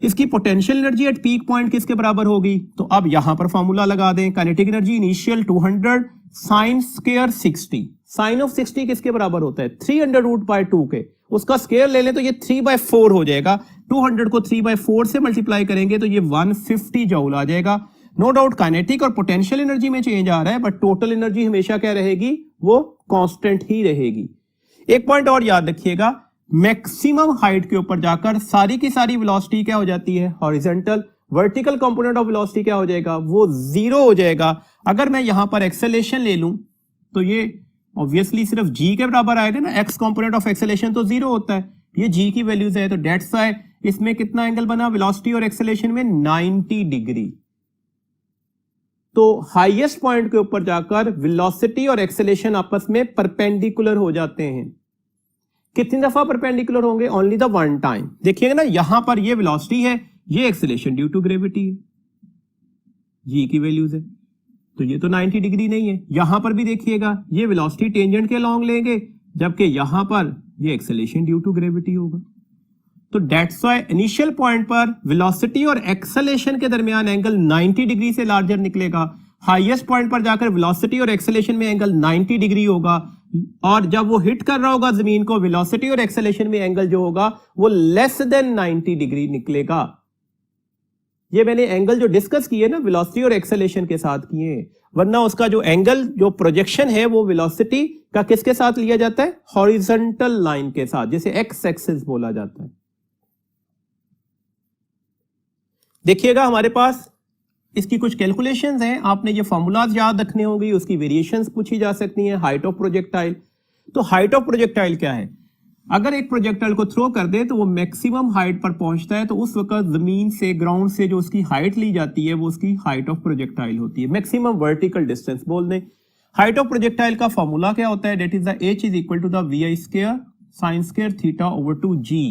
इसकी potential energy at peak point किसके बराबर होगी? तो अब यहां पर फॉर्मूला लगा दें, kinetic energy initial 200 sine square 60। Sine of 60 किसके बराबर होता है? 300√2 के। उसका स्क्वायर ले लें तो ये 3/4 हो जाएगा। 200 को 3/4 से मल्टीप्लाई करेंगे तो ये 150 जूल आ जाएगा। नो डाउट काइनेटिक और पोटेंशियल एनर्जी में चेंज आ रहा है, बट टोटल एनर्जी हमेशा क्या रहेगी? वो कांस्टेंट ही रहेगी। एक पॉइंट और याद रखिएगा, मैक्सिमम हाइट के ऊपर जाकर सारी की सारी वेलोसिटी क्या हो जाती है? Horizontal. Vertical component of velocity क्या हो जाएगा? वो जीरो हो जाएगा। अगर मैं यहां पर एक्सेलेरेशन ले लूं तो ये ऑब्वियसली सिर्फ g के बराबर आएगा ना, x कंपोनेंट ऑफ एक्सेलेरेशन तो जीरो होता है, ये g की वैल्यूज है। तो डेट्स व्हाई इसमें कितना एंगल बना वेलोसिटी और एक्सेलेरेशन में? 90 डिग्री। तो हाईएस्ट पॉइंट के ऊपर जाकर वेलोसिटी और एक्सेलेरेशन आपस में परपेंडिकुलर हो जाते हैं। कितनी दफा परपेंडिकुलर होंगे? Only the one time. देखिएगा ना, यहां पर ये वेलोसिटी है, ये एक्सेलेरेशन ड्यू टू ग्रेविटी है, जी की वैल्यूज है, तो ये तो 90 डिग्री नहीं है। यहां पर भी देखिएगा ये वेलोसिटी टेंजेंट के लॉन्ग लेंगे, जबकि यहां पर ये एक्सेलेरेशन ड्यू टू ग्रेविटी होगा। तो डेट्स व्हाई इनिशियल पॉइंट पर वेलोसिटी और एक्सेलेरेशन के दरमियान एंगल 90 डिग्री से लार्जर निकलेगा। हाईएस्ट पॉइंट पर जाकर वेलोसिटी और एक्सेलेरेशन में एंगल 90 डिग्री होगा, और जब वो हिट कर रहा होगा जमीन को, वेलोसिटी और एक्सेलेरेशन में एंगल जो होगा वो लेस देन 90 डिग्री निकलेगा। ये मैंने एंगल जो डिस्कस किए ना वेलोसिटी और एक्सेलेरेशन के साथ किए, वरना उसका जो एंगल जो प्रोजेक्शन है वो वेलोसिटी का किसके साथ लिया जाता है? हॉरिजॉन्टल लाइन के साथ, जिसे एक्स एक्सिस बोला जाता है। देखिएगा हमारे पास इसकी कुछ कैलकुलेशंस हैं, आपने ये फॉर्मूलाज याद रखने होंगे, उसकी वेरिएशंस पूछी जा सकती हैं। हाइट ऑफ प्रोजेक्टाइल, तो हाइट ऑफ प्रोजेक्टाइल क्या है? अगर एक प्रोजेक्टाइल को थ्रो कर दे तो वो मैक्सिमम हाइट पर पहुंचता है, तो उस वक्त जमीन से, ग्राउंड से जो उसकी हाइट ली जाती है वो उसकी हाइट ऑफ प्रोजेक्टाइल होती है। मैक्सिमम वर्टिकल डिस्टेंस बोल दें। हाइट ऑफ प्रोजेक्टाइल का फॉर्मूला क्या होता है? That is the h is equal to the vi square sine square theta over 2g।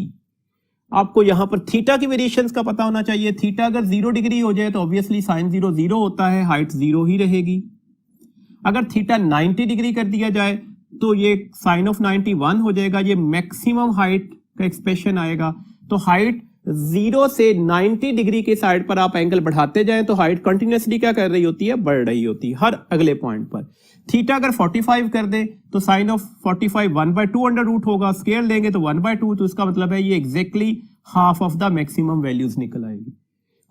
आपको यहां पर थीटा की वेरिएशंस का पता होना चाहिए। थीटा अगर 0 डिग्री हो जाए तो ऑब्वियसली साइन 0 0 होता है, हाइट 0 ही रहेगी। अगर थीटा 90 डिग्री कर दिया जाए तो ये साइन ऑफ 90 1 हो जाएगा, ये मैक्सिमम हाइट का एक्सप्रेशन आएगा। तो हाइट 0 से 90 डिग्री के साइड पर आप एंगल बढ़ाते जाएं तो हाइट कंटिन्यूसली क्या कर रही होती है? बढ़ रही होती है हर अगले पॉइंट पर। थीटा अगर 45 कर दे तो साइन ऑफ 45 1/2 अंडर रूट होगा, स्क्वायर लेंगे तो 1/2, तो इसका मतलब है ये exactly half of the maximum values निकल आएगी।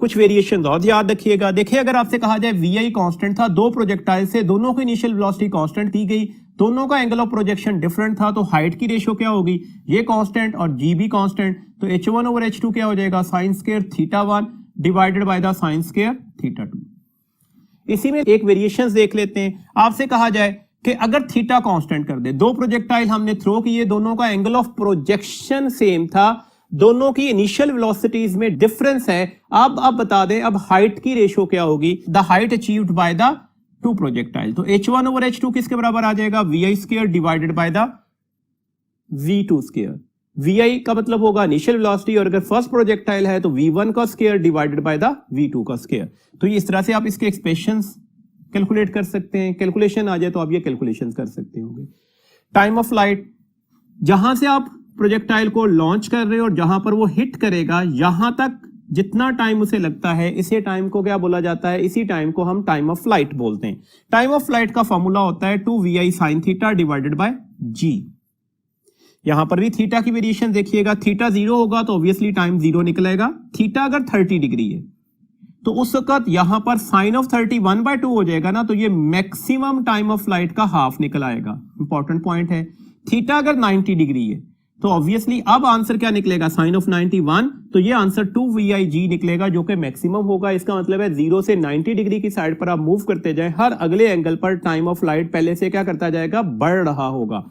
कुछ वेरिएशन और याद रखिएगा। देखिए अगर आपसे कहा जाए vi कांस्टेंट था, दो प्रोजेक्टाइल से, दोनों की इनिशियल वेलोसिटी कांस्टेंट दी गई, दोनों का एंगल ऑफ प्रोजेक्शन डिफरेंट था, तो हाइट की रेशियो क्या होगी? ये कांस्टेंट और जी भी कांस्टेंट, तो h1 ओवर h2 क्या हो जाएगा? Sign square theta 1 divided by the sign square theta 2। इसी में एक वेरिएशंस देख लेते हैं। आपसे कहा जाए कि अगर थीटा कांस्टेंट कर दे, दो प्रोजेक्टाइल हमने थ्रो किए, दोनों का एंगल ऑफ प्रोजेक्शन सेम था, दोनों की इनिशियल वेलोसिटीज में डिफरेंस है। अब बता दें अब हाइट की रेशियो क्या होगी? The height achieved by the two projectile. तो H1 ओवर H2 किसके बराबर आ जाएगा? VI square divided by the V2 square. VI का मतलब होगा इनिशियल वेलोसिटी, और अगर फर्स्ट प्रोजेक्टाइल है तो V1 का square divided by the V2 का स्क्वायर। तो ये इस तरह से आप इसके एक्सप्रेशंस कैलकुलेट कर सकते हैं। कैलकुलेशन आ जाए तो आप ये कैलकुलेशन कर सकते होंगे। टाइम ऑफ फ्लाइट, जहां से आप प्रोजेक्टाइल को लॉन्च कर रहे हो और जहां पर वो हिट करेगा, यहां तक जितना टाइम उसे लगता है, इसे टाइम को क्या बोला जाता है? इसी टाइम को हम टाइम ऑफ फ्लाइट बोलते हैं। टाइम ऑफ फ्लाइट का फॉर्मूला होता है 2VI sin theta divided by G। यहां पर भी थीटा की वेरिएशन देखिएगा, थीटा 0 होगा तो ऑब्वियसली टाइम 0 निकलेगा। थीटा अगर 30 डिग्री है तो उस वक्त यहां पर साइन ऑफ 30 1/2 हो जाएगा ना, तो ये मैक्सिमम टाइम ऑफ फ्लाइट का हाफ निकल आएगा। इंपॉर्टेंट पॉइंट है। थीटा अगर 90 डिग्री है तो ऑब्वियसली अब आंसर क्या निकलेगा? साइन ऑफ 91, तो ये आंसर 2VIG निकलेगा जो कि मैक्सिमम होगा। इसका मतलब है 0 से 90 डिग्री की साइड पर आप मूव करते जाएं, हर अगले एंगल पर टाइम ऑफ फ्लाइट पहले से क्या करता जाएगा? बढ़ रहा होगा।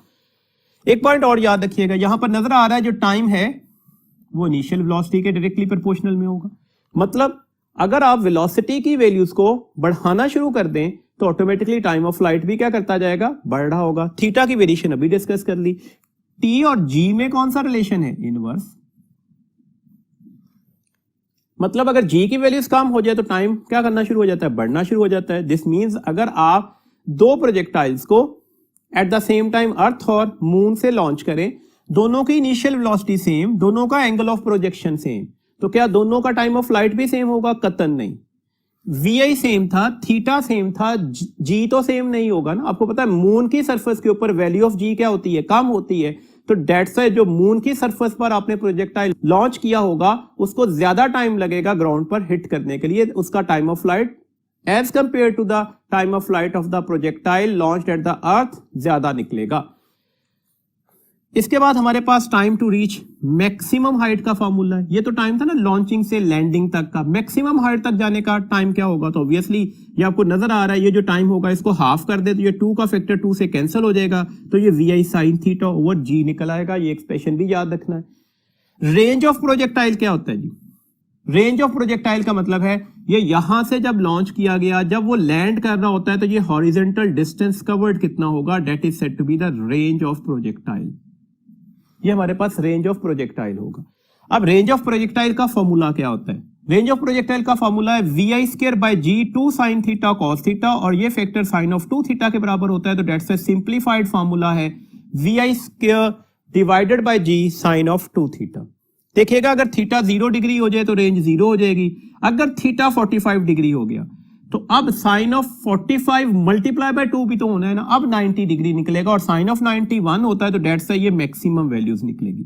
एक पॉइंट और याद रखिएगा, यहां पर नजर आ रहा है जो टाइम है वो इनिशियल वेलोसिटी के डायरेक्टली प्रोपोर्शनल में होगा। मतलब अगर आप वेलोसिटी की वैल्यूज को बढ़ाना शुरू कर दें तो ऑटोमेटिकली टाइम ऑफ फ्लाइट भी क्या करता जाएगा? बढ़ रहा होगा। थीटा की वेरिएशन अभी डिस्कस कर ली। T और G में कौन सा रिलेशन है? इनवर्स। मतलब अगर G की वैल्यूज कम हो जाए तो टाइम क्या करना शुरू हो जाता है? बढ़ना शुरू हो जाता है। दिस मींस अगर आप दो प्रोजेक्टाइल्स को एट द सेम टाइम अर्थ और मून से लॉन्च करें, दोनों की इनिशियल वेलोसिटी सेम, दोनों का एंगल ऑफ प्रोजेक्शन सेम, तो क्या दोनों का टाइम ऑफ फ्लाइट भी सेम होगा? कतन नहीं। VI सेम था, थीटा सेम था, G तो सेम नहीं होगा ना। आपको पता है मून की सरफेस के ऊपर वैल्यू ऑफ G क्या होती है? कम होती है। तो डेट्स व्हाई जो मून की सरफेस पर आपने प्रोजेक्टाइल लॉन्च किया होगा उसको ज्यादा टाइम लगेगा ग्राउंड पर हिट करने के लिए। उसका time of flight as compare to the time of flight of the projectile launched at the earth ज्यादा निकलेगा। इसके बाद हमारे पास time to reach maximum height का फॉर्मूला है। ये तो टाइम था ना लॉन्चिंग से लैंडिंग तक का। मैक्सिमम हाइट तक जाने का टाइम क्या होगा? तो ऑब्वियसली ये आपको नजर आ रहा है, ये जो टाइम होगा इसको हाफ कर दे तो ये 2 का फैक्टर 2 से कैंसिल हो जाएगा, तो ये VI sin theta over G निकल आएगा। ये एक्सप्रेशन भी याद रखना है। रेंज ऑफ प्रोजेक्टाइल क्या होता है जी? रेंज ऑफ प्रोजेक्टाइल का मतलब है ये यहां से जब लॉन्च किया गया, जब वो लैंड कर रहा होता है तो ये हॉरिजॉन्टल डिस्टेंस कवर्ड कितना होगा? That is said to be the range of projectile. ये हमारे पास रेंज ऑफ प्रोजेक्टाइल होगा। अब रेंज ऑफ प्रोजेक्टाइल का फॉर्मूला क्या होता है? रेंज ऑफ प्रोजेक्टाइल का फॉर्मूला है VI square by G 2 sin theta cos theta, और ये फैक्टर साइन ऑफ 2 थीटा के बराबर होता है। तो दैट्स अ सिंप्लीफाइड फॉर्मूला है VI square divided bye G sin of 2 theta. देखिएगा अगर थीटा 0 डिग्री हो जाए तो रेंज 0 हो जाएगी। अगर थीटा 45 डिग्री हो गया तो अब साइन ऑफ 45 मल्टीप्लाई बाय 2 भी तो होना है ना, अब 90 डिग्री निकलेगा, और साइन ऑफ 91 होता है तो डेट्स से ये मैक्सिमम वैल्यूज निकलेगी।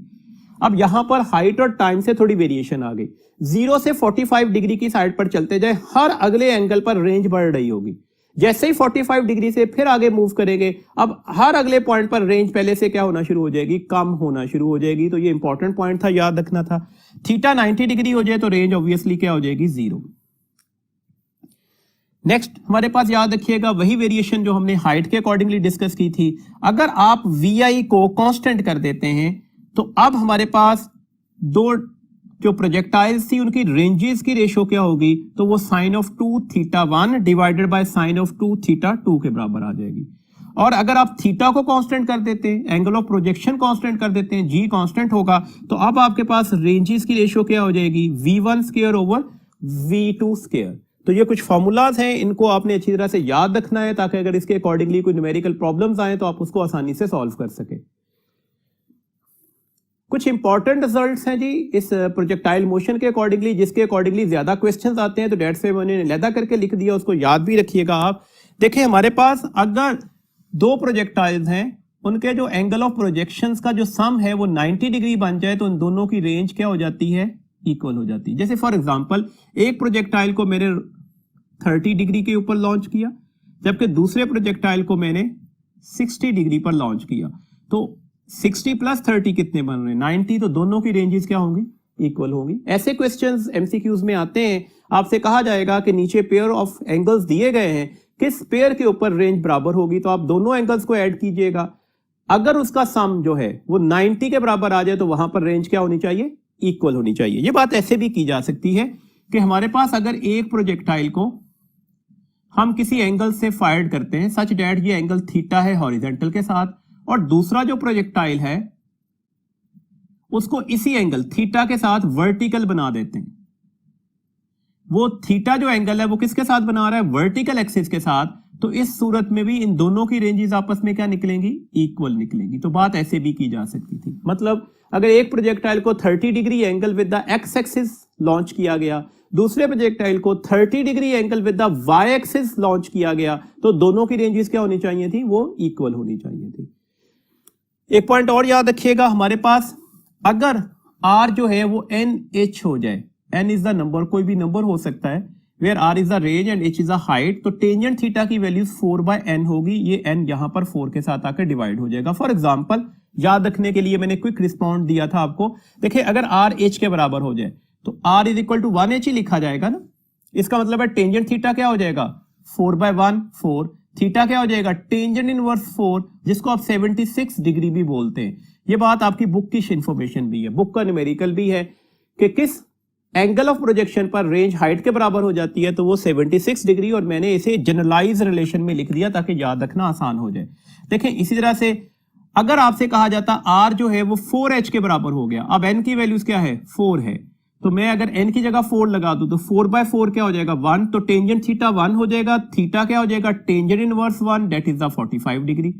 अब यहां पर हाइट और टाइम से थोड़ी वेरिएशन आ गई। 0 से 45 डिग्री की साइड पर चलते जाए, हर अगले एंगल पर रेंज बढ़ रही होगी। जैसे ही 45 डिग्री से फिर आगे मूव करेंगे, अब हर अगले पॉइंट पर रेंज पहले से क्या होना शुरू हो जाएगी? कम होना शुरू हो जाएगी। तो ये इंपॉर्टेंट पॉइंट था, याद रखना था। थीटा 90 डिग्री हो जाए तो रेंज ऑब्वियसली क्या हो जाएगी? 0। नेक्स्ट हमारे पास याद रखिएगा वही वेरिएशन जो हमने हाइट के अकॉर्डिंगली डिस्कस की थी। अगर आप VI को कांस्टेंट कर देते हैं तो अब हमारे पास दो जो प्रोजेक्टाइल्स थी उनकी रेंजेस की रेशो क्या होगी? तो वो sine of 2 theta 1 divided by sine of 2 theta 2 के बराबर आ जाएगी। और अगर आप थीटा को कांस्टेंट कर देते हैं, एंगल ऑफ प्रोजेक्शन कांस्टेंट कर देते हैं, G कांस्टेंट होगा, तो अब आपके पास रेंजेस की रेशो क्या हो जाएगी? V1 square over V2 square. तो ये कुछ फॉर्मूलाज हैं, इनको आपने अच्छी तरह से याद रखना है ताकि अगर इसके अकॉर्डिंगली कोई न्यूमेरिकल प्रॉब्लम्स आए तो आप उसको आसानी से सॉल्व कर सके। कुछ इंपॉर्टेंट रिजल्ट्स हैं जी इस प्रोजेक्टाइल मोशन के अकॉर्डिंगली, जिसके अकॉर्डिंगली ज्यादा क्वेश्चंस आते हैं, तो डेट्स पे मैंने अलहदा करके लिख दिया, उसको याद भी रखिएगा आप। देखिए हमारे पास अगर दो प्रोजेक्टाइल्स हैं, उनके जो एंगल ऑफ प्रोजेक्शंस का जो सम है वो 90 डिग्री बन जाए तो उन दोनों की रेंज क्या हो जाती है? इक्वल हो जाती है। जैसे फॉर एग्जांपल एक प्रोजेक्टाइल को मैंने 30 डिग्री के ऊपर लॉन्च किया, जबकि दूसरे प्रोजेक्टाइल को मैंने 60 डिग्री पर लॉन्च किया, तो 60 प्लस 30 कितने बन रहे हैं? 90। तो दोनों की रेंजेस क्या होंगी? इक्वल होंगी। ऐसे क्वेश्चंस एमसीक्यूज में आते हैं, आपसे कहा जाएगा कि नीचे पेयर ऑफ एंगल्स दिए गए हैं, किस पेयर के ऊपर रेंज बराबर होगी, तो आप दोनों एंगल्स को ऐड कीजिएगा। अगर उसका सम जो है वो 90 के बराबर आ जाए तो वहां पर रेंज क्या होनी चाहिए? इक्वल होनी चाहिए। ये बात ऐसे भी की जा सकती है कि हमारे पास अगर एक प्रोजेक्टाइल को हम किसी एंगल से फायर करते हैं सच डैट ये एंगल थीटा है हॉरिजेंटल के साथ, और दूसरा जो प्रोजेक्टाइल है उसको इसी एंगल थीटा के साथ वर्टिकल बना देते हैं। वो थीटा जो एंगल है वो किसके साथ बना रहा है, वर्टिकल एक्सिस के साथ। तो इस सूरत में भी इन दोनों की रेंजेस आपस में क्या निकलेंगी, इक्वल निकलेंगी। तो बात ऐसे भी की जा सकती थी, मतलब अगर एक प्रोजेक्टाइल को 30 degree angle with the x axis launch किया गया, दूसरे प्रोजेक्टाइल को 30 degree angle with the y axis launch किया गया, तो दोनों की रेंजेस क्या होनी चाहिए थी, वो इक्वल होनी चाहिए थी। एक पॉइंट और याद रखिएगा, हमारे पास अगर आर जो है वो एन एच हो जाए, एन इज द नंबर, कोई भी नंबर हो सकता है, where r is the range and h is the height, तो टेंजेंट थीटा की वैल्यू 4/n होगी। ये n यहां पर 4 के साथ आकर डिवाइड हो जाएगा। फॉर एग्जांपल याद रखने के लिए मैंने क्विक रिस्पॉन्ड दिया था आपको। देखिए अगर r h के बराबर हो जाए तो r is equal to 1h ही लिखा जाएगा ना। इसका मतलब है टेंजेंट थीटा क्या हो जाएगा, 4/1 4, थीटा क्या हो जाएगा, टेंजेंट इनवर्स 4, जिसको आप 76 डिग्री भी बोलते हैं। ये बात आपकी बुक की इंफॉर्मेशन भी है, बुक का न्यूमेरिकल भी है कि किस एंगल ऑफ प्रोजेक्शन पर रेंज हाइट के बराबर हो जाती है, तो वो 76 डिग्री, और मैंने इसे जनरलाइज रिलेशन में लिख दिया ताकि याद रखना आसान हो जाए। देखें इसी तरह से अगर आपसे कहा जाता r जो है वो 4h के बराबर हो गया, अब n की वैल्यूज क्या है, 4 है, तो मैं अगर n की जगह 4 लगा दूं तो 4/4 क्या हो जाएगा, 1, तो टेंजेंट थीटा 1 हो जाएगा, थीटा क्या हो जाएगा, tangent inverse 1, that is the 45 degree.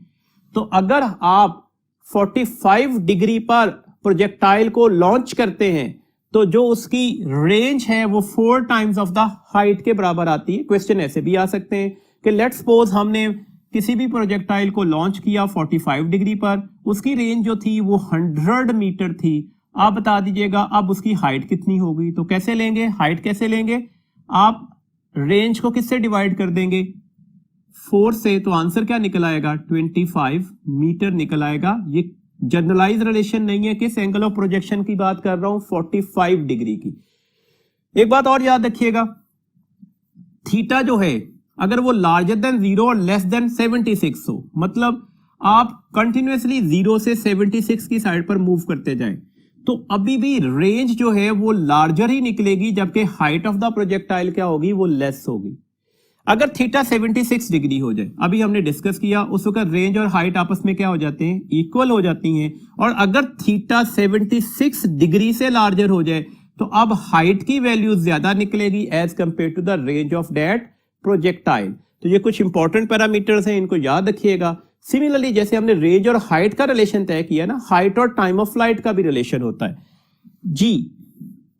तो अगर आप 45 डिग्री पर प्रोजेक्टाइल को लॉन्च करते हैं तो जो उसकी रेंज है वो 4 टाइम्स ऑफ द हाइट के बराबर आती है। क्वेश्चन ऐसे भी आ सकते हैं कि लेट्स सपोज हमने किसी भी प्रोजेक्टाइल को लॉन्च किया 45 डिग्री पर, उसकी रेंज जो थी वो 100 मीटर थी। आप बता दीजिएगा अब उसकी हाइट कितनी होगी, तो कैसे लेंगे, हाइट कैसे लेंगे, आप रेंज को किससे डिवाइड कर देंगे, 4 से, तो आंसर क्या निकल आएगा, 25 मीटर निकल आएगा। ये जनरलाइज रिलेशन नहीं है, किस एंगल ऑफ प्रोजेक्शन की बात कर रहा हूं, 45 डिग्री की। एक बात और याद रखिएगा, थीटा जो है अगर वो लार्जर देन 0 और लेस देन 76 हो, मतलब आप कंटिन्यूअसली 0 से 76 की साइड पर मूव करते जाएं, तो अभी भी रेंज जो है वो लार्जर ही निकलेगी, जबकि हाइट ऑफ द प्रोजेक्टाइल क्या होगी, वो लेस होगी। अगर थीटा 76 डिग्री हो जाए, अभी हमने डिस्कस किया, उस वक्त रेंज और हाइट आपस में क्या हो जाते हैं, इक्वल हो जाती हैं। और अगर थीटा 76 डिग्री से लार्जर हो जाए तो अब हाइट की वैल्यू ज्यादा निकलेगी as compare to the range of that projectile. तो ये कुछ इंपॉर्टेंट पैरामीटर्स हैं, इनको याद रखिएगा। सिमिलरली जैसे हमने रेंज और हाइट का रिलेशन तय किया ना, हाइट और टाइम ऑफ फ्लाइट का भी रिलेशन होता है। G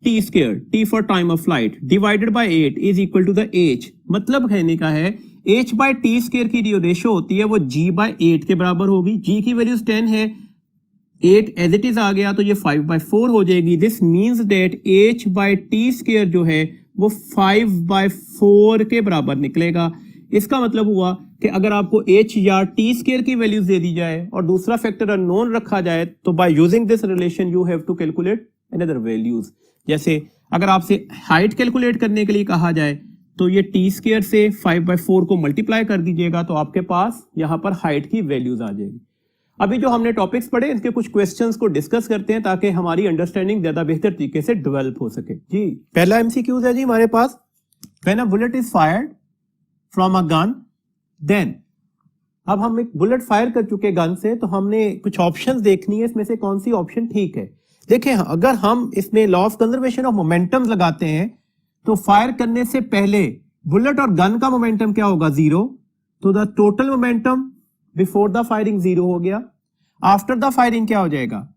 t square, t for time of flight, divided by 8 is equal to the h. मतलब कहने का है h बाय टी स्क्वायर की जो रेशो होती है वो g बाय 8 के बराबर होगी। g की वैल्यूज 10 है, 8 एज इट इज आ गया तो ये 5/4 हो जाएगी। This means that h by t square जो है वो 5/4 के बराबर निकलेगा। इसका मतलब हुआ कि अगर आपको h या टी स्क्वायर की वैल्यूज दे दी जाए और दूसरा फैक्टर अननोन रखा जाए, तो by using this relation you have to calculate another values. जैसे अगर आपसे हाइट कैलकुलेट करने के लिए कहा जाए तो ये टी स्क्वायर से 5/4 को मल्टीप्लाई कर दीजिएगा, तो आपके पास यहां पर हाइट की वैल्यूज आ जाएगी। अभी जो हमने टॉपिक्स पढ़े इसके कुछ क्वेश्चंस को डिस्कस करते हैं ताकि हमारी अंडरस्टैंडिंग ज्यादा बेहतर तरीके से डेवलप हो सके। जी पहला एमसीक्यूज है जी हमारे पास, when a bullet is fired from a gun then. अब हम एक बुलेट फायर कर चुके गन से, तो हमने कुछ ऑप्शंस देखनी है, इसमें से कौन सी ऑप्शन ठीक है। देखिए अगर हम इसमें law of conservation of momentum लगाते हैं तो फायर करने से पहले बुलेट और गन का मोमेंटम क्या होगा, 0, तो the total momentum before the firing 0 हो गया। आफ्टर द फायरिंग क्या हो जाएगा,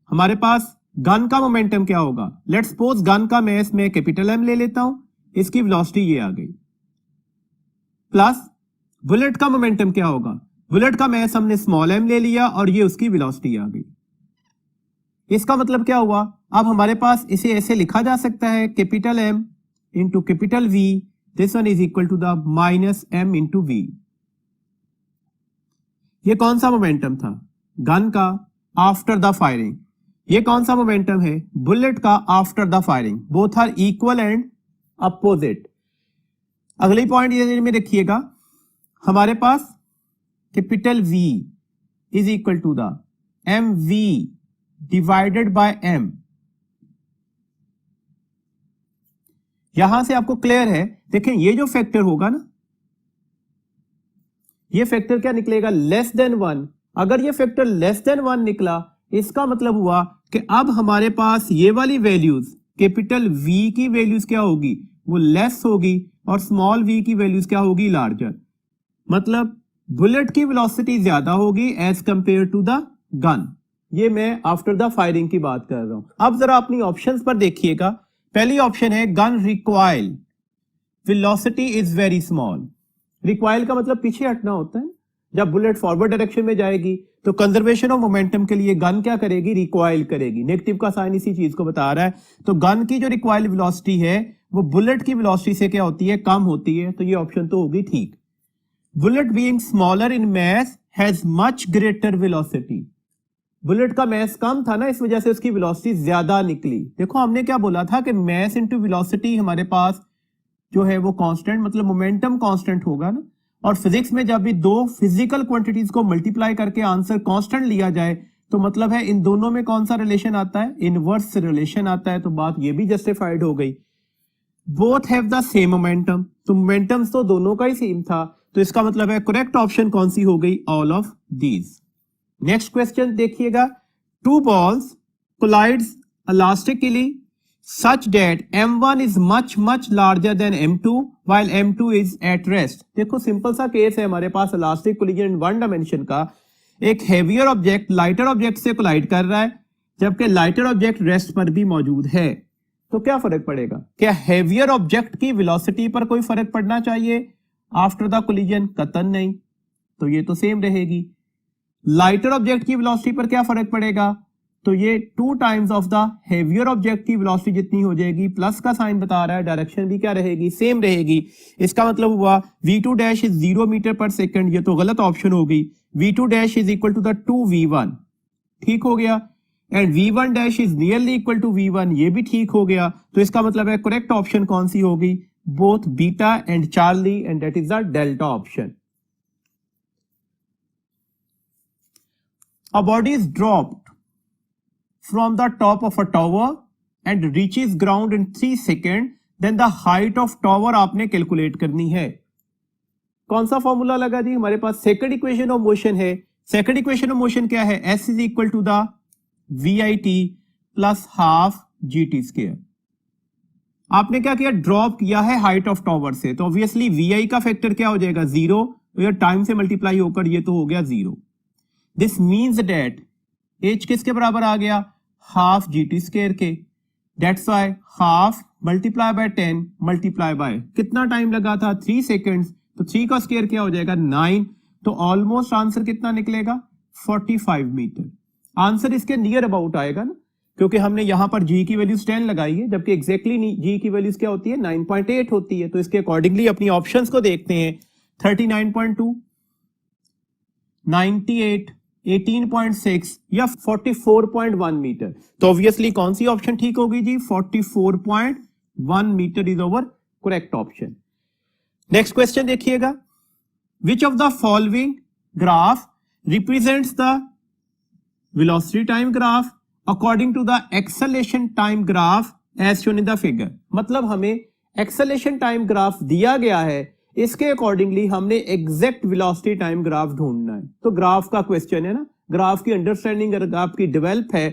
हमारे पास गन का मोमेंटम क्या होगा, लेट्स सपोज गन का मैं इसमें कैपिटल एम ले लेता हूं, इसकी वेलोसिटी ये आ गई, प्लस बुलेट का मोमेंटम क्या होगा, बुलेट का मैस हमने स्मॉल एम ले लिया और ये उसकी वेलोसिटी आ गई। इसका मतलब क्या हुआ, अब हमारे पास इसे ऐसे लिखा जा सकता है, capital M into capital V, this one is equal to the minus M into V. ये कौन सा मोमेंटम था, गन का आफ्टर द फायरिंग। ये कौन सा मोमेंटम है, बुलेट का after the firing. Both are equal and opposite. अगली पॉइंट ये में रखिएगा, हमारे पास capital V is equal to the m v divided by m। यहां से आपको क्लियर है, देखें ये जो फैक्टर होगा ना, ये फैक्टर क्या निकलेगा, लेस देन 1। अगर ये फैक्टर लेस देन 1 निकला, इसका मतलब हुआ कि अब हमारे पास ये वाली वैल्यूज, कैपिटल V की वैल्यूज क्या होगी, वो लेस होगी, और स्मॉल v की वैल्यूज क्या होगी, लार्जर। मतलब बुलेट की वेलोसिटी ज्यादा होगी as compare to the gun. ये मैं आफ्टर द फायरिंग की बात कर रहा हूं। अब जरा अपनी ऑप्शंस पर देखिएगा। पहली ऑप्शन है gun recoil, velocity is very small. Recoil का मतलब पीछे हटना होता है। जब बुलेट फॉरवर्ड डायरेक्शन में जाएगी तो कंजर्वेशन ऑफ मोमेंटम के लिए गन क्या करेगी, रिकॉइल करेगी। नेगेटिव का साइन इसी चीज को बता रहा है। तो गन की जो रिकॉइल वेलोसिटी है वो बुलेट की वेलोसिटी से क्या होती है, कम होती है। तो ये ऑप्शन तो होगी ठीक। Bullet being smaller in mass has much greater velocity. Bullet का मैस कम था ना, इस वजह से उसकी वेलोसिटी ज्यादा निकली। देखो हमने क्या बोला था कि मैस इनटू वेलोसिटी हमारे पास जो है वो कांस्टेंट, मतलब मोमेंटम कांस्टेंट होगा ना। और फिजिक्स में जब भी दो फिजिकल क्वांटिटीज को मल्टीप्लाई करके आंसर कांस्टेंट लिया जाए तो मतलब है इन दोनों में कौन सा रिलेशन आता है, इनवर्स रिलेशन आता है। तो बात ये भी जस्टिफाइड हो गई। Both have the same momentum, तो मोमेंटम तो दोनों का ही सेम था। तो इसका मतलब है करेक्ट ऑप्शन कौन सी हो गई, all of these. Next question देखिएगा। Two balls collides elastically such that m1 is much larger than m2 while m2 is at rest। देखो सिंपल सा केस है हमारे पास elastic collision in one dimension का। एक हेवियर ऑब्जेक्ट लाइटर ऑब्जेक्ट से collide कर रहा है, जबकि लाइटर ऑब्जेक्ट रेस्ट पर भी मौजूद है। तो क्या फर्क पड़ेगा, क्या हेवियर ऑब्जेक्ट की वेलोसिटी पर कोई फर्क पड़ना चाहिए आफ्टर द कोलिजन? कतन नहीं। तो ये तो सेम रहेगी। लाइटर ऑब्जेक्ट की वेलोसिटी पर क्या फर्क पड़ेगा, तो ये 2 times of the heavier object की वेलोसिटी जितनी हो जाएगी, प्लस का साइन बता रहा है, डायरेक्शन भी क्या रहेगी, सेम रहेगी। इसका मतलब हुआ v2 डैश इज 0 मीटर पर सेकंड, ये तो गलत ऑप्शन हो गई। v2 dash is equal to the 2v1, ठीक हो गया। And v1 dash is nearly equal to v1, ये भी ठीक हो गया। तो इसका मतलब है करेक्ट ऑप्शन कौन सी होगी, both beta and Charlie, and that is the delta option. A body is dropped from the top of a tower and reaches ground in 3 seconds, then the height of tower आपने calculate करनी है। कौन सा formula लगा जी, हमारे पास second equation of motion है। सेकंड इक्वेशन ऑफ मोशन क्या है, s is equal to the VIT plus half GT square. आपने क्या किया, ड्रॉप किया है हाइट ऑफ टावर से, तो ऑब्वियसली VI का फैक्टर क्या हो जाएगा, 0। तो ये टाइम से मल्टीप्लाई होकर ये तो हो गया 0। दिस मीन्स डेट h किसके बराबर आ गया, हाफ GT स्क्वायर के। That's why half multiply by 10 multiply by कितना टाइम लगा था, 3 सेकेंड्स। तो 3 का स्क्वायर क्या हो जाएगा, 9। तो ऑलमोस्ट आंसर कितना निकलेगा, 45 मीटर। आंसर इसके नियर अबाउट आएगा ना, क्योंकि हमने यहां पर g की वैल्यूज 10 लगाई है, जबकि एग्जैक्टली g की वैल्यूज क्या होती है, 9.8 होती है। तो इसके अकॉर्डिंगली अपनी ऑप्शंस को देखते हैं। 39.2, 98, 18.6 या 44.1 मीटर। तो ऑब्वियसली कौन सी ऑप्शन ठीक होगी जी, 44.1 metre is our correct option. Next question देखिएगा। Which of the following graph represents the velocity time graph according to the acceleration time graph as shown in the figure. मतलब हमें acceleration time graph दिया गया है, इसके accordingly हमने exact velocity time graph ढूंढना है। तो ग्राफ का क्वेश्चन है ना, ग्राफ की अंडरस्टैंडिंग अगर आपकी डेवलप है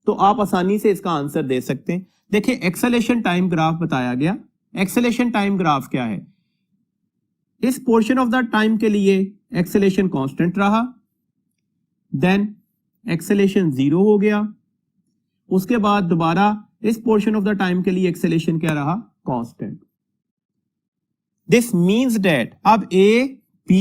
तो आप आसानी से इसका आंसर दे सकते हैं। देखिए एक्सेलेरेशन टाइम ग्राफ बताया गया। एक्सेलेरेशन टाइम ग्राफ क्या है, इस पोर्शन ऑफ द टाइम के लिए एक्सेलेरेशन कांस्टेंट रहा, देन एक्सेलेरेशन 0 हो गया, उसके बाद दोबारा इस पोर्शन ऑफ द टाइम के लिए एक्सेलेरेशन क्या रहा, कांस्टेंट। दिस मीन्स डेट अब A, B,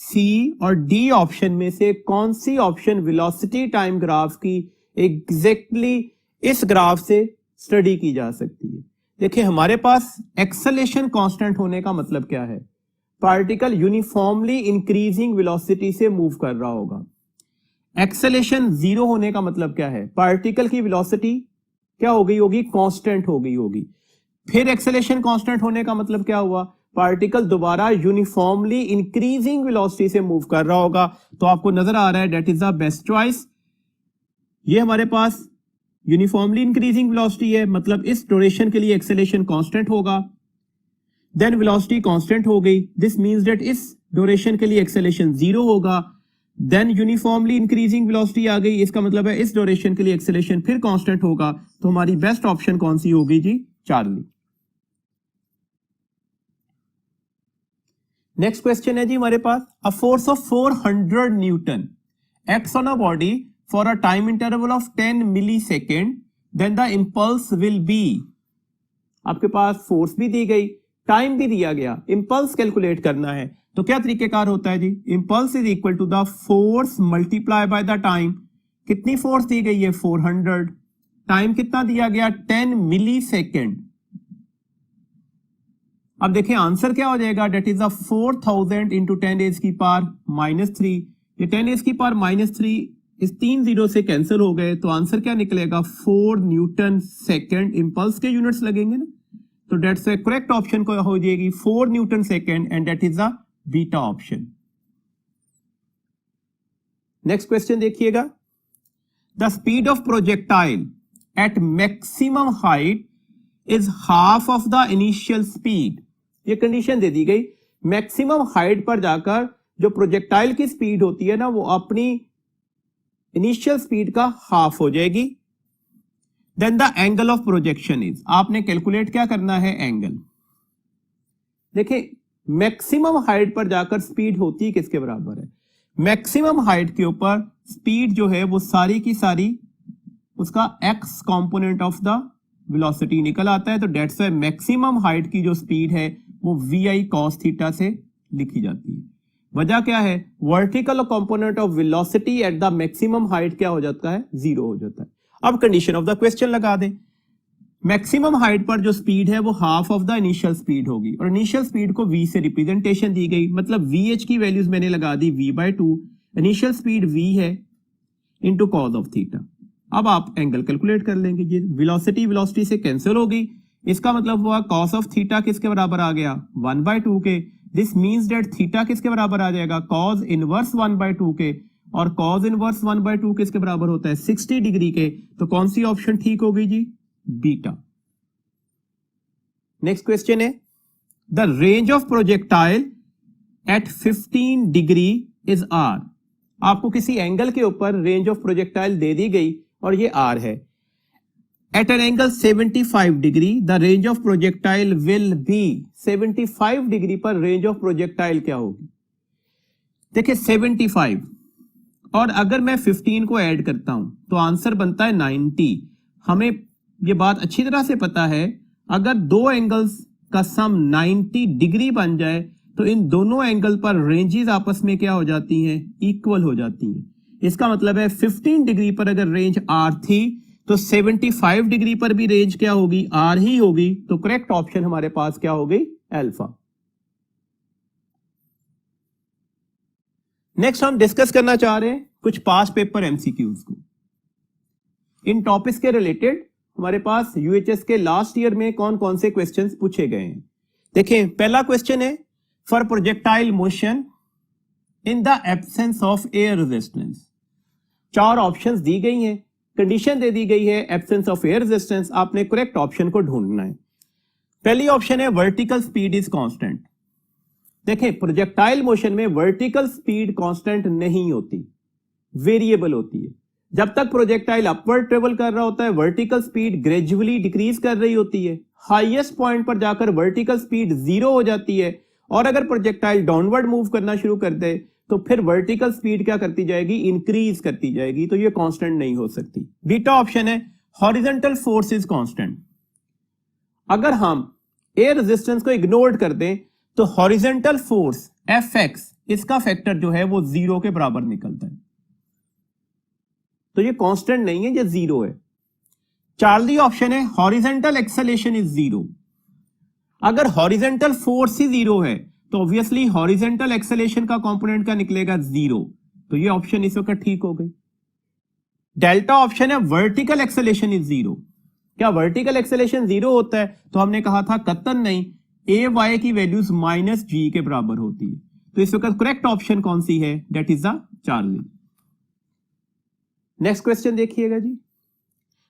C और D ऑप्शन में से कौन सी ऑप्शन वेलोसिटी टाइम ग्राफ की एग्जैक्टली इस ग्राफ से स्टडी की जा सकती है। देखिए हमारे पास एक्सेलेरेशन कांस्टेंट होने का मतलब क्या है, पार्टिकल यूनिफॉर्मली इंक्रीजिंग वेलोसिटी से मूव कर रहा होगा। एक्सेलेरेशन 0 होने का मतलब क्या है, पार्टिकल की वेलोसिटी क्या हो गई होगी, कांस्टेंट हो गई होगी। फिर एक्सेलेरेशन कांस्टेंट होने का मतलब क्या हुआ, पार्टिकल दोबारा यूनिफॉर्मली इंक्रीजिंग वेलोसिटी से मूव कर रहा होगा। तो आपको नजर आ रहा है that is the best choice. ये हमारे पास यूनिफॉर्मली इंक्रीजिंग वेलोसिटी है, मतलब इस ड्यूरेशन के लिए एक्सेलेरेशन कांस्टेंट होगा। देन वेलोसिटी कांस्टेंट हो गई, दिस मींस दैट इस ड्यूरेशन के लिए एक्सेलेरेशन 0 होगा, देन यूनिफॉर्मली इंक्रीजिंग वेलोसिटी आ गई, इसका मतलब है इस ड्यूरेशन के लिए एक्सेलेरेशन फिर कांस्टेंट होगा, तो हमारी बेस्ट ऑप्शन कौन सी होगी जी? चार्ली। नेक्स्ट क्वेश्चन है जी हमारे पास, a force of 400 newton acts on a body for a time interval of 10 millisecond, then the impulse will be. आपके पास फोर्स भी दी गई, टाइम भी दिया गया, इंपल्स कैलकुलेट करना है, तो क्या तरीकेकार होता है जी? Impulse is equal to the force multiply by the time. कितनी फोर्स दी गई है? 400। टाइम कितना दिया गया? 10 मिली सेकेंड। अब देखिए आंसर क्या हो जाएगा? डेट इज 4000 इंटू 10 रेज की पावर -3। ये 10 रेज की पावर -3 इस 3 जीरो से कैंसिल हो गए, तो आंसर क्या निकलेगा? 4 न्यूटन सेकेंड। इंपल्स के यूनिट्स लगेंगे ना, तो डेट्स करेक्ट ऑप्शन को हो जाएगी 4 newton second, and that is the beta option. Next question देखिएगा, the speed of projectile at maximum height is half of the initial speed. ये कंडीशन दे दी गई, मैक्सिमम हाइट पर जाकर जो प्रोजेक्टाइल की स्पीड होती है ना, वो अपनी इनिशियल स्पीड का हाफ हो जाएगी। Then the angle of projection is, आपने कैलकुलेट क्या करना है? एंगल। देखिए मैक्सिमम हाइट पर जाकर स्पीड होती किसके बराबर है? मैक्सिमम हाइट के ऊपर स्पीड जो है वो सारी की सारी उसका x component of the velocity निकल आता है, तो डेट्स व्हाई मैक्सिमम हाइट की जो स्पीड है वो vi cos थीटा से लिखी जाती है। वजह क्या है? Vertical component of velocity at the maximum height क्या हो जाता है? 0 हो जाता है। अब कंडीशन ऑफ द क्वेश्चन लगा दें, मैक्सिमम हाइट पर जो स्पीड है वो half of the initial speed होगी, और इनिशियल स्पीड को v से रिप्रेजेंटेशन दी गई, मतलब vh की वैल्यूज मैंने लगा दी v/2, इनिशियल स्पीड v है इंटू कॉस ऑफ थीटा। अब आप एंगल कैलकुलेट कर लेंगे जी, वेलोसिटी से कैंसिल होगी, इसका मतलब हुआ कॉस ऑफ थीटा किसके बराबर आ गया? 1/2 के। दिस मींस दैट थीटा किसके बराबर आ जाएगा? कॉस इनवर्स 1/2 के, और कॉस इनवर्स 1/2 किसके बराबर होता है? 60 डिग्री के। तो कौन सी ऑप्शन ठीक होगी जी? बीटा। नेक्स्ट क्वेश्चन है, the range of projectile at 15 degree is R. आपको किसी एंगल के ऊपर रेंज ऑफ प्रोजेक्टाइल दे दी गई और ये आर है। At an angle 75 degree the range of projectile will be. 75 degree पर रेंज ऑफ प्रोजेक्टाइल क्या होगी? देखिए 75 और अगर मैं 15 को ऐड करता हूं तो आंसर बनता है 90। हमें ये बात अच्छी तरह से पता है, अगर दो एंगल्स का सम 90 डिग्री बन जाए तो इन दोनों एंगल पर रेंजेस आपस में क्या हो जाती हैं? इक्वल हो जाती हैं। इसका मतलब है 15 डिग्री पर अगर रेंज आर थी तो 75 डिग्री पर भी रेंज क्या होगी? आर ही होगी। तो करेक्ट ऑप्शन हमारे पास क्या हो गई? अल्फा। नेक्स्ट हम डिस्कस करना चाह रहे हैं कुछ पास पेपर एमसीक्यूज को। इन टॉपिक्स के रिलेटेड हमारे पास यूएचएस के लास्ट ईयर में कौन कौन से क्वेश्चंस पूछे गए हैं। देखें पहला क्वेश्चन है, for projectile motion in the absence of air resistance. 4 options दी गई हैं, कंडीशन दे दी गई है एब्सेंस ऑफ एयर रेजिस्टेंस। आपने करेक्ट ऑप्शन को ढूंढना है। पहली ऑप्शन है वर्टिकल स्पीड इज कांस्टेंट। देखें प्रोजेक्टाइल मोशन में वर्टिकल स्पीड कांस्टेंट नहीं होती, वेरिएबल होती है। जब तक प्रोजेक्टाइल अपवर्ड ट्रेवल कर रहा होता है वर्टिकल स्पीड ग्रेजुअली डिक्रीज कर रही होती है। हाईएस्ट पॉइंट पर जाकर वर्टिकल स्पीड 0 हो जाती है, और अगर प्रोजेक्टाइल डाउनवर्ड मूव करना शुरू कर दे तो फिर वर्टिकल स्पीड क्या करती जाएगी? इंक्रीज करती जाएगी। तो ये कांस्टेंट नहीं हो सकती। बीटा ऑप्शन है, हॉरिजॉन्टल फोर्स इज कांस्टेंट। अगर हम एयर रेजिस्टेंस को इग्नोर कर दें तो हॉरिजॉन्टल फोर्स Fx इसका फैक्टर जो है वो 0 के बराबर निकलता है, तो ये कांस्टेंट नहीं है, ये 0 है। चार्ली ऑप्शन है, हॉरिजॉन्टल एक्सेलेरेशन इज 0। अगर हॉरिजॉन्टल फोर्स ही 0 है तो ऑब्वियसली हॉरिजॉन्टल एक्सेलेरेशन का कंपोनेंट क्या निकलेगा? 0। तो ये ऑप्शन इस वक्त ठीक हो गई। डेल्टा ऑप्शन है, वर्टिकल एक्सेलेरेशन इज 0। क्या वर्टिकल एक्सेलेरेशन 0 होता है? तो हमने कहा था कतन नहीं, ay की वैल्यूज -g के बराबर होती है। तो इस वक्त करेक्ट ऑप्शन कौन सी है? That is the Charlie. Next question देखिएगा जी,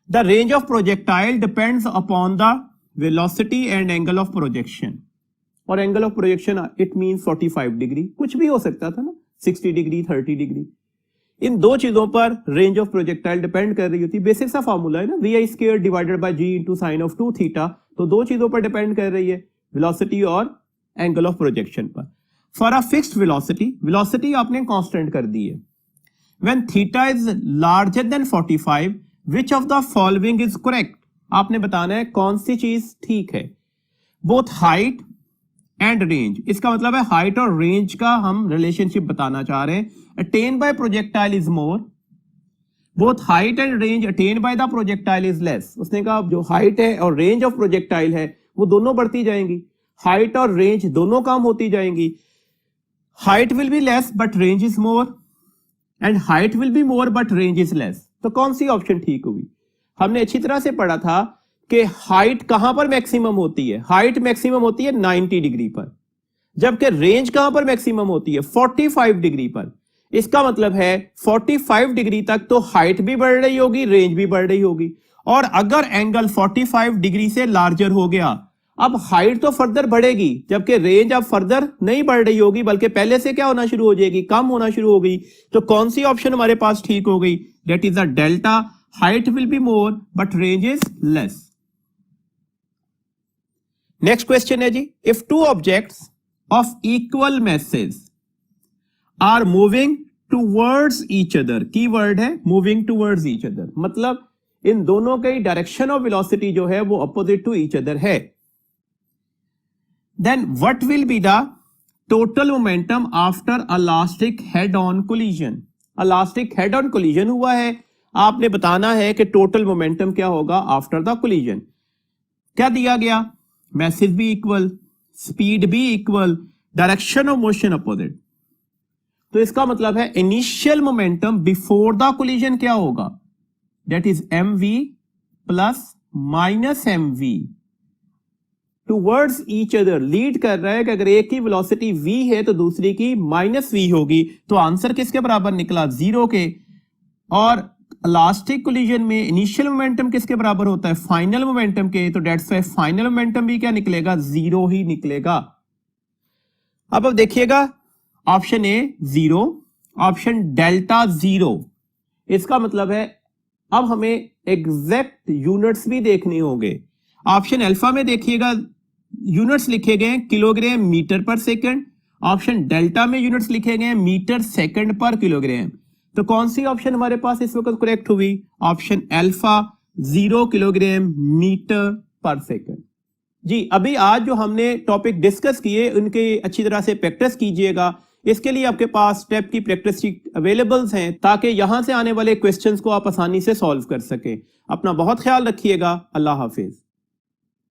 the range of projectile depends upon the velocity and angle of projection. और angle of projection it means 45 degree, कुछ भी हो सकता था ना, 60 डिग्री, 30 डिग्री। इन दो चीजों पर रेंज ऑफ प्रोजेक्टाइल डिपेंड कर रही होती है। बेसिक सा फॉर्मूला है ना, V I square divided by G into sine of 2 theta. तो दो चीजों पर डिपेंड कर रही है, वेलोसिटी और एंगल ऑफ प्रोजेक्शन पर। For a fixed velocity, velocity आपने कांस्टेंट कर दी है। When theta is larger than 45, which of the following is correct? आपने बताना है कौन सी चीज ठीक है। बोथ हाइट एंड रेंज, इसका मतलब है हाइट और रेंज का हम रिलेशनशिप बताना चाह रहे हैं। Attain bye projectile is more, both height and range attain by the projectile is less. उसने कहा जो हाइट है और रेंज ऑफ प्रोजेक्टाइल है वो दोनों बढ़ती जाएंगी, हाइट और रेंज दोनों कम होती जाएंगी। Height will be less but range is more and height will be more but range is less. तो कौन सी ऑप्शन ठीक होगी? हमने अच्छी तरह से पढ़ा था कि हाइट कहां पर मैक्सिमम होती है, हाइट मैक्सिमम होती है 90 डिग्री पर, जबकि रेंज कहां पर मैक्सिमम होती है 45 डिग्री पर। इसका मतलब है 45 डिग्री तक तो हाइट भी बढ़ रही होगी, रेंज भी बढ़ रही होगी। और अगर एंगल 45 डिग्री से लार्जर हो गया, अब हाइट तो फर्दर बढ़ेगी जबकि रेंज अब फर्दर नहीं बढ़ रही होगी, बल्कि पहले से क्या होना शुरू हो जाएगी, कम होना शुरू हो गई। तो कौन सी ऑप्शन हमारे पास ठीक हो गई? That is a delta, height will be more but range is less. Next question है जी, if two objects of equal masses are moving towards each other, की वर्ड है मूविंग टूवर्ड्स ईच अदर, मतलब इन दोनों की डायरेक्शन ऑफ वेलोसिटी जो है वो अपोजिट टू ईच अदर है, then what will be the total momentum after elastic head on collision. Elastic head on collision हुआ है, आपने बताना है कि टोटल मोमेंटम क्या होगा आफ्टर द कोलिजन। क्या दिया गया? मैसेज भी इक्वल, स्पीड भी equal, direction of motion opposite. तो इसका मतलब है initial momentum before the collision क्या होगा? That is mv plus minus mv towards each other. Lead कर रहा है कि अगर एक की वेलोसिटी v है तो दूसरी की माइनस v होगी। तो आंसर किसके बराबर निकला? 0 के। और इलास्टिक कोलिजन में इनिशियल मोमेंटम किसके बराबर होता है? फाइनल मोमेंटम के। तो डेट्स वाई फाइनल मोमेंटम भी क्या निकलेगा? 0 ही निकलेगा। अब देखिएगा, ऑप्शन ए 0, ऑप्शन डेल्टा 0। इसका मतलब है अब हमें एग्जैक्ट यूनिट्स भी देखने होंगे। ऑप्शन अल्फा में देखिएगा यूनिट्स लिखे गए किलोग्राम मीटर पर सेकंड, ऑप्शन डेल्टा में यूनिट्स लिखे गए मीटर सेकंड पर किलोग्राम। तो कौन सी ऑप्शन हमारे पास इस वक्त करेक्ट हुई? ऑप्शन अल्फा 0 किलोग्राम मीटर पर सेकंड। जी, अभी आज जो हमने टॉपिक डिस्कस किए उनके अच्छी तरह से प्रैक्टिस कीजिएगा। इसके लिए आपके पास स्टेप की प्रैक्टिस शीट अवेलेबल्स हैं ताकि यहां से आने वाले क्वेश्चंस को आप आसानी से सॉल्व कर सकें। अपना बहुत ख्याल रखिएगा। अल्लाह हाफिज।